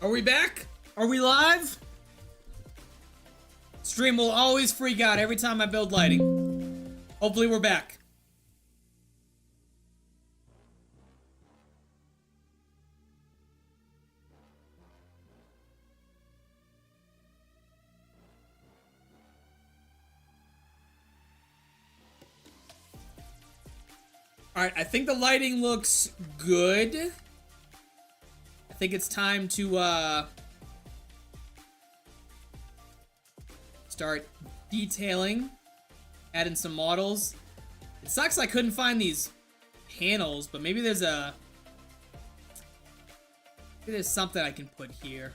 Are we back? Are we live? Stream will always freak out every time I build lighting. Hopefully we're back. Alright, I think the lighting looks good. I think it's time to start detailing, adding some models. It sucks I couldn't find these panels, but maybe there's something I can put here.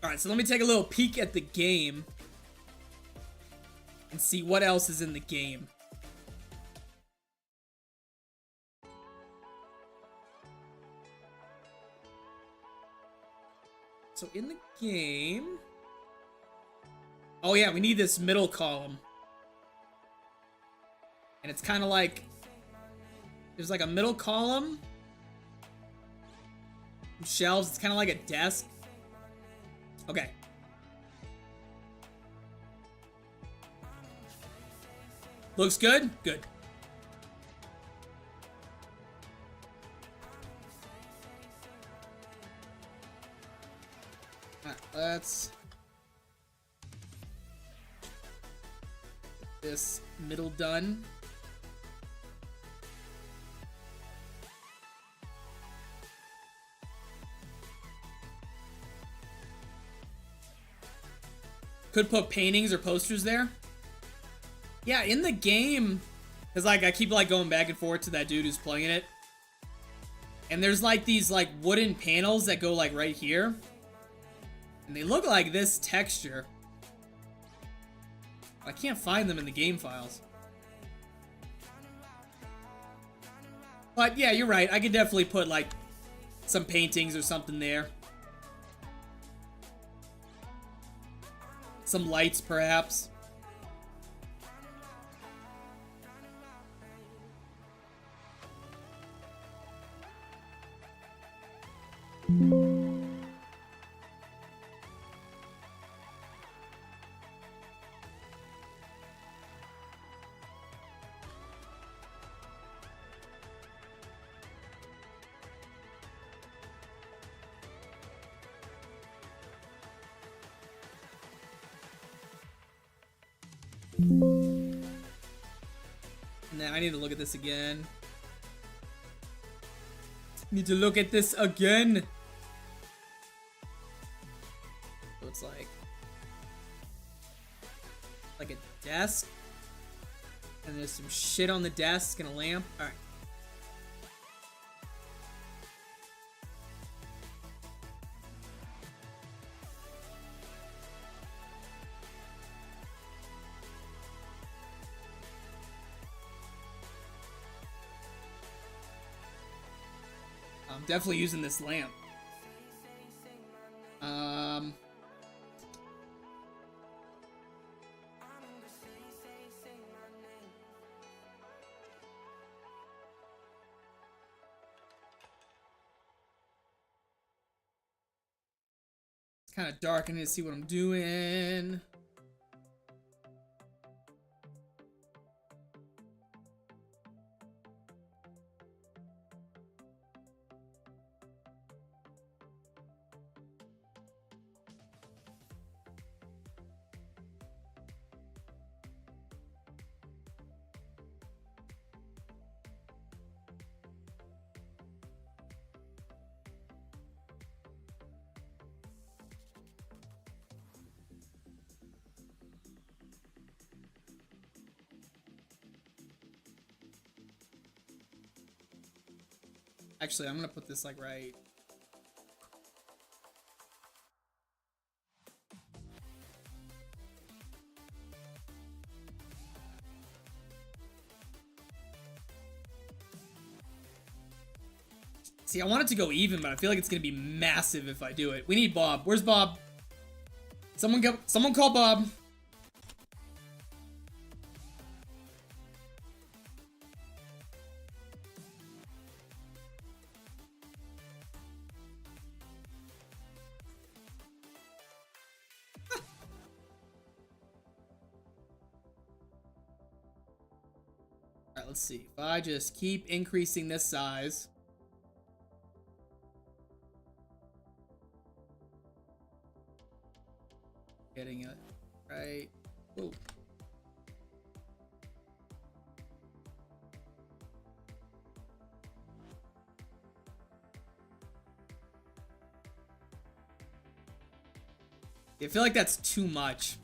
Alright, so let me take a little peek at the game and see what else is in the game. So in the game... Oh yeah, we need this middle column. And it's kind of like... There's like a middle column. Shelves, it's kind of like a desk. Okay. Looks good? Good. Alright, let's... get this middle done. Could put paintings or posters there. Yeah, in the game, because like I keep like going back and forth to that dude who's playing it, and there's like these like wooden panels that go like right here, and they look like this texture. I can't find them in the game files. But yeah, you're right. I could definitely put like some paintings or something there. Some lights, perhaps. Nah, I need to look at this again. Need to look at this again. So it's like a desk, and there's some shit on the desk and a lamp. All right. I'm definitely using this lamp. It's kind of dark. I need to see what I'm doing. Actually, I'm gonna put this like right. See, I want it to go even, but I feel like it's gonna be massive if I do it. We need Bob. Where's Bob? Someone call Bob. Alright, let's see. If I just keep increasing this size. Getting it right. Ooh. I feel like that's too much.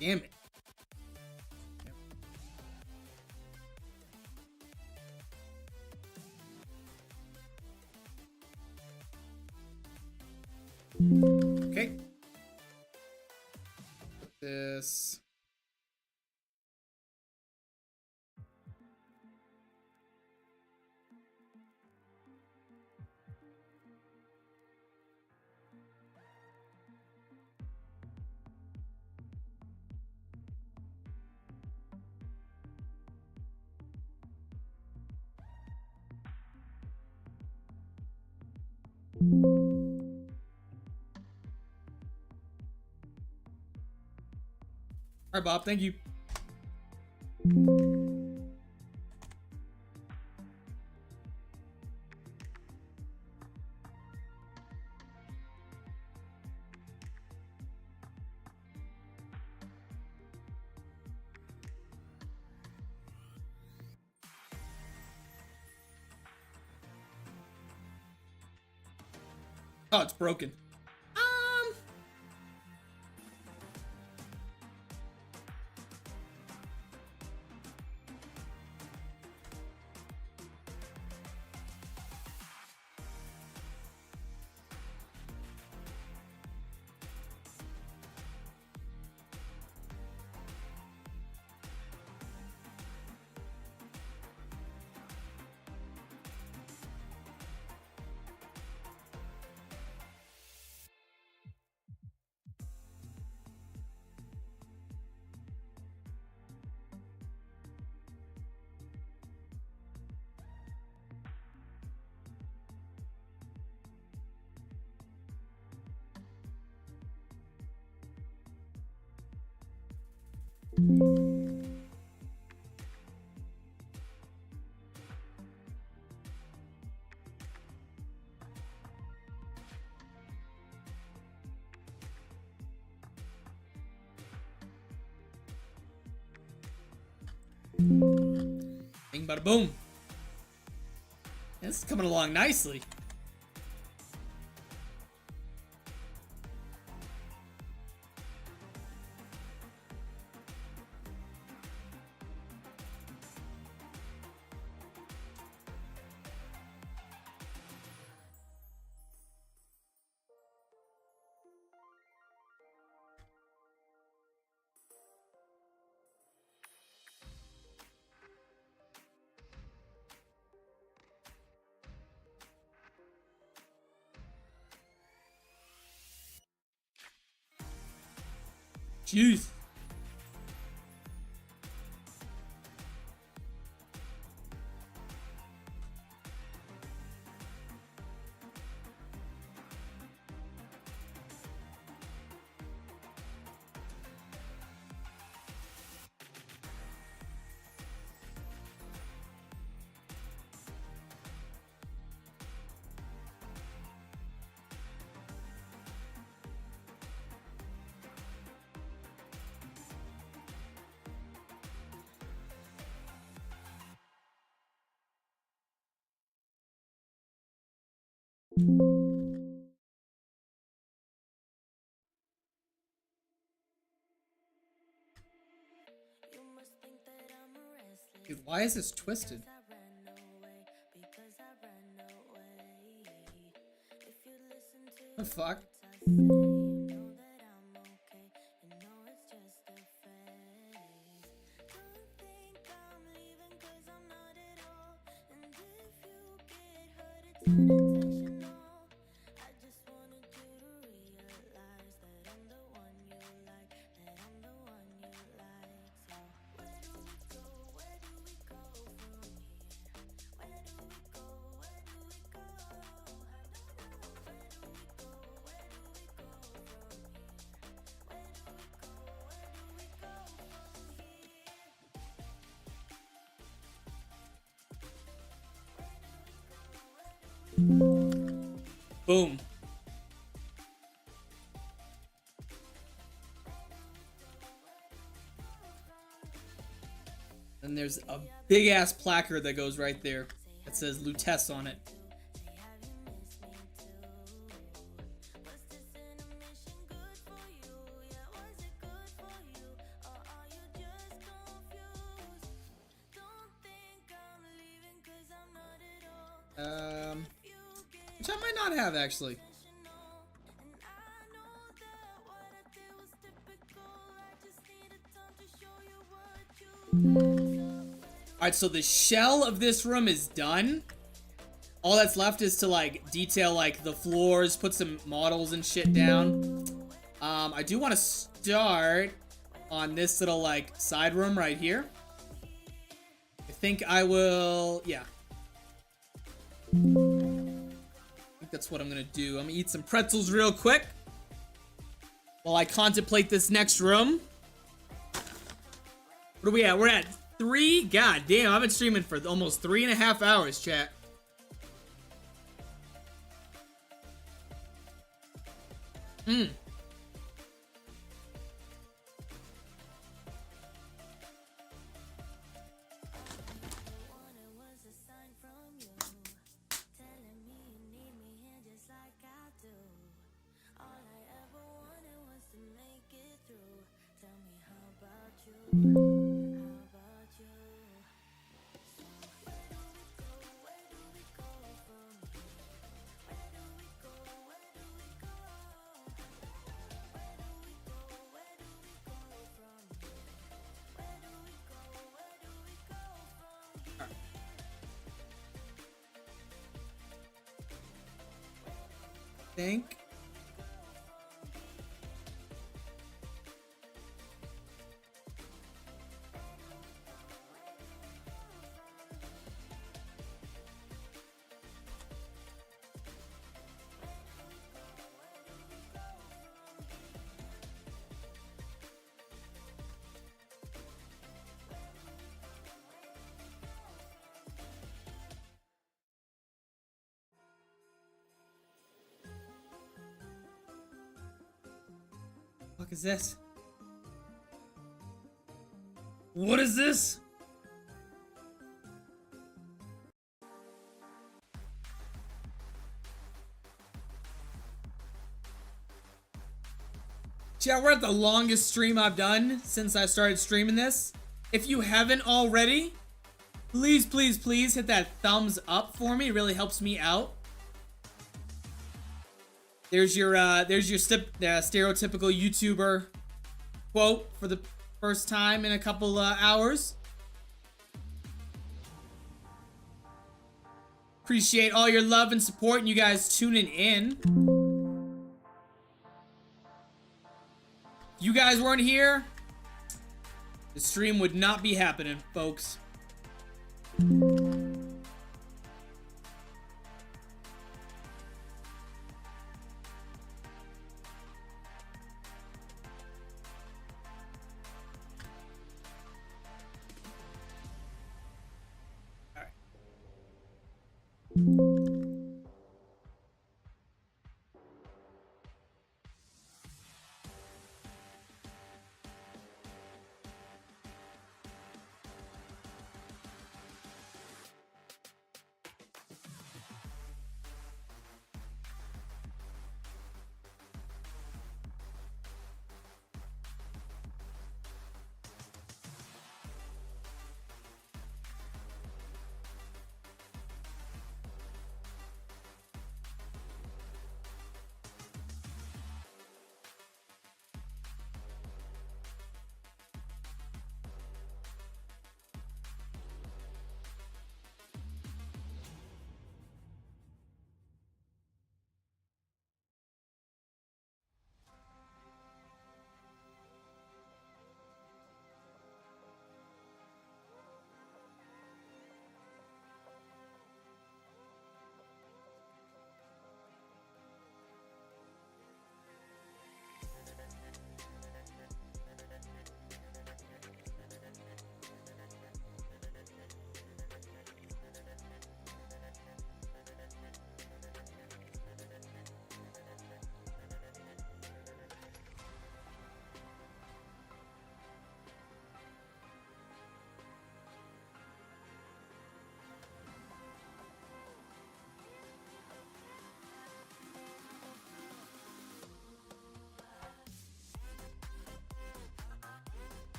Damn it. Okay. Put this. All right, Bob. Thank you. Oh, it's broken. Bing, bada boom. This is coming along nicely. Jeez. Dude, why is this twisted? The fuck? Boom. And there's a big ass placard that goes right there that says Lutece on it. Which I might not have actually. Alright, so the shell of this room is done. All that's left is to like detail like the floors, put some models and shit down. I do want to start on this little like side room right here. I think I will, yeah. I think that's what I'm gonna do. I'm gonna eat some pretzels real quick while I contemplate this next room. What are we at? We're at 3. God damn, I've been streaming for almost 3.5 hours, chat. Think. What is this? What is this? Chat, we're at the longest stream I've done since I started streaming this. If you haven't already, please, please, please hit that thumbs up for me. It really helps me out. There's your stereotypical YouTuber quote for the first time in a couple hours. Appreciate all your love and support and you guys tuning in. you guys weren't here, the stream would not be happening, folks.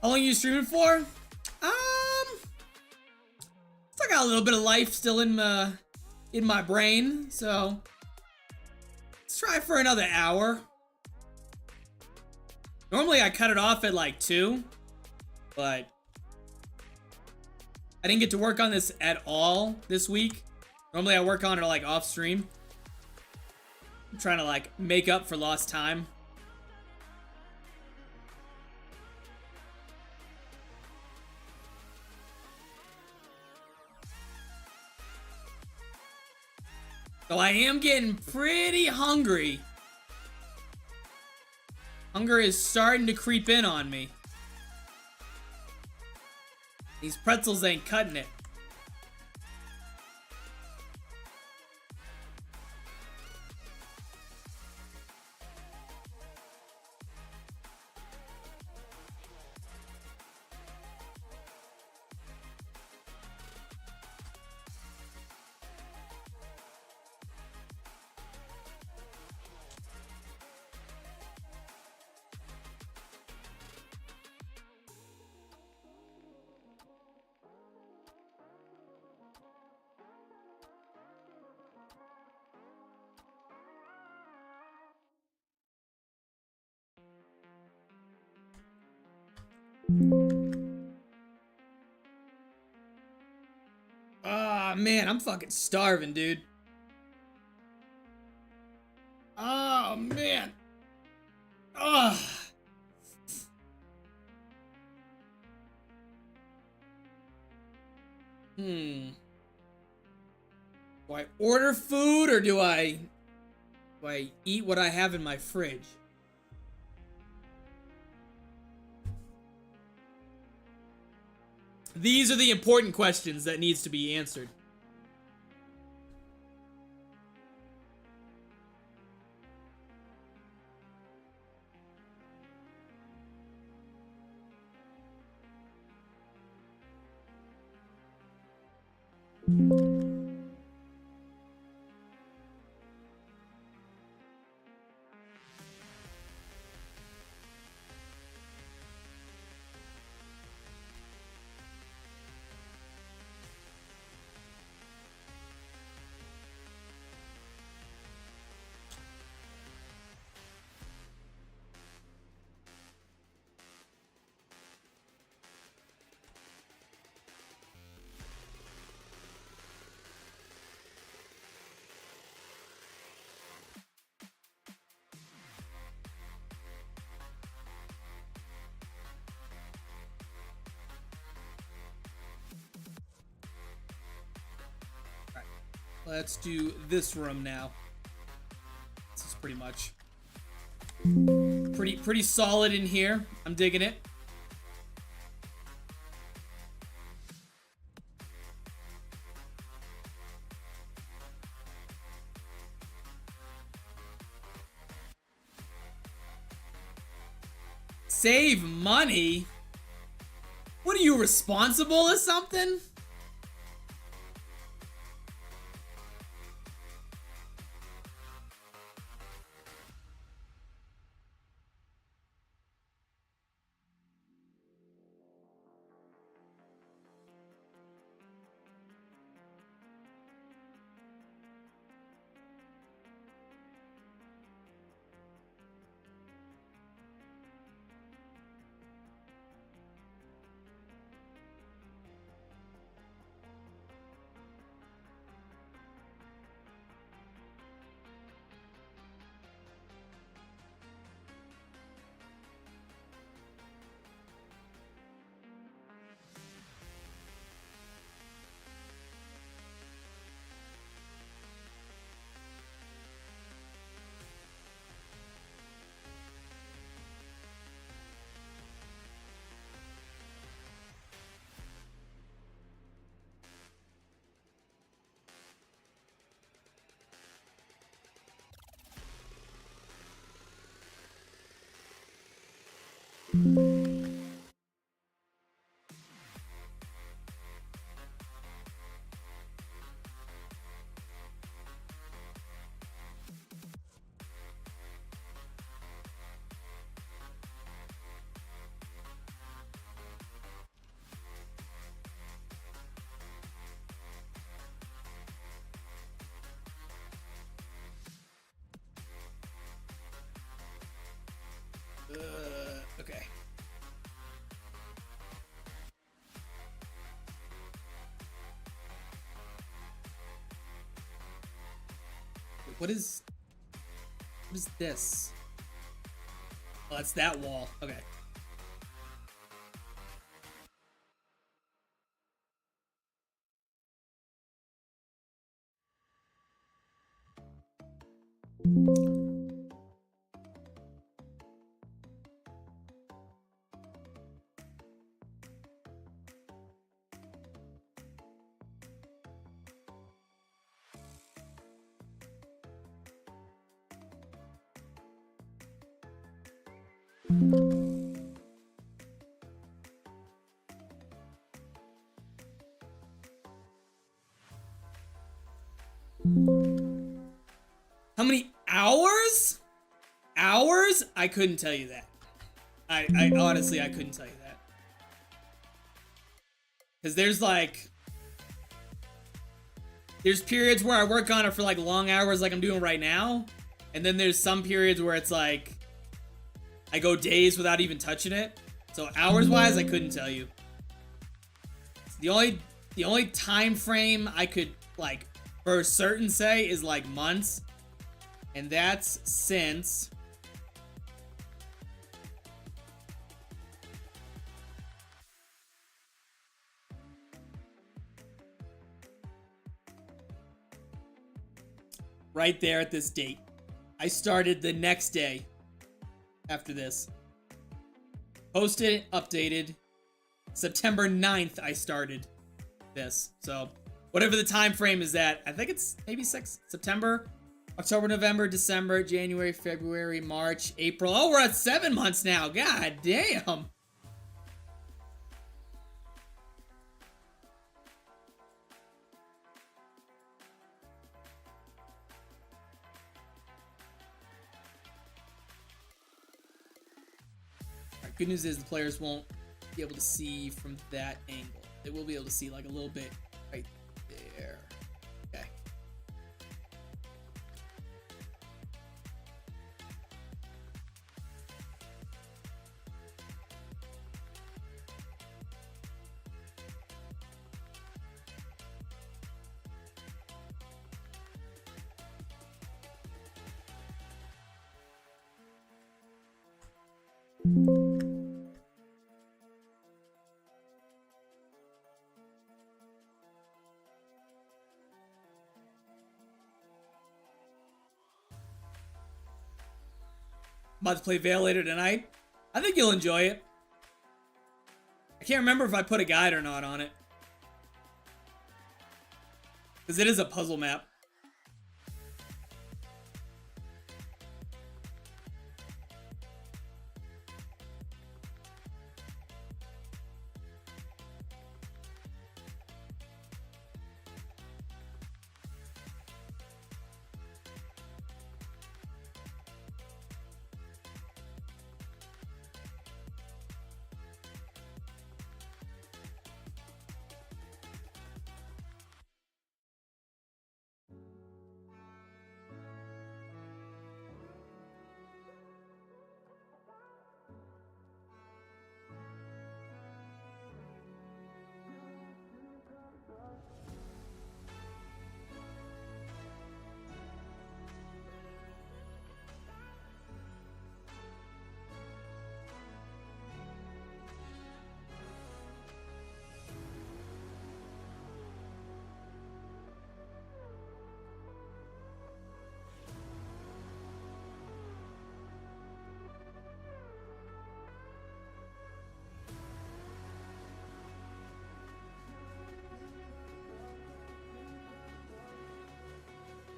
How long are you streaming for? I got a little bit of life still in my brain, so let's try for another hour. Normally I cut it off at like 2, but I didn't get to work on this at all this week. Normally I work on it like off stream. I'm trying to like make up for lost time. So I am getting pretty hungry. Hunger is starting to creep in on me. These pretzels ain't cutting it. Ah, man, I'm fucking starving, dude. Oh, man. Ugh. Do I order food or do I eat what I have in my fridge? These are the important questions that needs to be answered. Let's do this room now. This is pretty much pretty solid in here. I'm digging it. Save money? What are you, responsible or something? Okay. What is... What is this? Oh, that's that wall. Okay. How many hours? Hours? I couldn't tell you that. I honestly, I couldn't tell you that. Because there's periods where I work on it for like long hours like I'm doing right now. And then there's some periods where it's like, I go days without even touching it. So hours wise, I couldn't tell you. The only time frame I could like for certain say is like months. And that's since right there at this date. I started the next day after this. Posted, updated. September 9th I started this. So whatever the time frame is that, I think it's maybe September, October, November, December, January, February, March, April. Oh, we're at 7 months now. God damn. Alright, good news is the players won't be able to see from that angle. They will be able to see like a little bit right there. Okay. About to play Veil later tonight. I think you'll enjoy it. I can't remember if I put a guide or not on it. Because it is a puzzle map.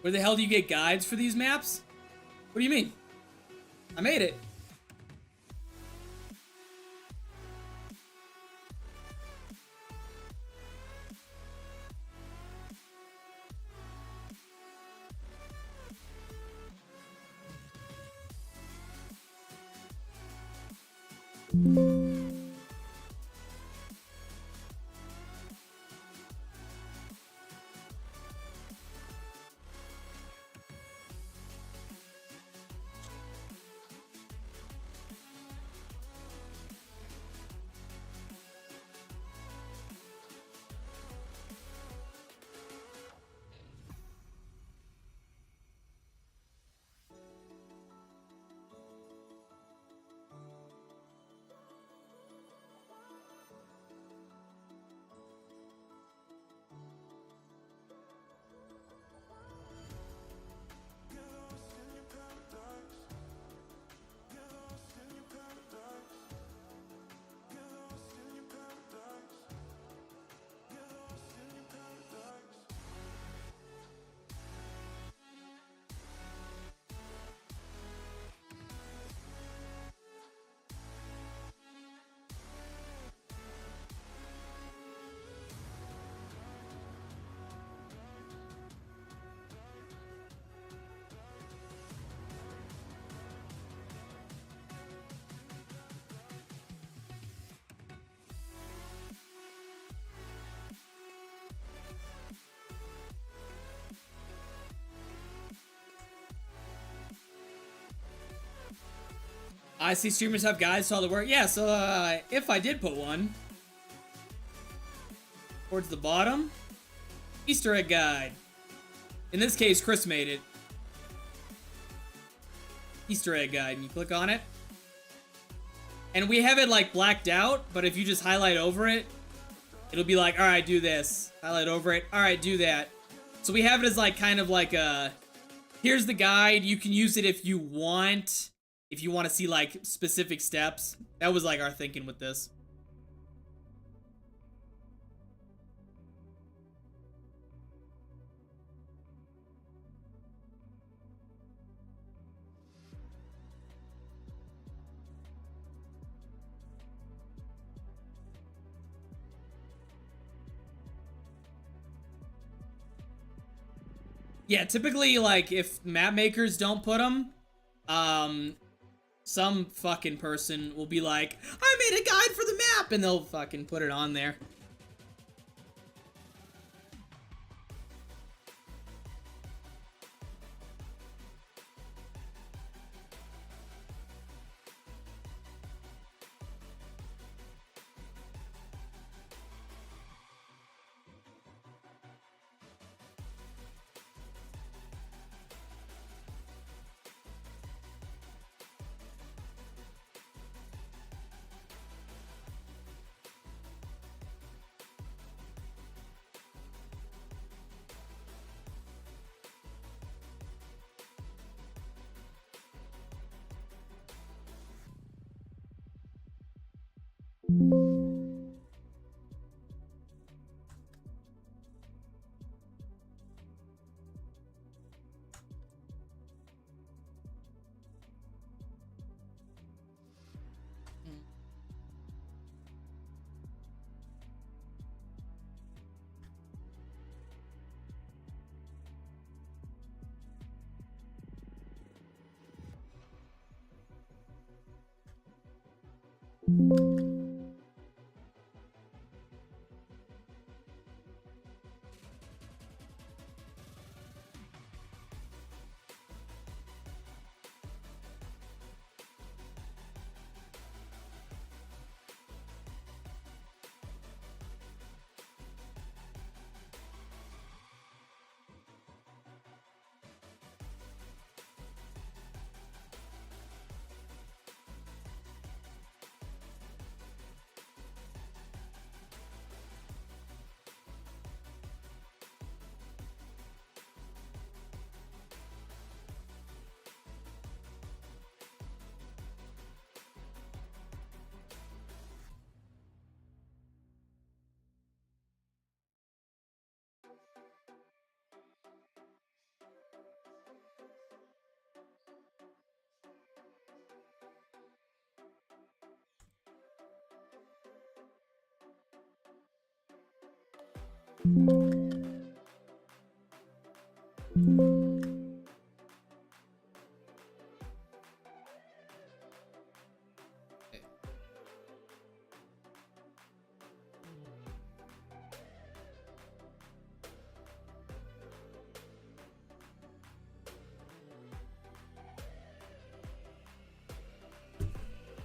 Where the hell do you get guides for these maps? What do you mean? I made it. I see streamers have guides to all the work. Yeah, so if I did put one towards the bottom, Easter egg guide. In this case, Chris made it. Easter egg guide, and you click on it. And we have it like blacked out, but if you just highlight over it, it'll be like, all right, do this. Highlight over it. All right, do that. So we have it as like kind of like a, here's the guide. You can use it if you want. If you want to see like specific steps. That was like our thinking with this. Yeah, typically, like, if map makers don't put them, some fucking person will be like, I made a guide for the map, and they'll fucking put it on there.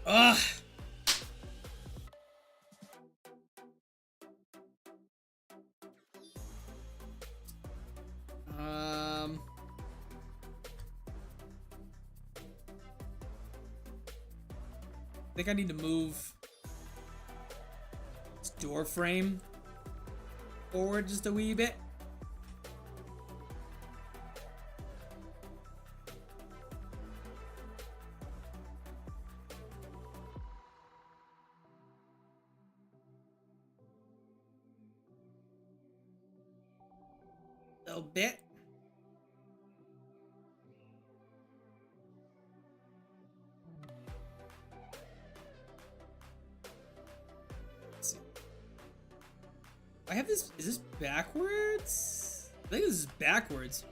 Ugh. I think I need to move this door frame forward just a wee bit. A little bit. I have this. Is this backwards? I think this is backwards.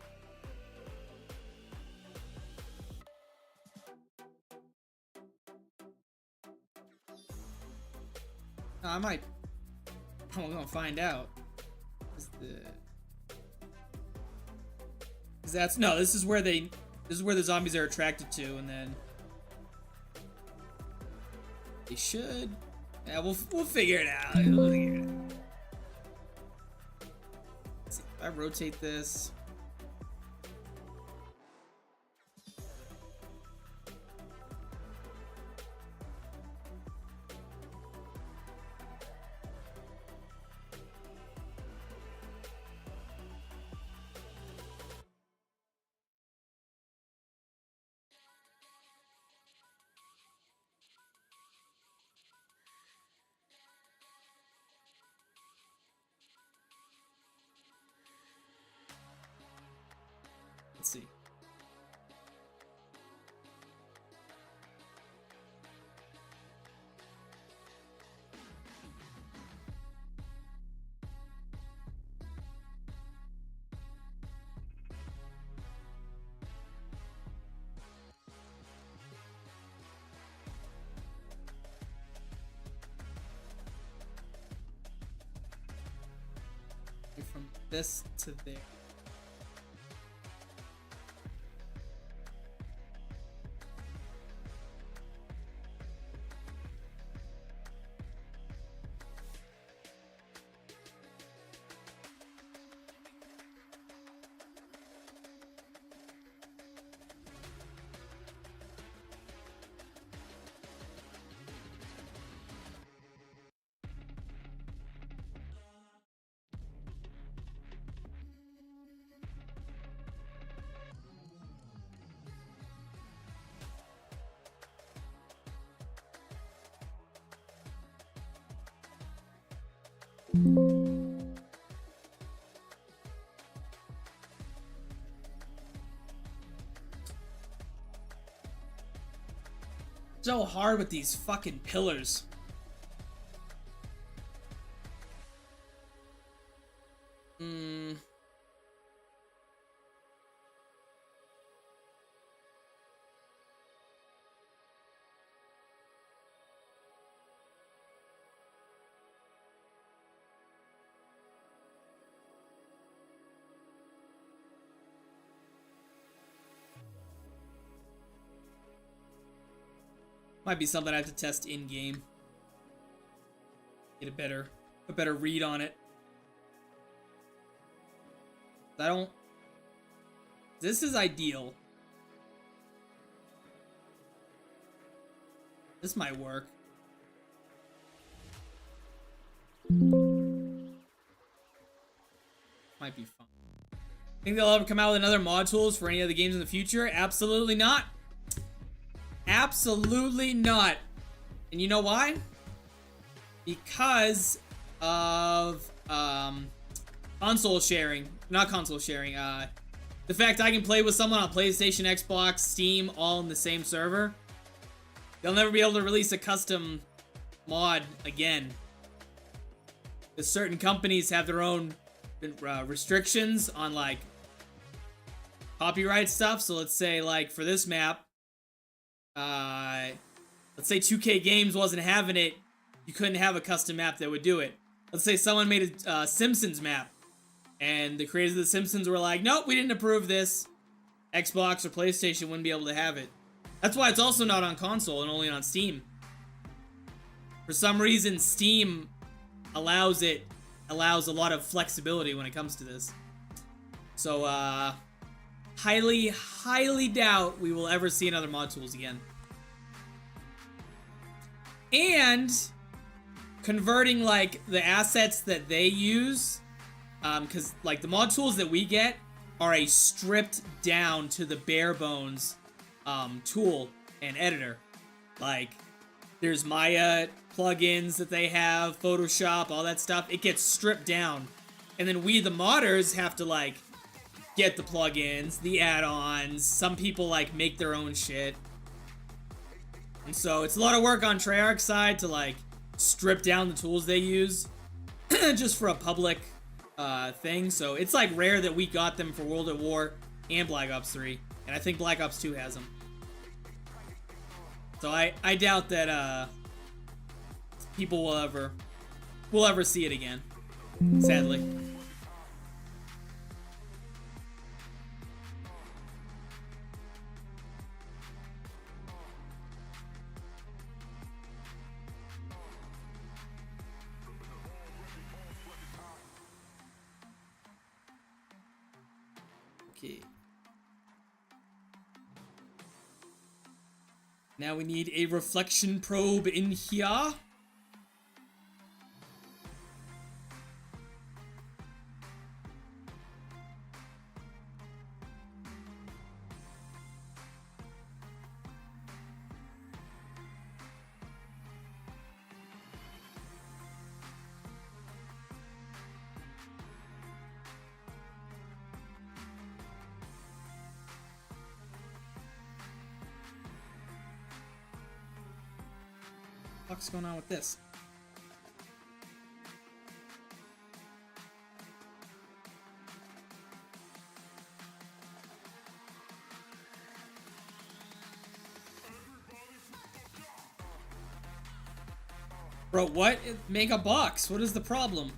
I might. I'm gonna find out. Cause that's no. This is where they. This is where the zombies are attracted to, and then. They should. Yeah, we'll figure it out. We'll figure it out. Let's see if I rotate this. Let's see. From this to there. So hard with these fucking pillars. Might be something I have to test in game. Get a better read on it. I don't. This is ideal. This might work. Might be fun. Think they'll ever come out with another mod tools for any other games in the future? Absolutely not. Absolutely not. And you know why? Because of console sharing. Not console sharing. The fact I can play with someone on PlayStation, Xbox, Steam, all in the same server. They'll never be able to release a custom mod again. Because certain companies have their own restrictions on like copyright stuff. So let's say like for this map, let's say 2K Games wasn't having it, you couldn't have a custom map that would do it. Let's say someone made a Simpsons map, and the creators of the Simpsons were like, nope, we didn't approve this. Xbox or PlayStation wouldn't be able to have it. That's why it's also not on console and only on Steam. For some reason, Steam allows a lot of flexibility when it comes to this. So, highly doubt we will ever see another mod tools again. And converting like the assets that they use, because like the mod tools that we get are a stripped down to the bare bones tool and editor. Like there's Maya plugins that they have, Photoshop, all that stuff. It gets stripped down, and then we the modders have to like get the plugins, the add-ons. Some people like make their own shit. And so it's a lot of work on Treyarch's side to like strip down the tools they use just for a public thing. So it's like rare that we got them for World at War and Black Ops 3. And I think Black Ops 2 has them. So I doubt that people will ever see it again. Sadly. Okay. Now we need a reflection probe in here. What's going on with this? Bro, what? Make a box. What is the problem?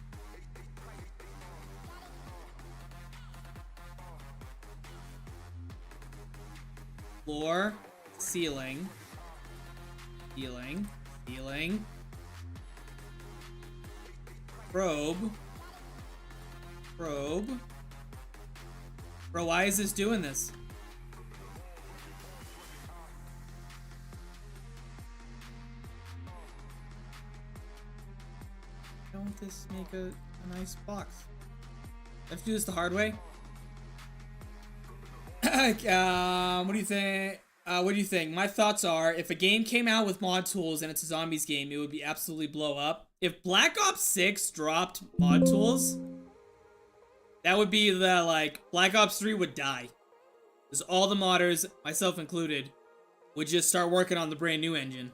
Floor, ceiling, ceiling, ceiling, probe, probe. Bro, why is this doing this? Don't this make a nice box? I have to do this the hard way? What do you think? What do you think? My thoughts are, if a game came out with mod tools and it's a zombies game, it would be absolutely blow up. If Black Ops 6 dropped mod tools, that would be the, like, Black Ops 3 would die. Because all the modders, myself included, would just start working on the brand new engine.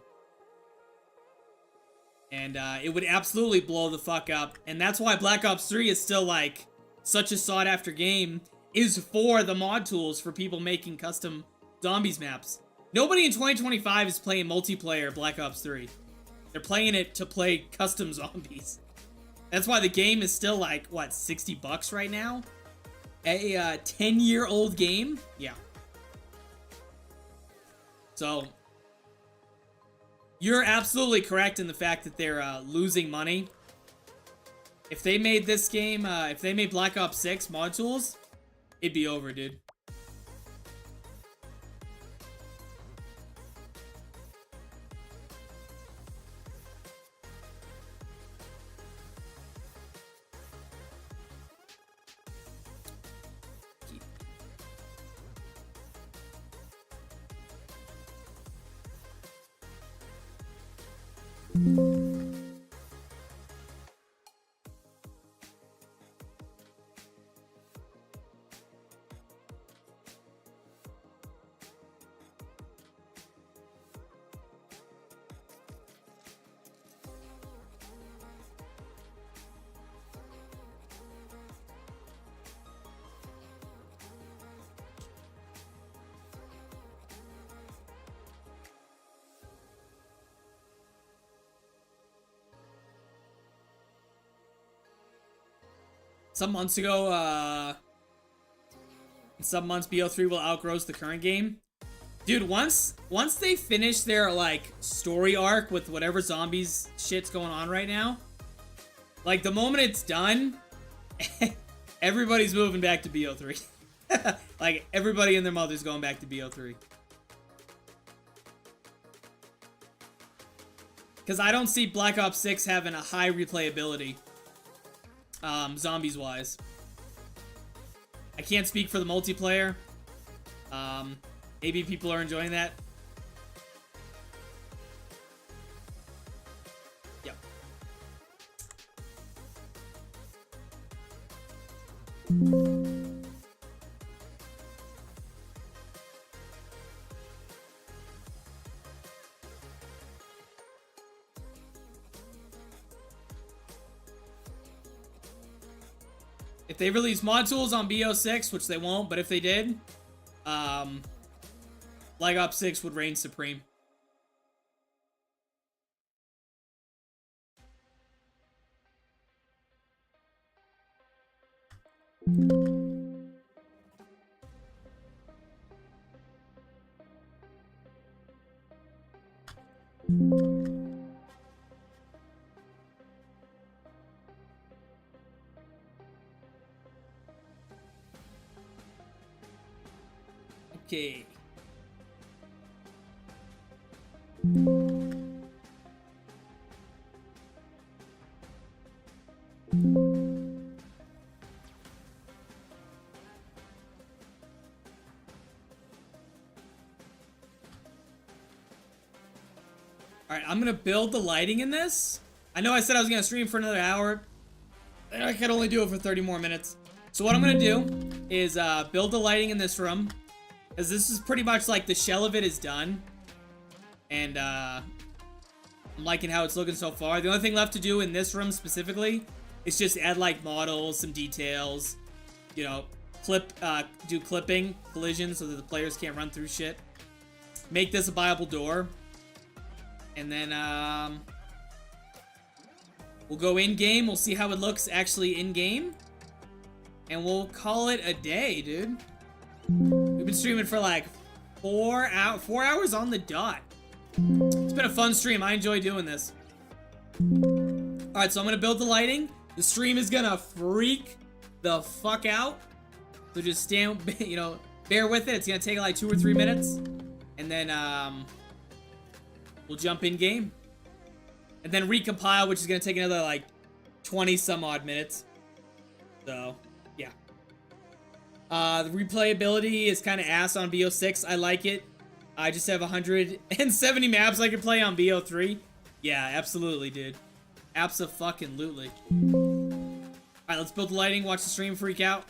And it would absolutely blow the fuck up. And that's why Black Ops 3 is still, like, such a sought-after game, is for the mod tools for people making custom zombies maps. Nobody in 2025 is playing multiplayer Black Ops 3. They're playing it to play custom zombies. That's why the game is still like, what, 60 bucks right now? A 10-year-old game? Yeah. So, you're absolutely correct in the fact that they're losing money. If they made this game, if they made Black Ops 6 mod tools, it'd be over, dude. Some months ago, in some months, BO3 will outgrow the current game. Dude, once they finish their, like, story arc with whatever zombies shit's going on right now, like, the moment it's done, everybody's moving back to BO3. Like, everybody and their mother's going back to BO3. Because I don't see Black Ops 6 having a high replayability. Zombies-wise. I can't speak for the multiplayer. Maybe people are enjoying that. Yep. If they release mod tools on BO6, which they won't, but if they did, Black Ops 6 would reign supreme. Okay. Alright, I'm gonna build the lighting in this. I know I said I was gonna stream for another hour. And I can only do it for 30 more minutes. So what I'm gonna do is build the lighting in this room. Because this is pretty much like the shell of it is done. And I'm liking how it's looking so far. The only thing left to do in this room specifically is just add like models, some details. You know, do clipping, collision so that the players can't run through shit. Make this a viable door. And then, we'll go in-game. We'll see how it looks actually in-game. And we'll call it a day, dude. We've been streaming for like 4 hours on the dot. It's been a fun stream. I enjoy doing this. Alright, so I'm gonna build the lighting. The stream is gonna freak the fuck out. So just stand, you know, bear with it. It's gonna take like 2 or 3 minutes. And then, we'll jump in game. And then recompile, which is going to take another, like, 20 some odd minutes. So, yeah. The replayability is kind of ass on BO6. I like it. I just have 170 maps I can play on BO3. Yeah, absolutely, dude. Abso-fucking-lutely. Alright, let's build the lighting, watch the stream freak out.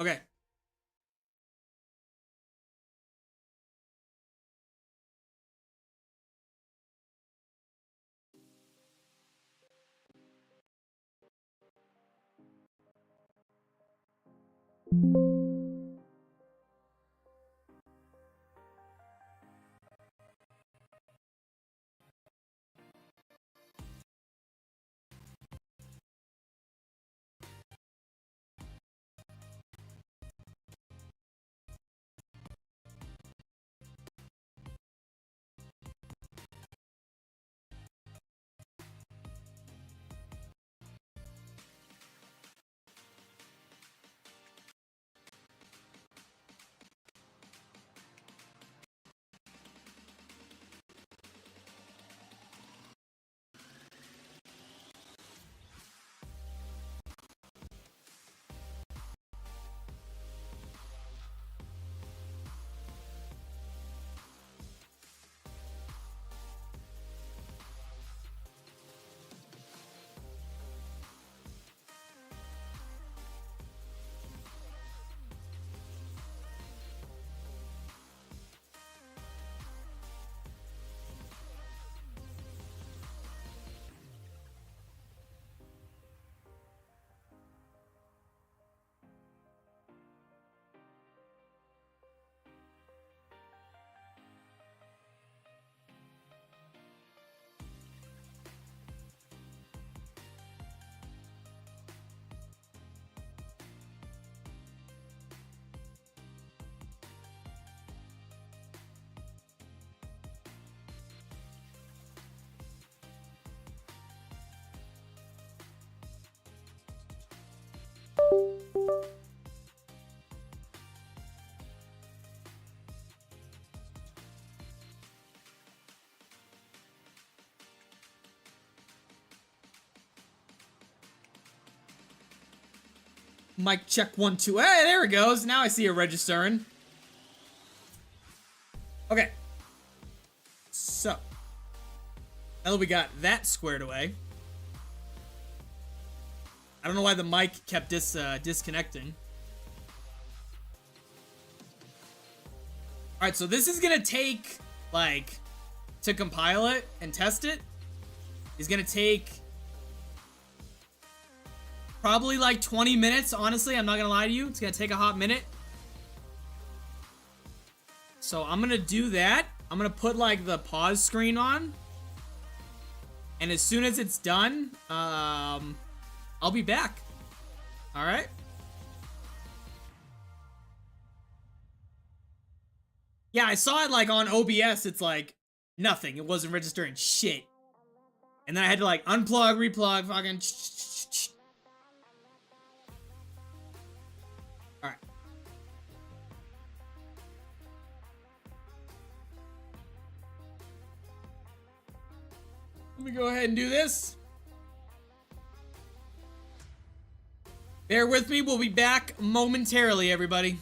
Okay. Mic check 1 2. Hey, there it goes. Now I see it registering. Okay. So, now that we got that squared away, I don't know why the mic kept disconnecting. Alright, so this is gonna take, like, to compile it and test it, is gonna take probably like 20 minutes, honestly. I'm not gonna lie to you. It's gonna take a hot minute. So I'm gonna do that. I'm gonna put like the pause screen on. And as soon as it's done, I'll be back. Alright? Yeah, I saw it like on OBS, it's like nothing. It wasn't registering shit. And then I had to like unplug, replug, fucking Alright. Let me go ahead and do this. Bear with me, we'll be back momentarily, everybody.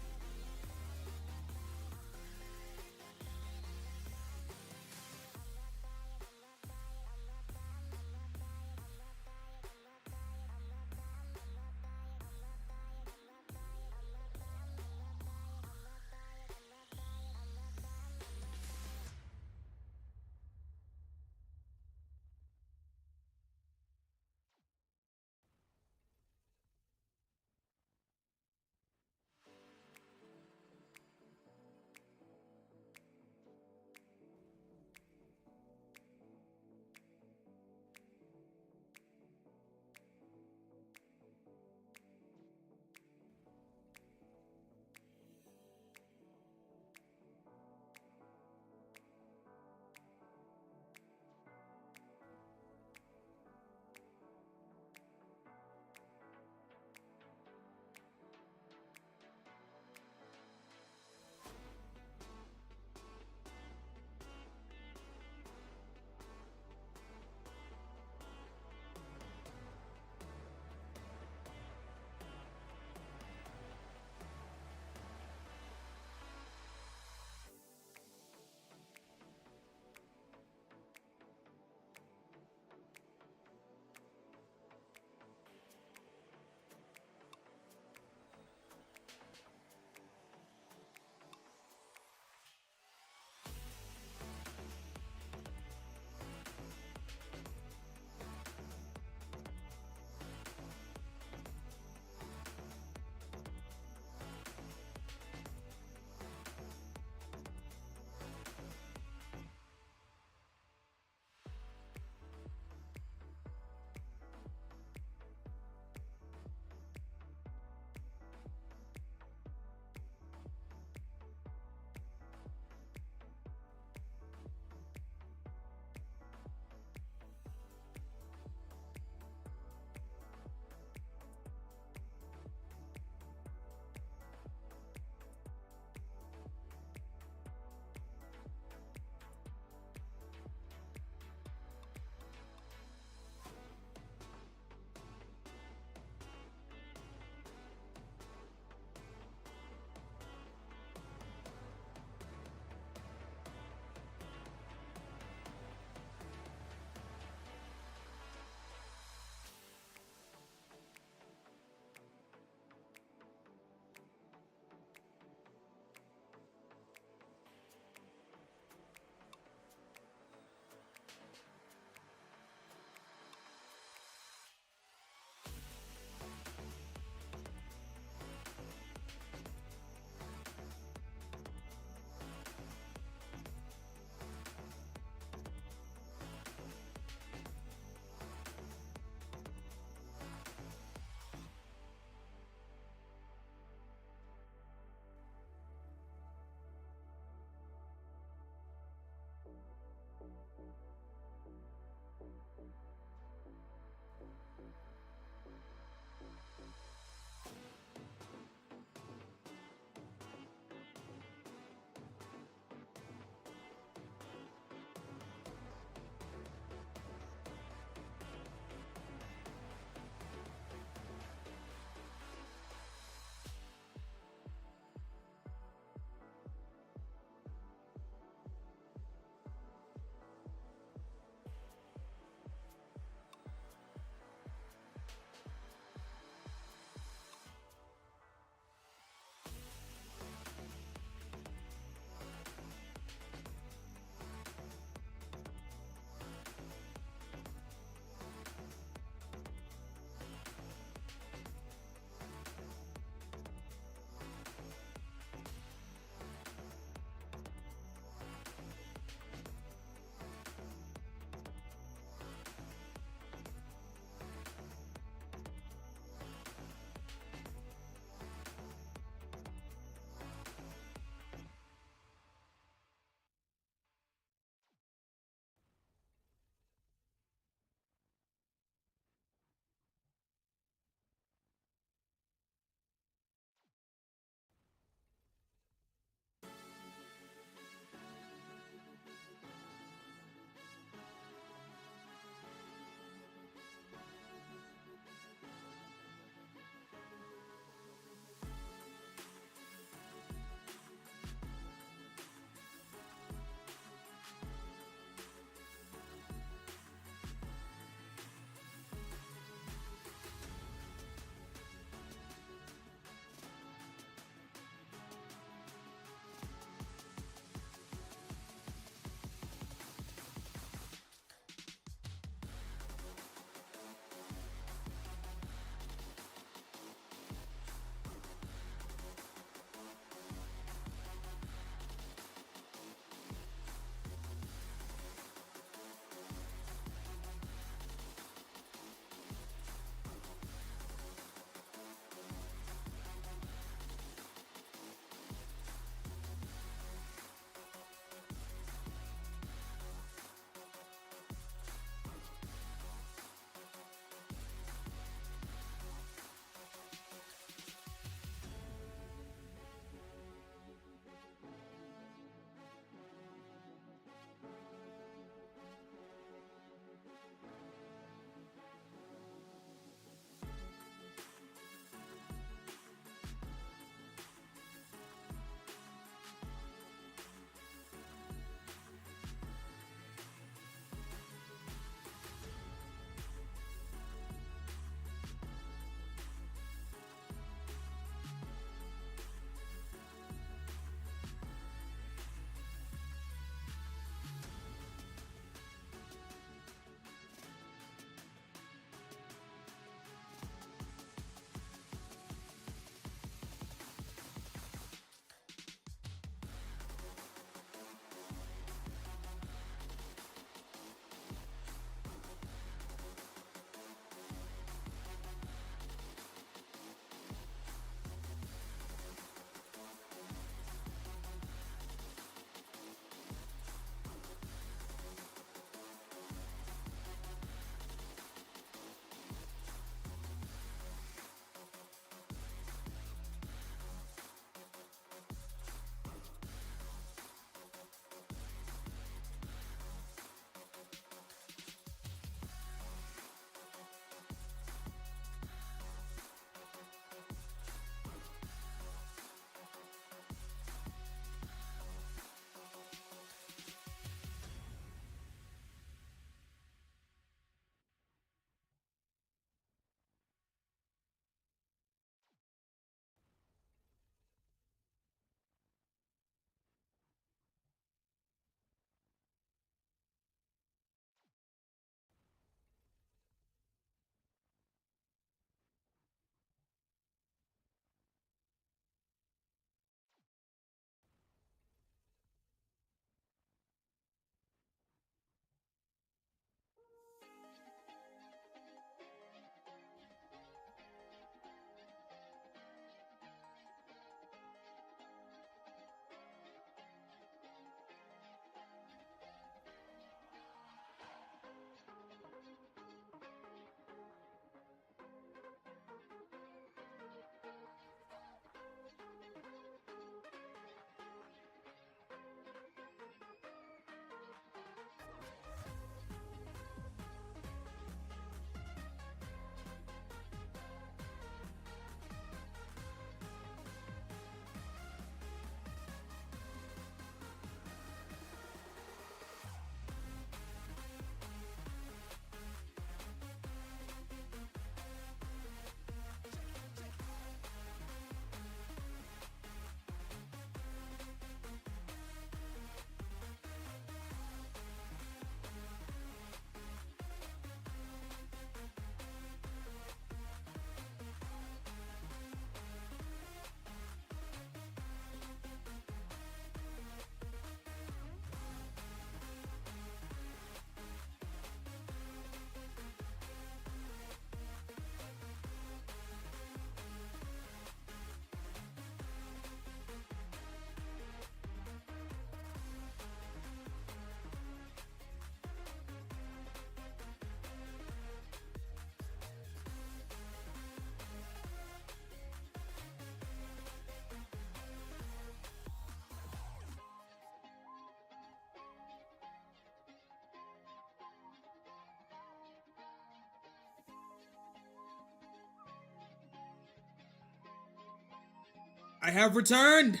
I have returned.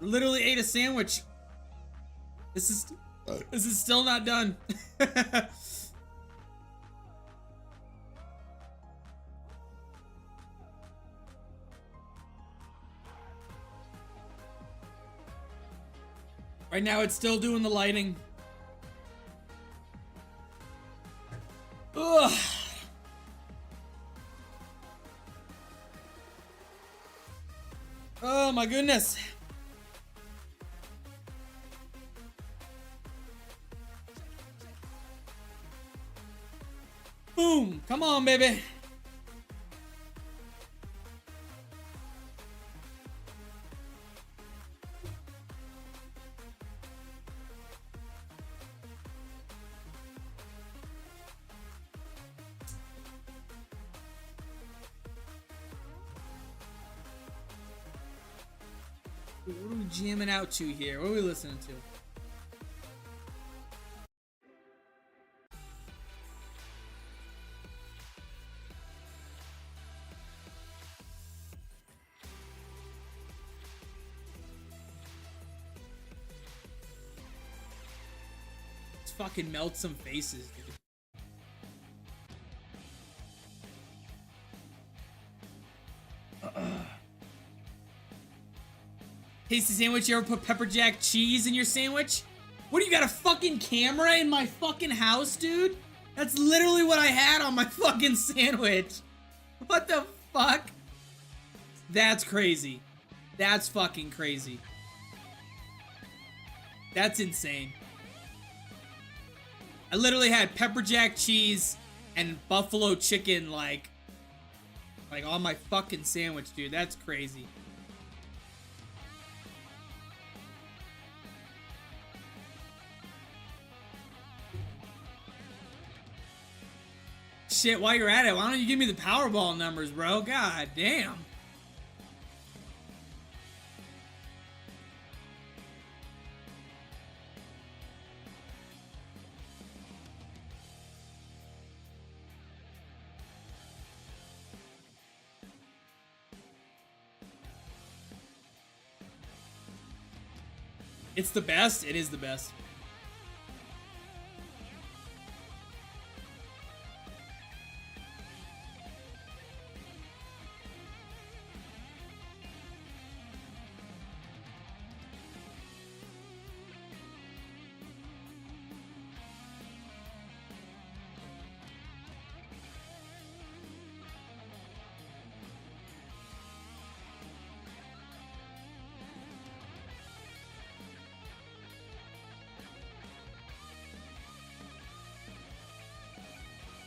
Literally ate a sandwich. This is still not done. Right now it's still doing the lighting. Ugh. Oh my goodness. Boom. Come on, baby. What are we jamming out to here? What are we listening to? Let's fucking melt some faces, dude. Tasty sandwich, you ever put pepper jack cheese in your sandwich? What do you got, a fucking camera in my fucking house, dude? That's literally what I had on my fucking sandwich. What the fuck? That's crazy. That's fucking crazy. That's insane. I literally had pepper jack cheese and buffalo chicken like on my fucking sandwich, dude. That's crazy. Shit, while you're at it, why don't you give me the Powerball numbers, bro? God damn. It's the best. It is the best.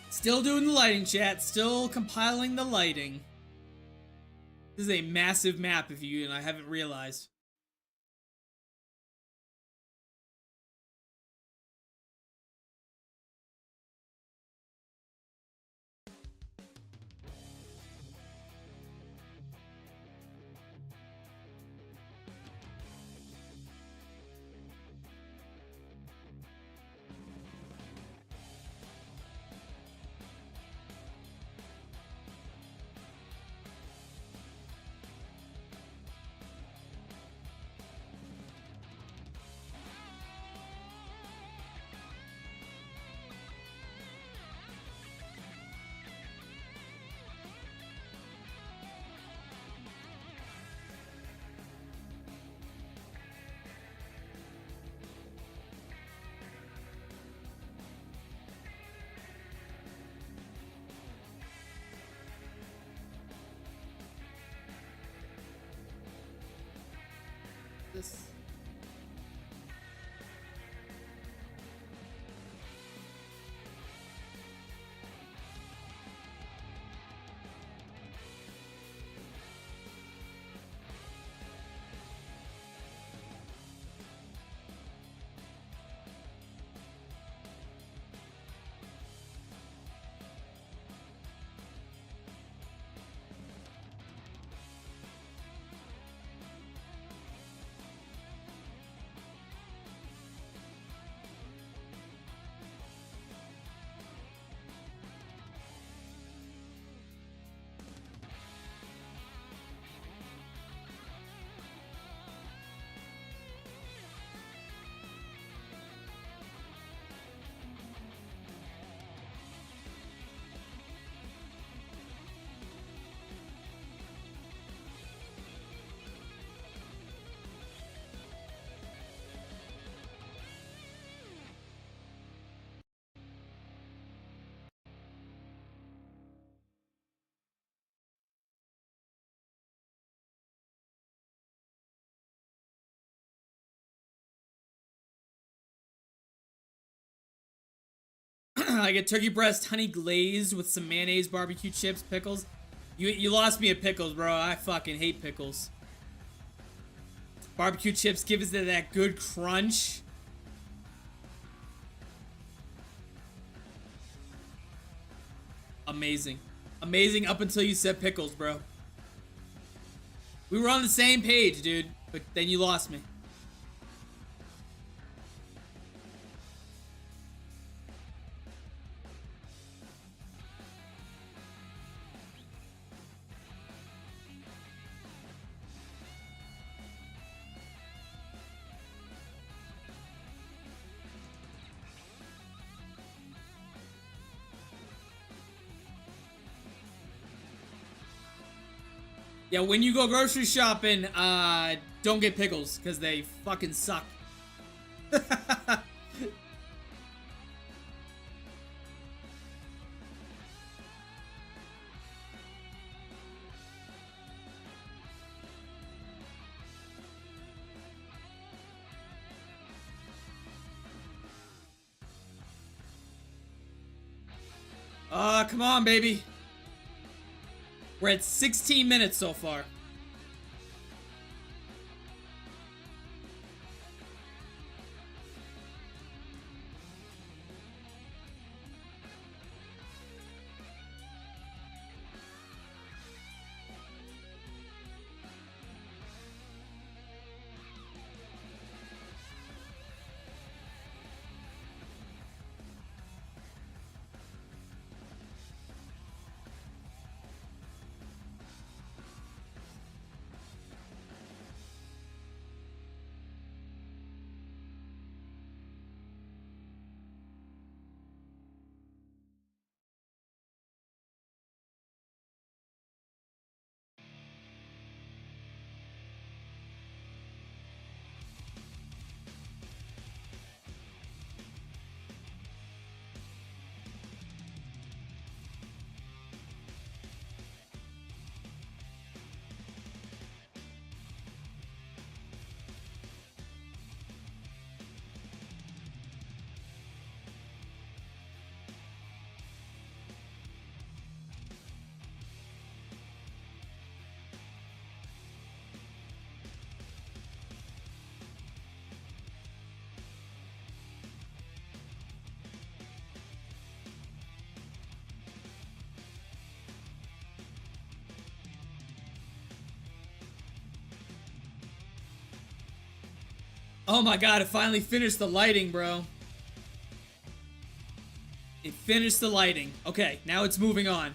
Still doing the lighting, chat. Still compiling the lighting. This is a massive map if you and I haven't realized. This. I get turkey breast honey glazed with some mayonnaise, barbecue chips, pickles. You lost me at pickles, bro. I fucking hate pickles. Barbecue chips give us that good crunch. Amazing. Amazing up until you said pickles, bro. We were on the same page, dude. But then you lost me. Yeah, when you go grocery shopping, don't get pickles, because they fucking suck. Come on, baby. We're at 16 minutes so far. Oh my god, it finally finished the lighting, bro. It finished the lighting. Okay, now it's moving on.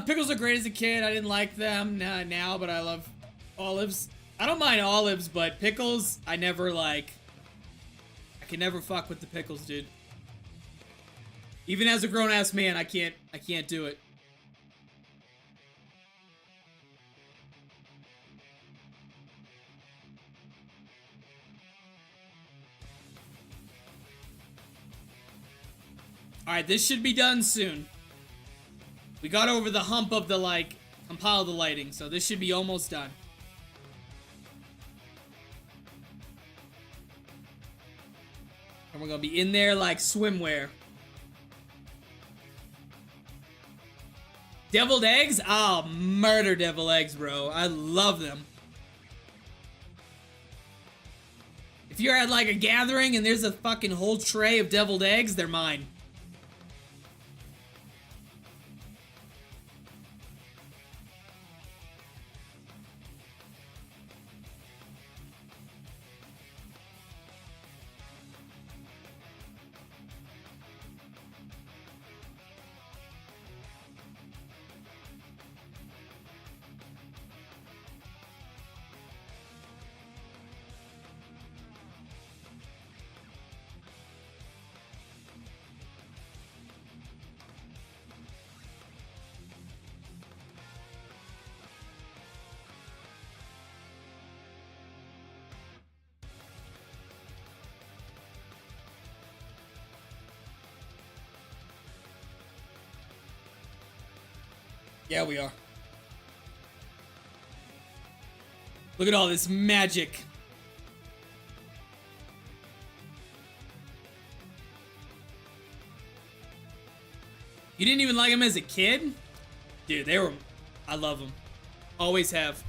Pickles are great as a kid. I didn't like them now, but I love olives. I don't mind olives, but pickles, I never like. I can never fuck with the pickles, dude. Even as a grown-ass man, I can't do it. Alright, this should be done soon. We got over the hump of the, like, compile the lighting, so this should be almost done. And we're gonna be in there like swimwear. Deviled eggs? Oh, murder deviled eggs, bro. I love them. If you're at, like, a gathering and there's a fucking whole tray of deviled eggs, they're mine. Yeah, we are. Look at all this magic. You didn't even like them as a kid? Dude, they were... I love them. Always have.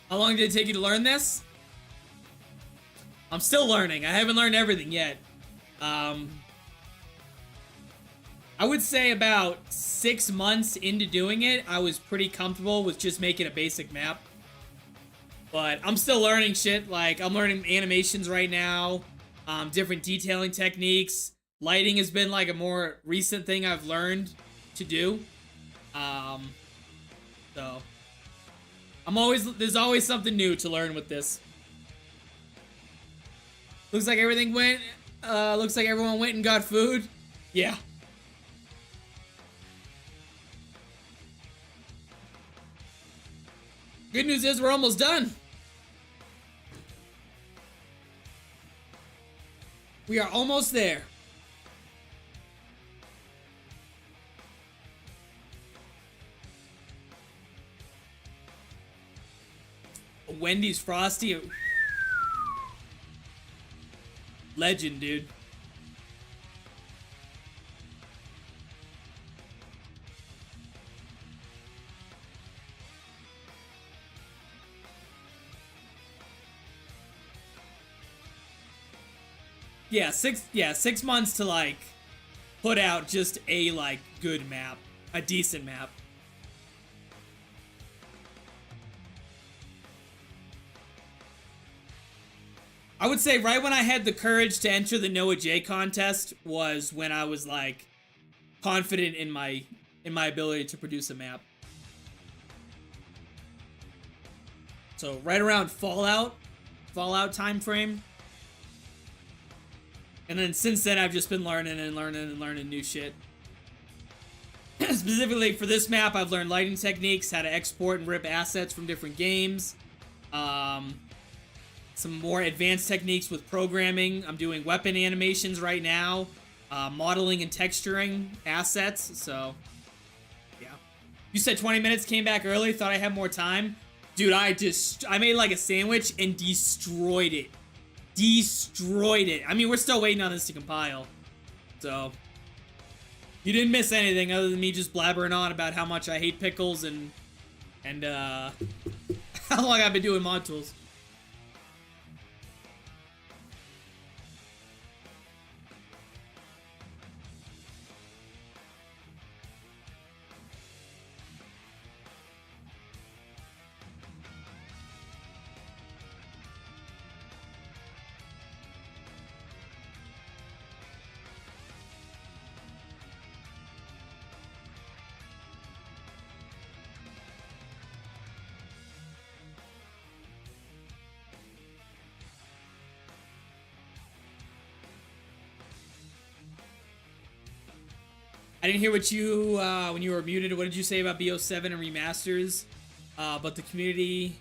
How long did it take you to learn this? I'm still learning. I haven't learned everything yet. I would say about 6 months into doing it, I was pretty comfortable with just making a basic map. But I'm still learning shit. Like, I'm learning animations right now, different detailing techniques. Lighting has been like a more recent thing I've learned to do. So there's always something new to learn with this. Looks like everything went, looks like everyone went and got food. Yeah. Good news is we're almost done. We are almost there. Wendy's Frosty. Legend, dude. Yeah, 6 months to like put out just a like good map, a decent map. I would say right when I had the courage to enter the Noah J contest was when I was like confident in my ability to produce a map. So right around Fallout time frame. And then since then I've just been learning and learning and learning new shit. Specifically for this map, I've learned lighting techniques, how to export and rip assets from different games. Some more advanced techniques with programming. I'm doing weapon animations right now, modeling and texturing assets. So, yeah. You said 20 minutes, came back early, thought I had more time. Dude, I made like a sandwich and destroyed it. Destroyed it. I mean, we're still waiting on this to compile. So, you didn't miss anything other than me just blabbering on about how much I hate pickles and how long I've been doing mod tools. I didn't hear what you, when you were muted, what did you say about BO7 and remasters? But the community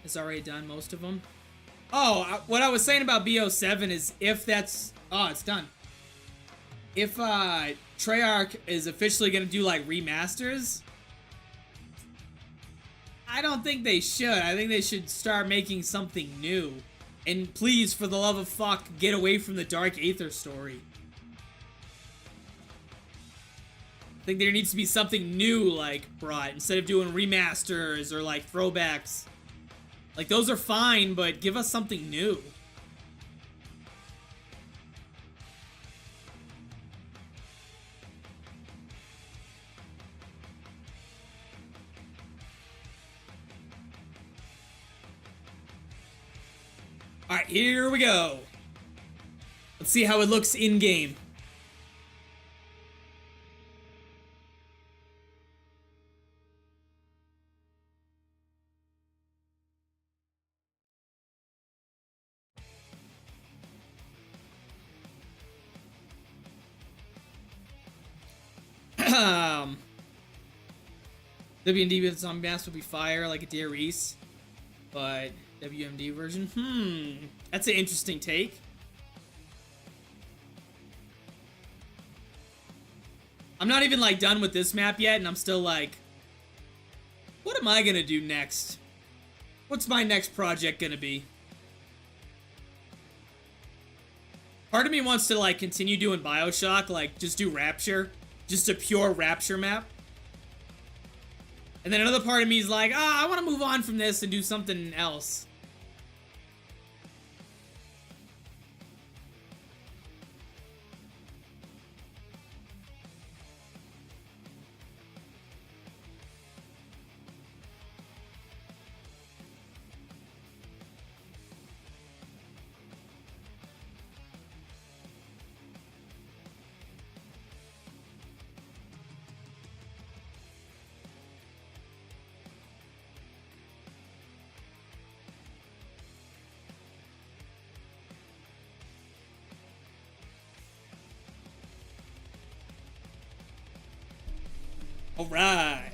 has already done most of them. Oh, what I was saying about BO7 is if that's, oh, it's done. If, Treyarch is officially gonna do, like, remasters, I don't think they should. I think they should start making something new. And please, for the love of fuck, get away from the Dark Aether story. I think there needs to be something new, like, brought, instead of doing remasters or, like, throwbacks. Like, those are fine, but give us something new. Alright, here we go. Let's see how it looks in-game. WMD with zombie mask would be fire, like a Dear Reese. But WMD version? That's an interesting take. I'm not even, like, done with this map yet, and I'm still like, what am I gonna do next? What's my next project gonna be? Part of me wants to, like, continue doing BioShock, like, just do Rapture. Just a pure Rapture map. And then another part of me is like, I want to move on from this and do something else. All right.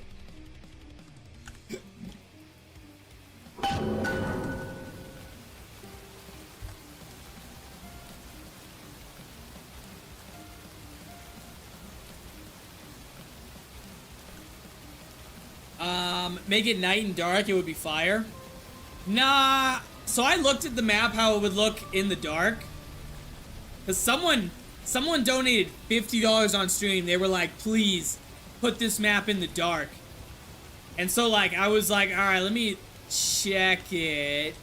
Make it night and dark, it would be fire. Nah. So I looked at the map, how it would look in the dark. Cause someone donated $50 on stream. They were like, please put this map in the dark. And so, like, I was like, all right, let me check it.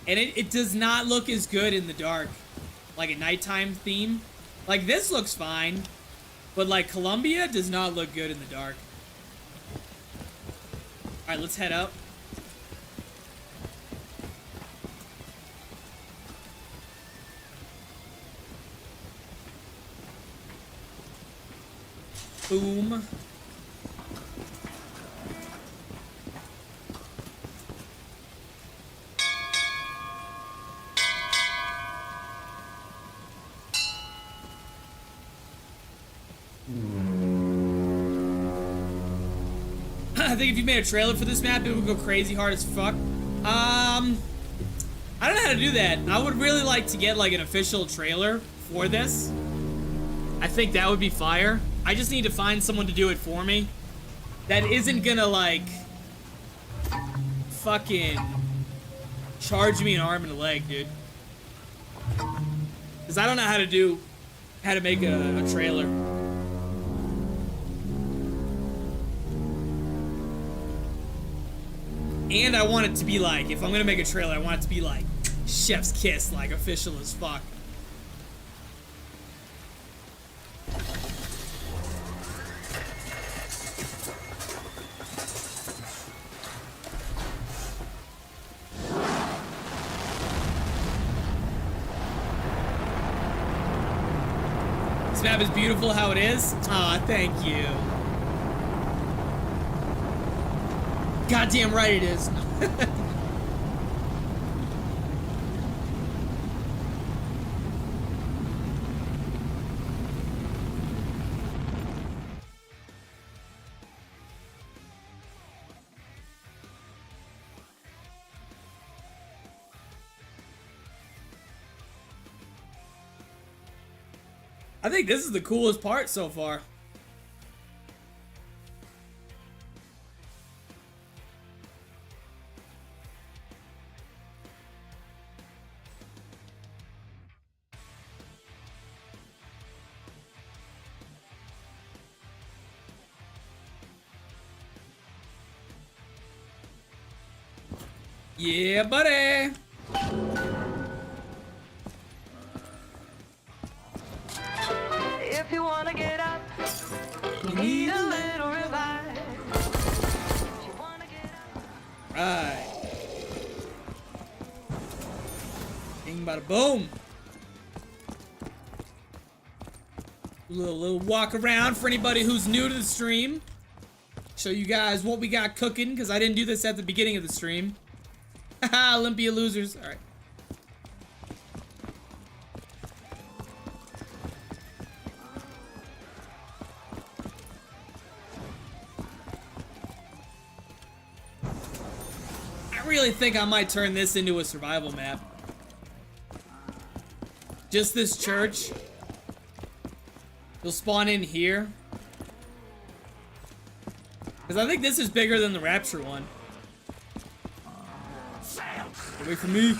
And it does not look as good in the dark. Like a nighttime theme. Like, this looks fine. But, like, Columbia does not look good in the dark. All right, let's head up. Boom. I think if you made a trailer for this map, it would go crazy hard as fuck. I don't know how to do that. I would really like to get, like, an official trailer for this. I think that would be fire. I just need to find someone to do it for me that isn't gonna, like, fucking charge me an arm and a leg, dude. Because I don't know how to make a trailer. And I want it to be like, if I'm gonna make a trailer, I want it to be like chef's kiss, like official as fuck. This map is beautiful how it is. Aw, thank you. Goddamn right it is. I think this is the coolest part so far. Yeah, buddy. If you wanna get up, you need a little revive. If you wanna get up. Right. Bing, bada boom. Little walk around for anybody who's new to the stream. Show you guys what we got cooking, because I didn't do this at the beginning of the stream. Haha, Olympia losers. Alright. really think I might turn this into a survival map. Just this church. You'll spawn in here. Because I think this is bigger than the Rapture one. Get away from me.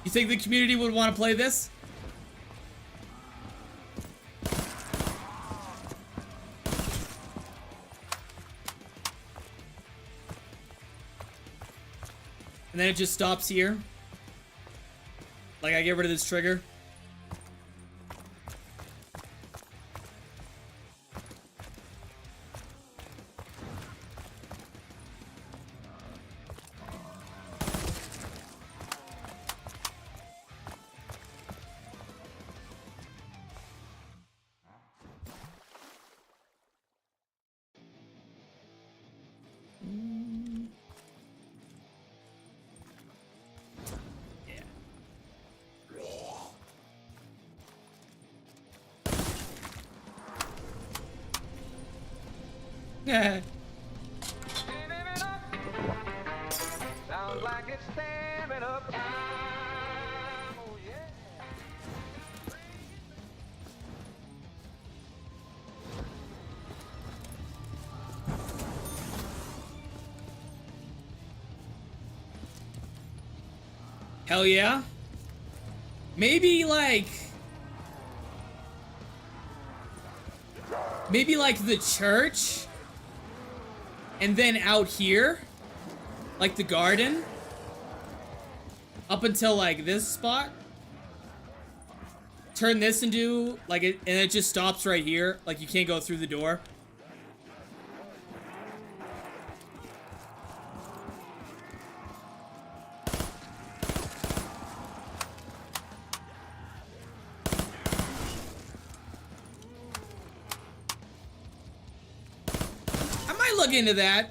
You think the community would want to play this? And then it just stops here. Like I get rid of this trigger. Yeah. Sounds like it's standing up. Oh, yeah. Hell yeah. Maybe like the church. And then out here, like the garden, up until like this spot. Turn this into like it, and it just stops right here. Like you can't go through the door. Look into that.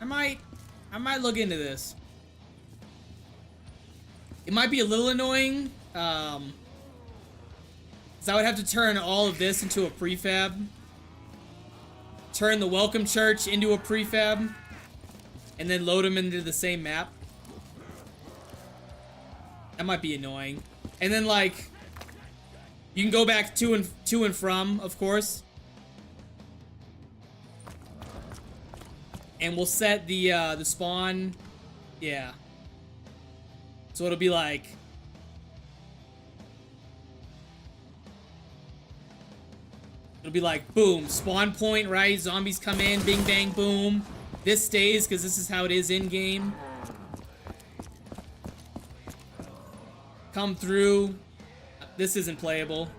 I might look into this. It might be a little annoying, so I would have to turn all of this into a prefab. Turn the welcome church into a prefab, and then load them into the same map. That might be annoying. And then like, you can go back to and from, of course. And we'll set the spawn, yeah. So it'll be like, boom, spawn point, right? Zombies come in, bing, bang, boom. This stays because this is how it is in game. Come through. This isn't playable.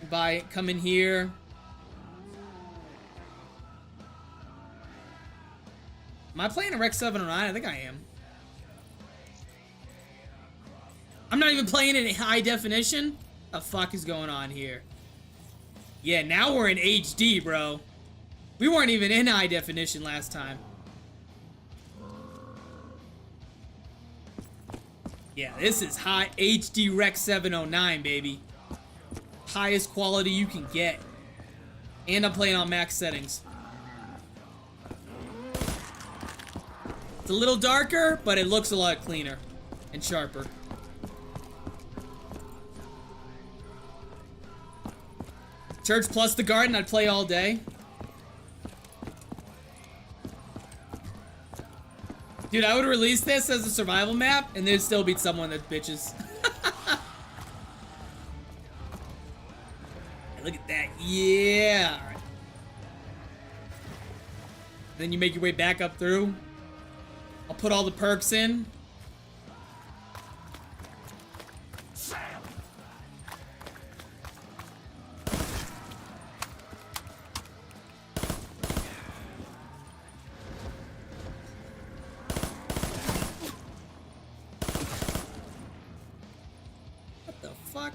Come in here. Am I playing a Rec 709? I think I am. I'm not even playing it in high definition? What the fuck is going on here? Yeah, now we're in HD, bro. We weren't even in high definition last time. Yeah, this is high HD Rec 709, baby. Highest quality you can get. And I'm playing on max settings. It's a little darker, but it looks a lot cleaner and sharper. Church plus the garden, I'd play all day. Dude, I would release this as a survival map, and there'd still be someone that bitches. Look at that. Yeah. All right. Then you make your way back up through. I'll put all the perks in. What the fuck?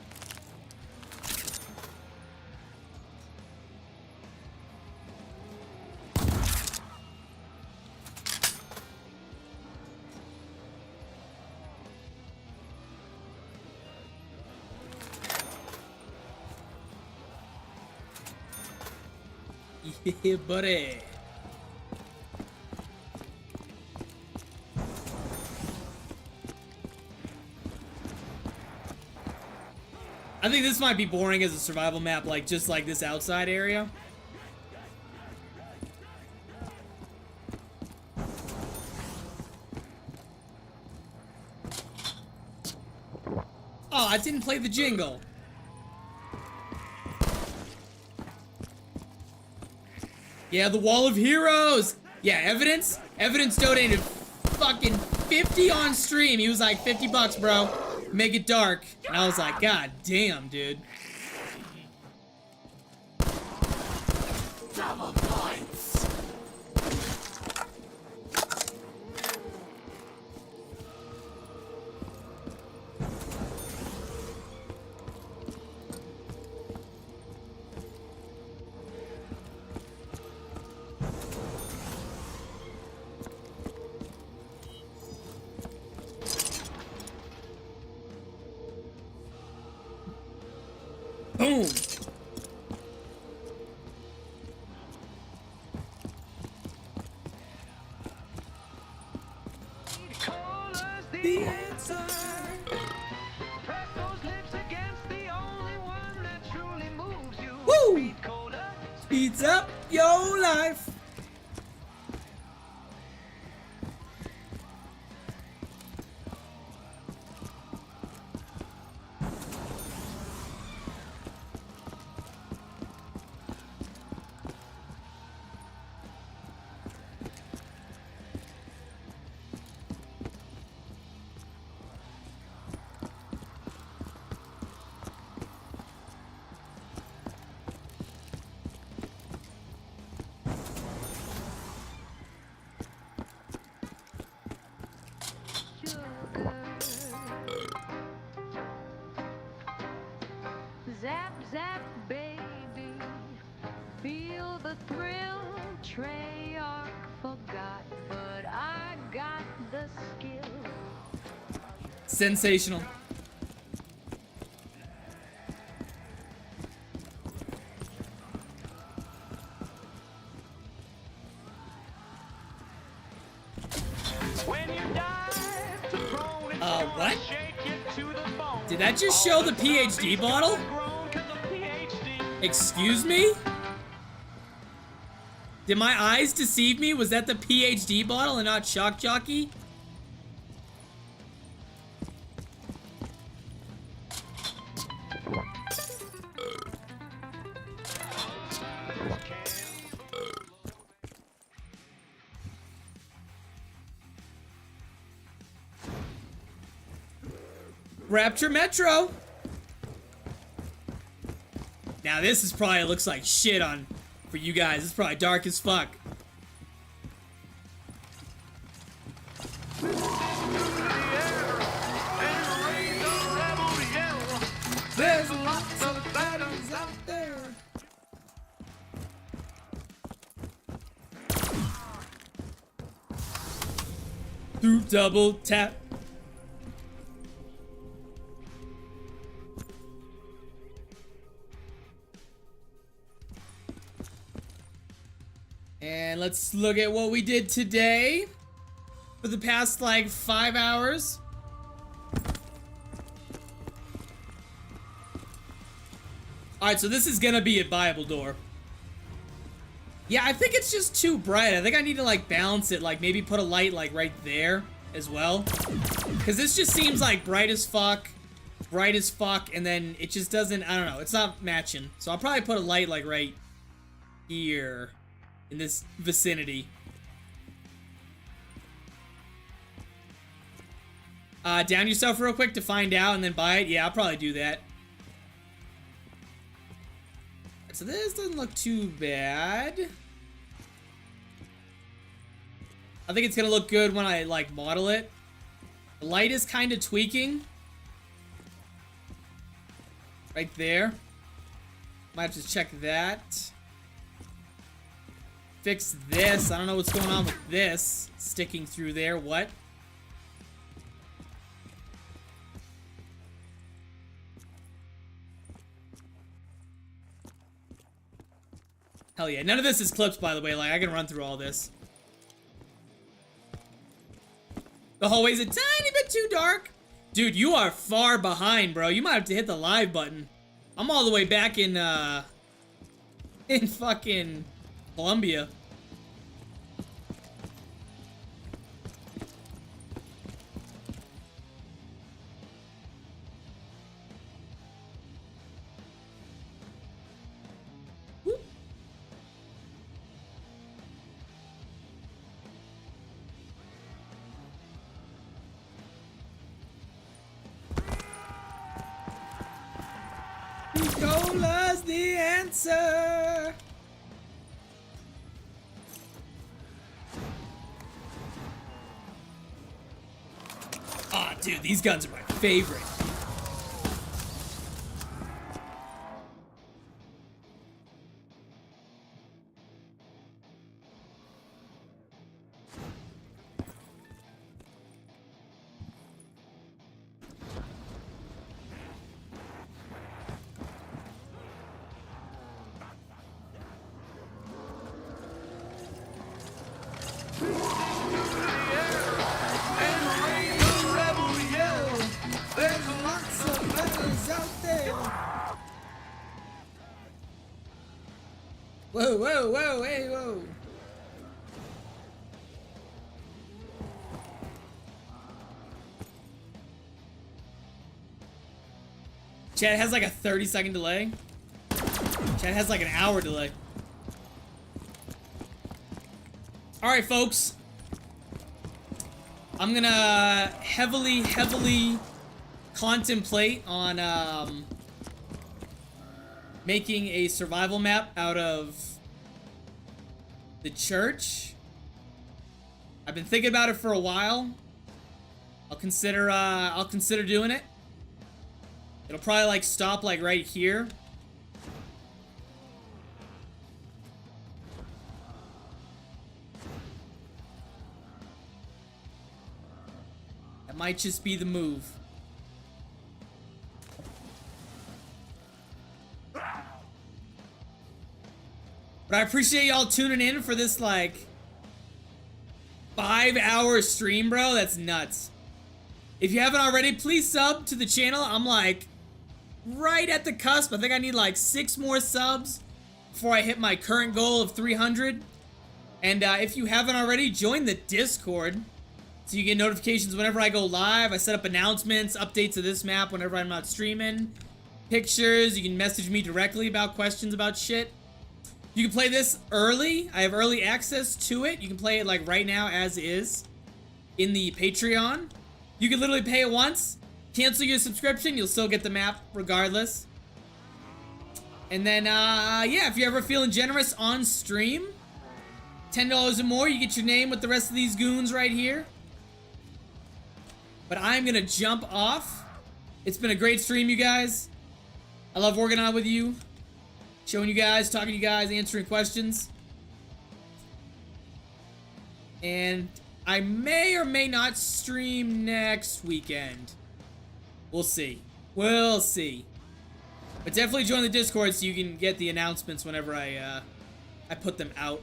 Yeah, buddy. I think this might be boring as a survival map, like just like this outside area. Oh, I didn't play the jingle. Yeah, the Wall of Heroes. Yeah, Evidence. Evidence donated fucking 50 on stream. He was like, 50 bucks, bro. Make it dark. And I was like, God damn, dude. Double points. Boom. Cola's The answer. Press those lips against the only one that truly moves you. Woo! Speed cola. Speeds up your life. Zap, zap, baby. Feel the thrill. Treyarch forgot, but I got the skill. Sensational. When you dive to prone, it's What? gonna shake you to the bone. Did that just show the PhD bottle? Grown 'cause of PhD. Excuse me? Did my eyes deceive me? Was that the PhD bottle and not Shock Jockey? Rapture Metro. Now this is probably looks like shit on for you guys. It's probably dark as fuck. There's lots of battles out there. Through double tap. And let's look at what we did today for the past like 5 hours. Alright, so this is gonna be a Bible door. Yeah, I think it's just too bright. I think I need to like balance it, like maybe put a light like right there as well. Because this just seems like bright as fuck, and then it just doesn't, I don't know, it's not matching. So I'll probably put a light like right here in this vicinity. Down yourself real quick to find out and then buy it. Yeah, I'll probably do that. So this doesn't look too bad. I think it's gonna look good when I like model it. The light is kind of tweaking. Right there. Might have to check that. Fix this. I don't know what's going on with this. Sticking through there. What? Hell yeah. None of this is clips, by the way. Like, I can run through all this. The hallway's a tiny bit too dark. Dude, you are far behind, bro. You might have to hit the live button. I'm all the way back in fucking Colombia. Cola's the answer. Ah, dude, these guns are my favorite. Whoa, whoa, whoa, hey, whoa. Chat has like a 30-second delay. Chat has like an hour delay. Alright, folks. I'm gonna heavily contemplate on making a survival map out of the church. I've been thinking about it for a while. I'll consider doing it. It'll probably like stop like right here. That might just be the move. But I appreciate y'all tuning in for this, like, 5-hour stream, bro. That's nuts. If you haven't already, please sub to the channel. I'm, like, right at the cusp. I think I need, like, 6 more subs before I hit my current goal of 300. And if you haven't already, join the Discord so you get notifications whenever I go live. I set up announcements, updates of this map whenever I'm not streaming. Pictures. You can message me directly about questions about shit. You can play this early. I have early access to it. You can play it like right now as is in the Patreon. You can literally pay it once, cancel your subscription, you'll still get the map regardless. And then, yeah, if you're ever feeling generous on stream, $10 or more, you get your name with the rest of these goons right here. But I'm gonna jump off. It's been a great stream, you guys. I love working on with you. Showing you guys, talking to you guys, answering questions. And I may or may not stream next weekend. We'll see. We'll see. But definitely join the Discord so you can get the announcements whenever I put them out.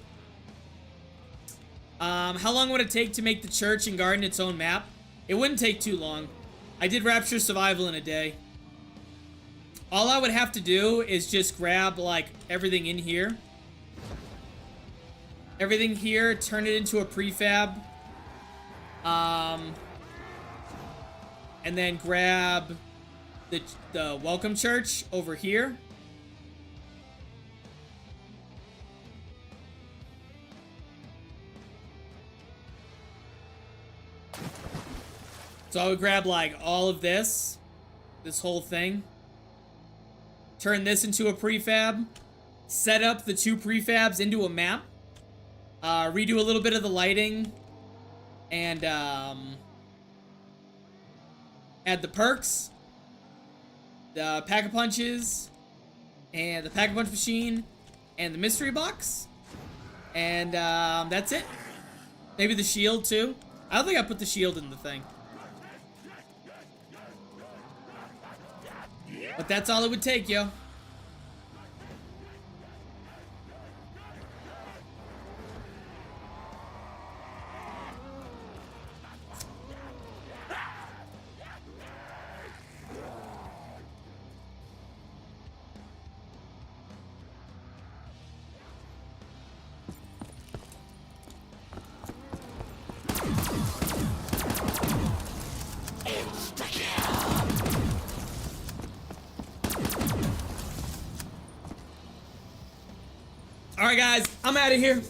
How long would it take to make the church and garden its own map? It wouldn't take too long. I did Rapture Survival in a day. All I would have to do is just grab, like, everything in here. Everything here, turn it into a prefab. And then grab the welcome church over here. So I would grab, like, all of this whole thing. Turn this into a prefab, set up the 2 prefabs into a map, redo a little bit of the lighting, and add the perks, the pack-a-punches, and the pack-a-punch machine, and the mystery box, and that's it. Maybe the shield too. I don't think I put the shield in the thing. But that's all it would take, yo. Alright, guys, I'm out of here.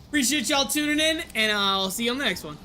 Appreciate y'all tuning in, and I'll see you on the next one.